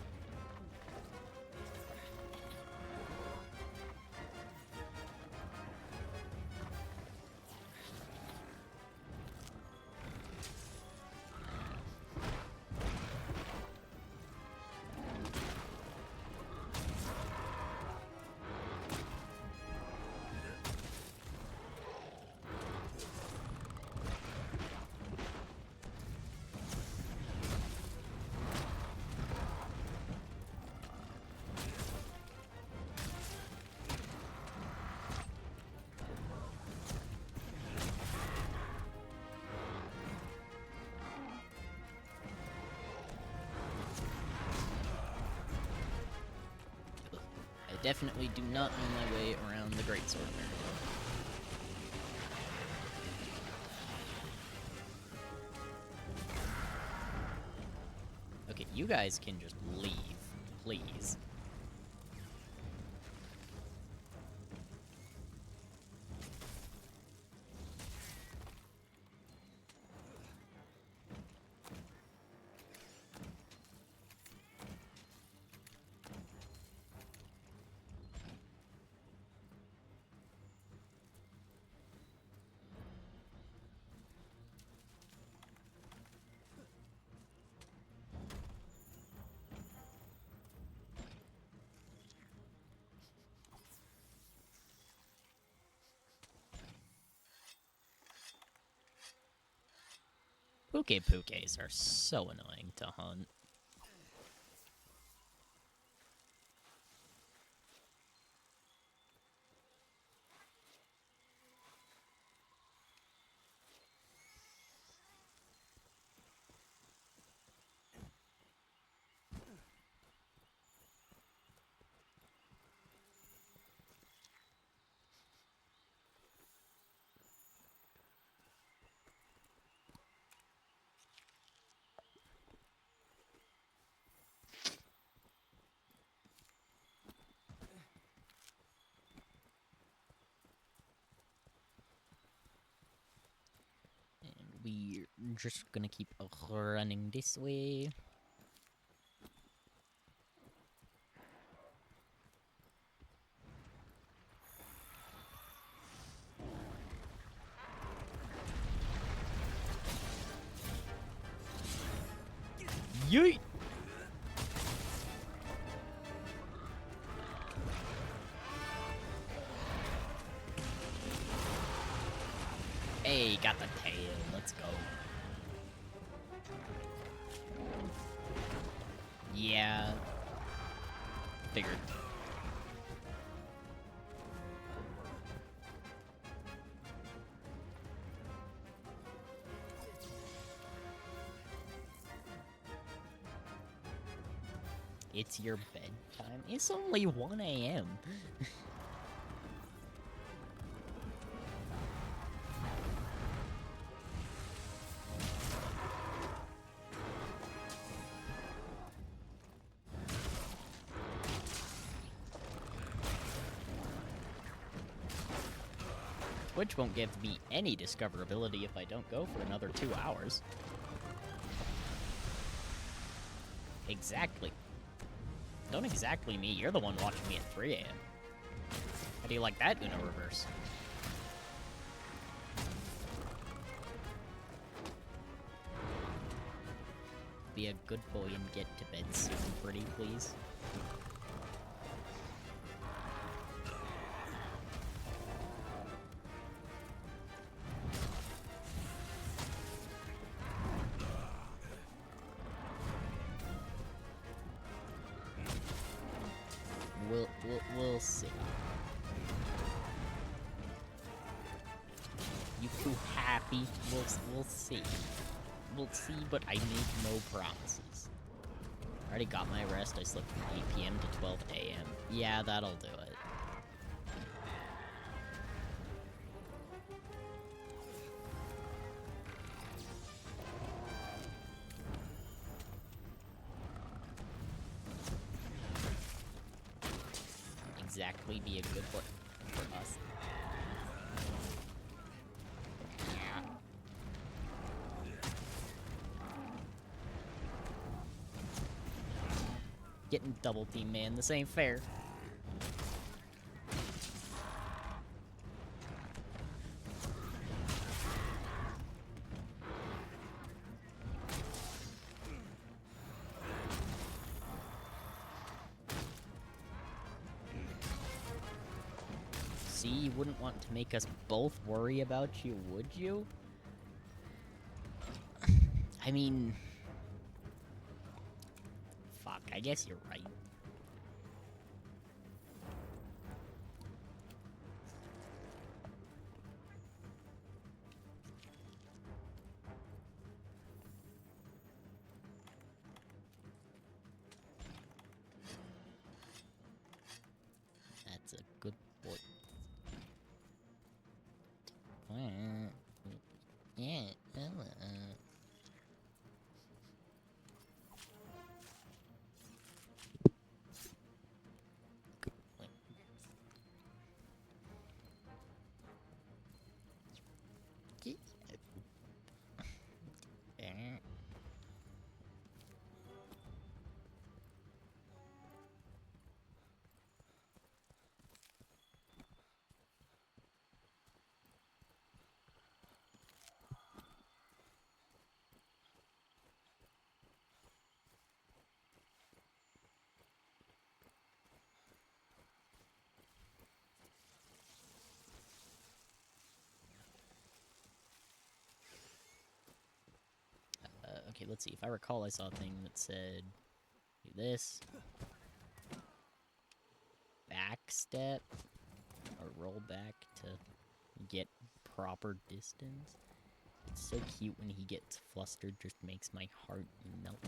I definitely do not know my way around the Greatsword. Okay, you guys can just leave, please. Pukes are so annoying to hunt. We're just gonna keep running this way. Yeet! Hey, got the tail. Let's go. Yeah. Figured. It's your bedtime? It's only 1 a.m. Which won't give me any discoverability if I don't go for another 2 hours. Exactly. Don't exactly me, you're the one watching me at 3 a.m. How do you like that, Uno Reverse? Be a good boy and get to bed soon, pretty please. We'll see. You too happy? We'll see. We'll see, but I make no promises. I already got my rest. I slept from 8 p.m. to 12 a.m. Yeah, that'll do it. Exactly, be a good boy for us. Yeah. Getting double team, man. This ain't fair. See, you wouldn't want to make us both worry about you, would you? I mean... Fuck, I guess you're right. That's a good boy. Yeah, good boy. Okay, let's see. If I recall, I saw a thing that said, do this, back step, or roll back to get proper distance. It's so cute when he gets flustered, just makes my heart melt.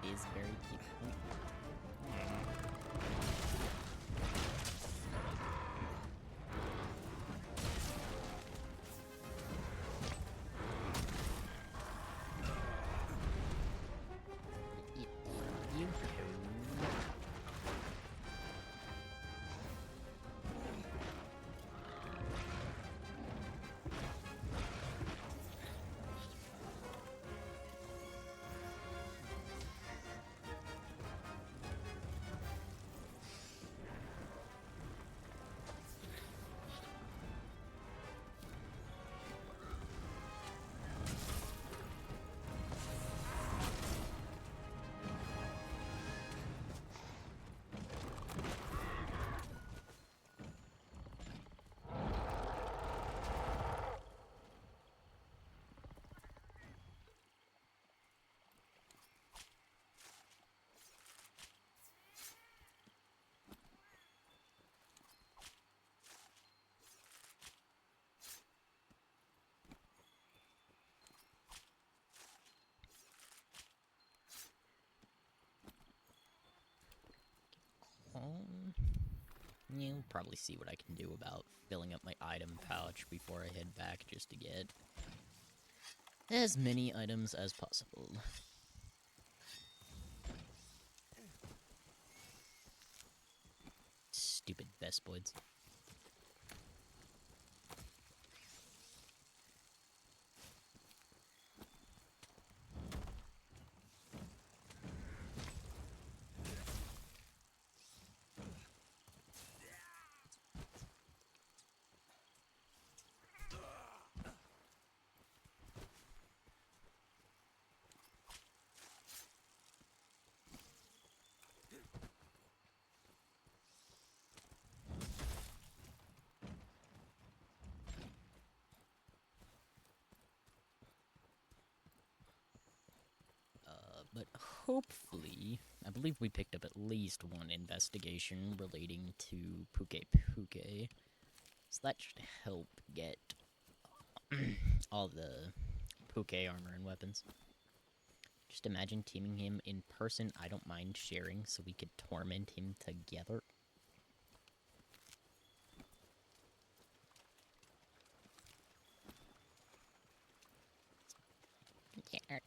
Is very cute. You You'll probably see what I can do about filling up my item pouch before I head back, just to get as many items as possible. Vespoids. But hopefully, I believe we picked up at least one investigation relating to Puke Puke. So that should help get all the Puke armor and weapons. Just imagine teaming him in person. I don't mind sharing so we could torment him together. Yeah.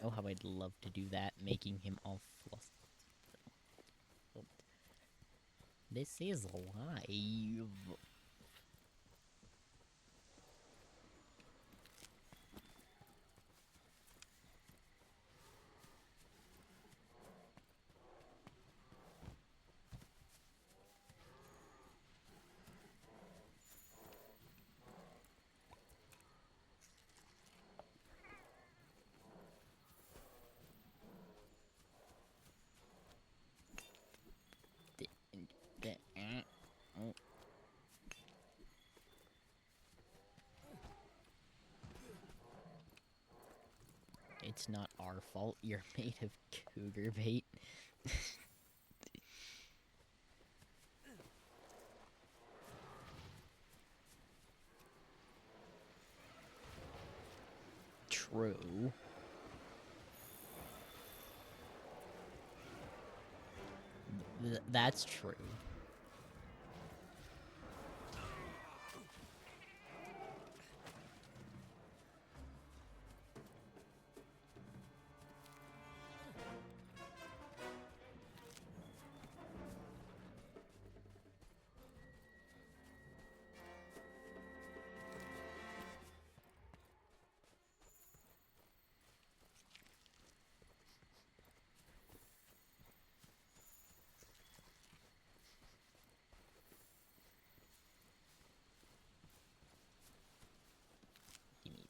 Oh, how I'd love to do that, making him all flustered. This is live. It's not our fault you're made of cougar bait. True. That's true.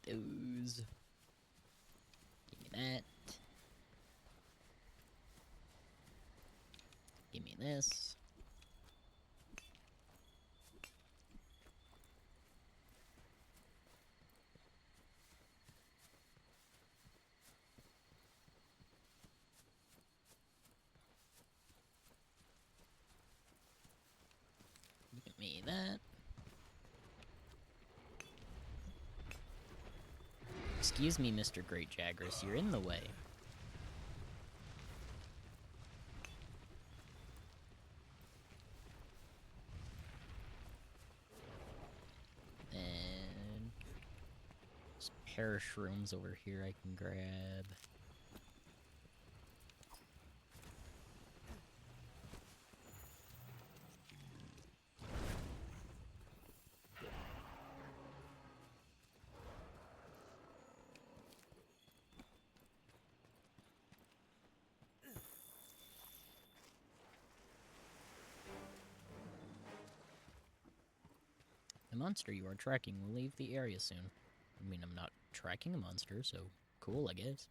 Give me those. Give me that. Give me this. Give me that. Excuse me, Mr. Great Jagras, you're in the way. And there's a pair of shrooms over here I can grab. The monster you are tracking will leave the area soon. I mean, I'm not tracking a monster, so cool, I guess.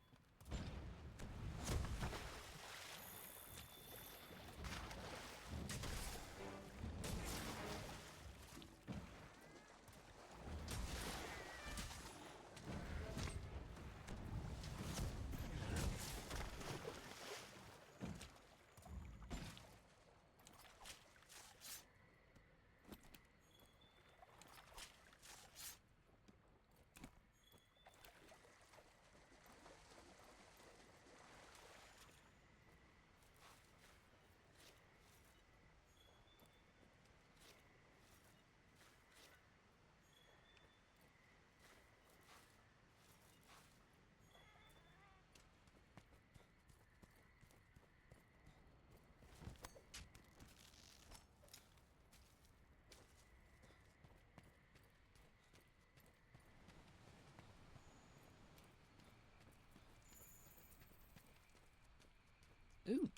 Ooh.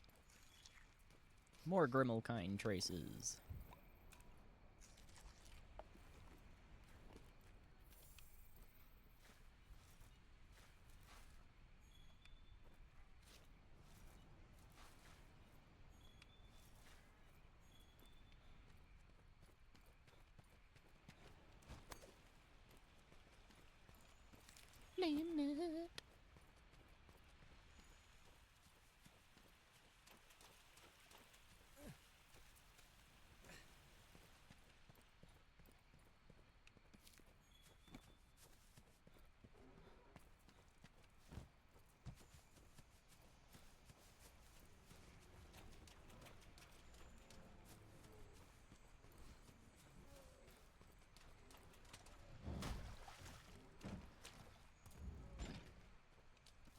More Grimmelkind traces. Planet.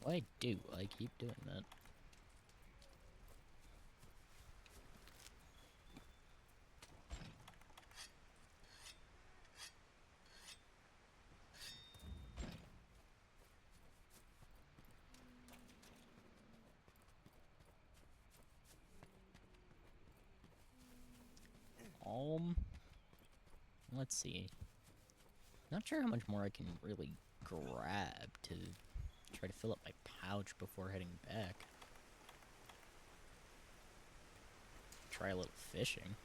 I do. I keep doing that. Let's see. Not sure how much more I can really grab to try to fill up my pouch before heading back. Try a little fishing.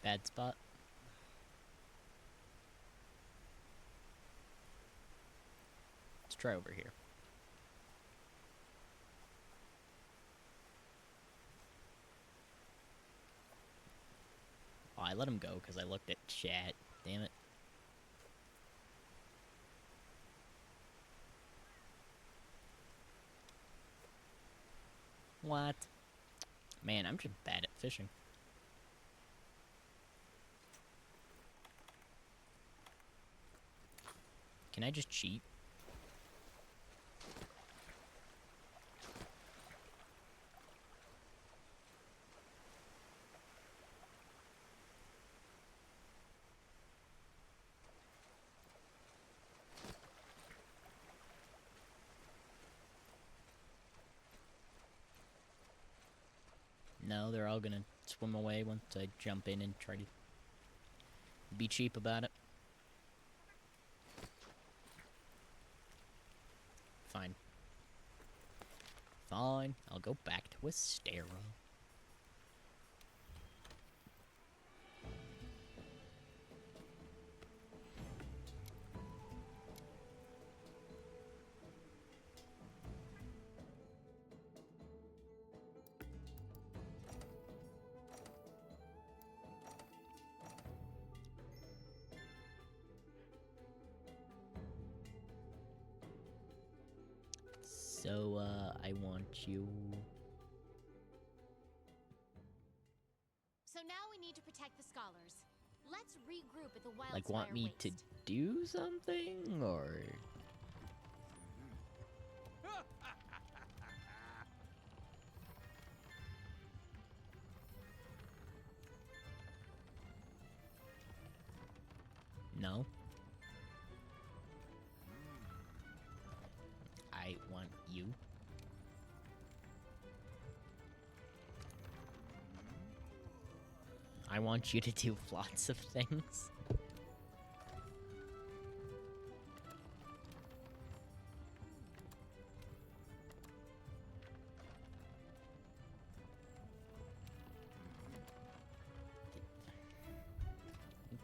Bad spot. Let's try over here. Oh, I let him go because I looked at chat. Damn it. What? Man, I'm just bad at fishing. Can I just cheat? No, they're all gonna swim away once I jump in and try to be cheap about it. Fine. Fine, I'll go back to Westero. So, I want you... So now we need to protect the scholars. Let's regroup at the Wildspire Like, want me to Waste. do something, or...? No? I want you. I want you to do lots of things.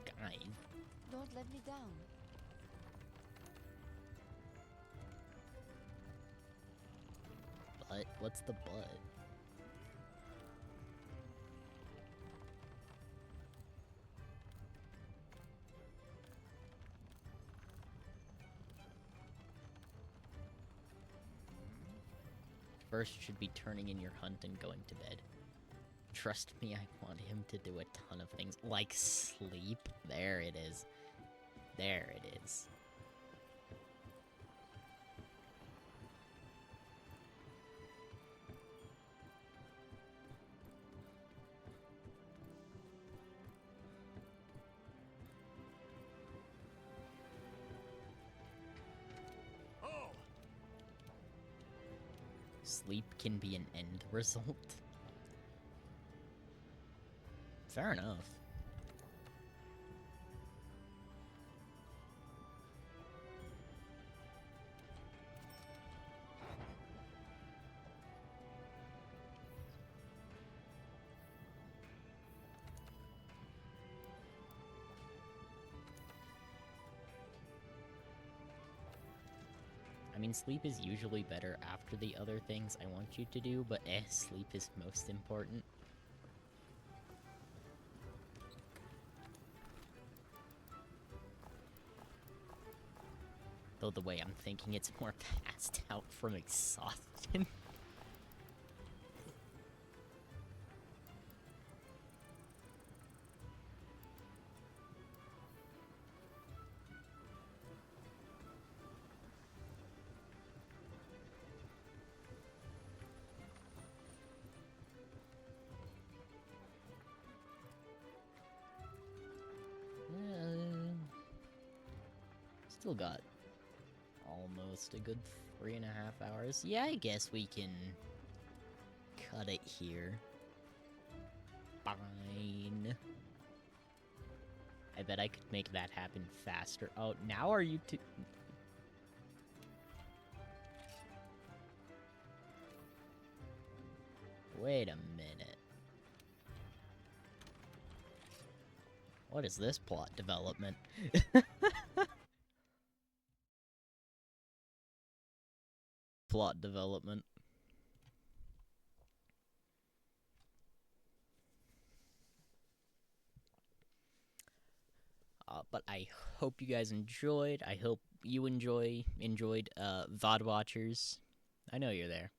Guys. Don't let me down. But what's the but? First should be turning in your hunt and going to bed. Trust me, I want him to do a ton of things, like sleep. There it is. There it is. Oh! Sleep can be an end result. Fair enough. I mean, sleep is usually better after the other things I want you to do, but sleep is most important. Though the way I'm thinking, it's more passed out from exhaustion. Still got almost a good 3.5 hours. Yeah, I guess we can cut it here. Fine. I bet I could make that happen faster. Oh, now are you two? Wait a minute. What is this plot development? Plot development. But I hope you guys enjoyed. I hope you enjoyed, VOD watchers. I know you're there.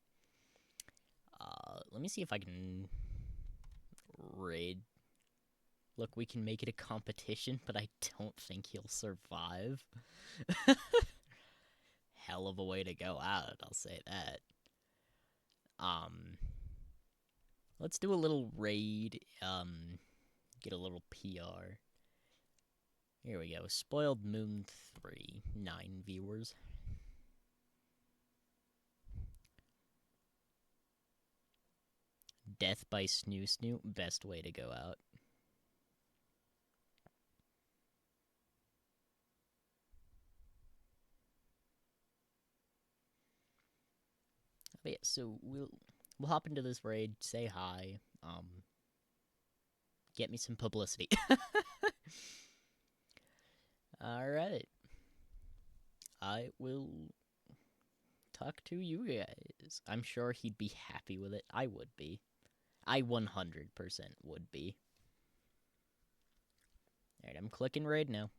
Let me see if I can raid. Look, we can make it a competition, but I don't think he'll survive. Hell of a way to go out, I'll say that. Let's do a little raid, get a little PR. Here we go, Spoiled Moon 3, 9 viewers. Death by Snoo Snoo, best way to go out. But yeah, so we'll hop into this raid, say hi, get me some publicity. Alright. I will talk to you guys. I'm sure he'd be happy with it. I would be. I 100% would be. Alright, I'm clicking raid now.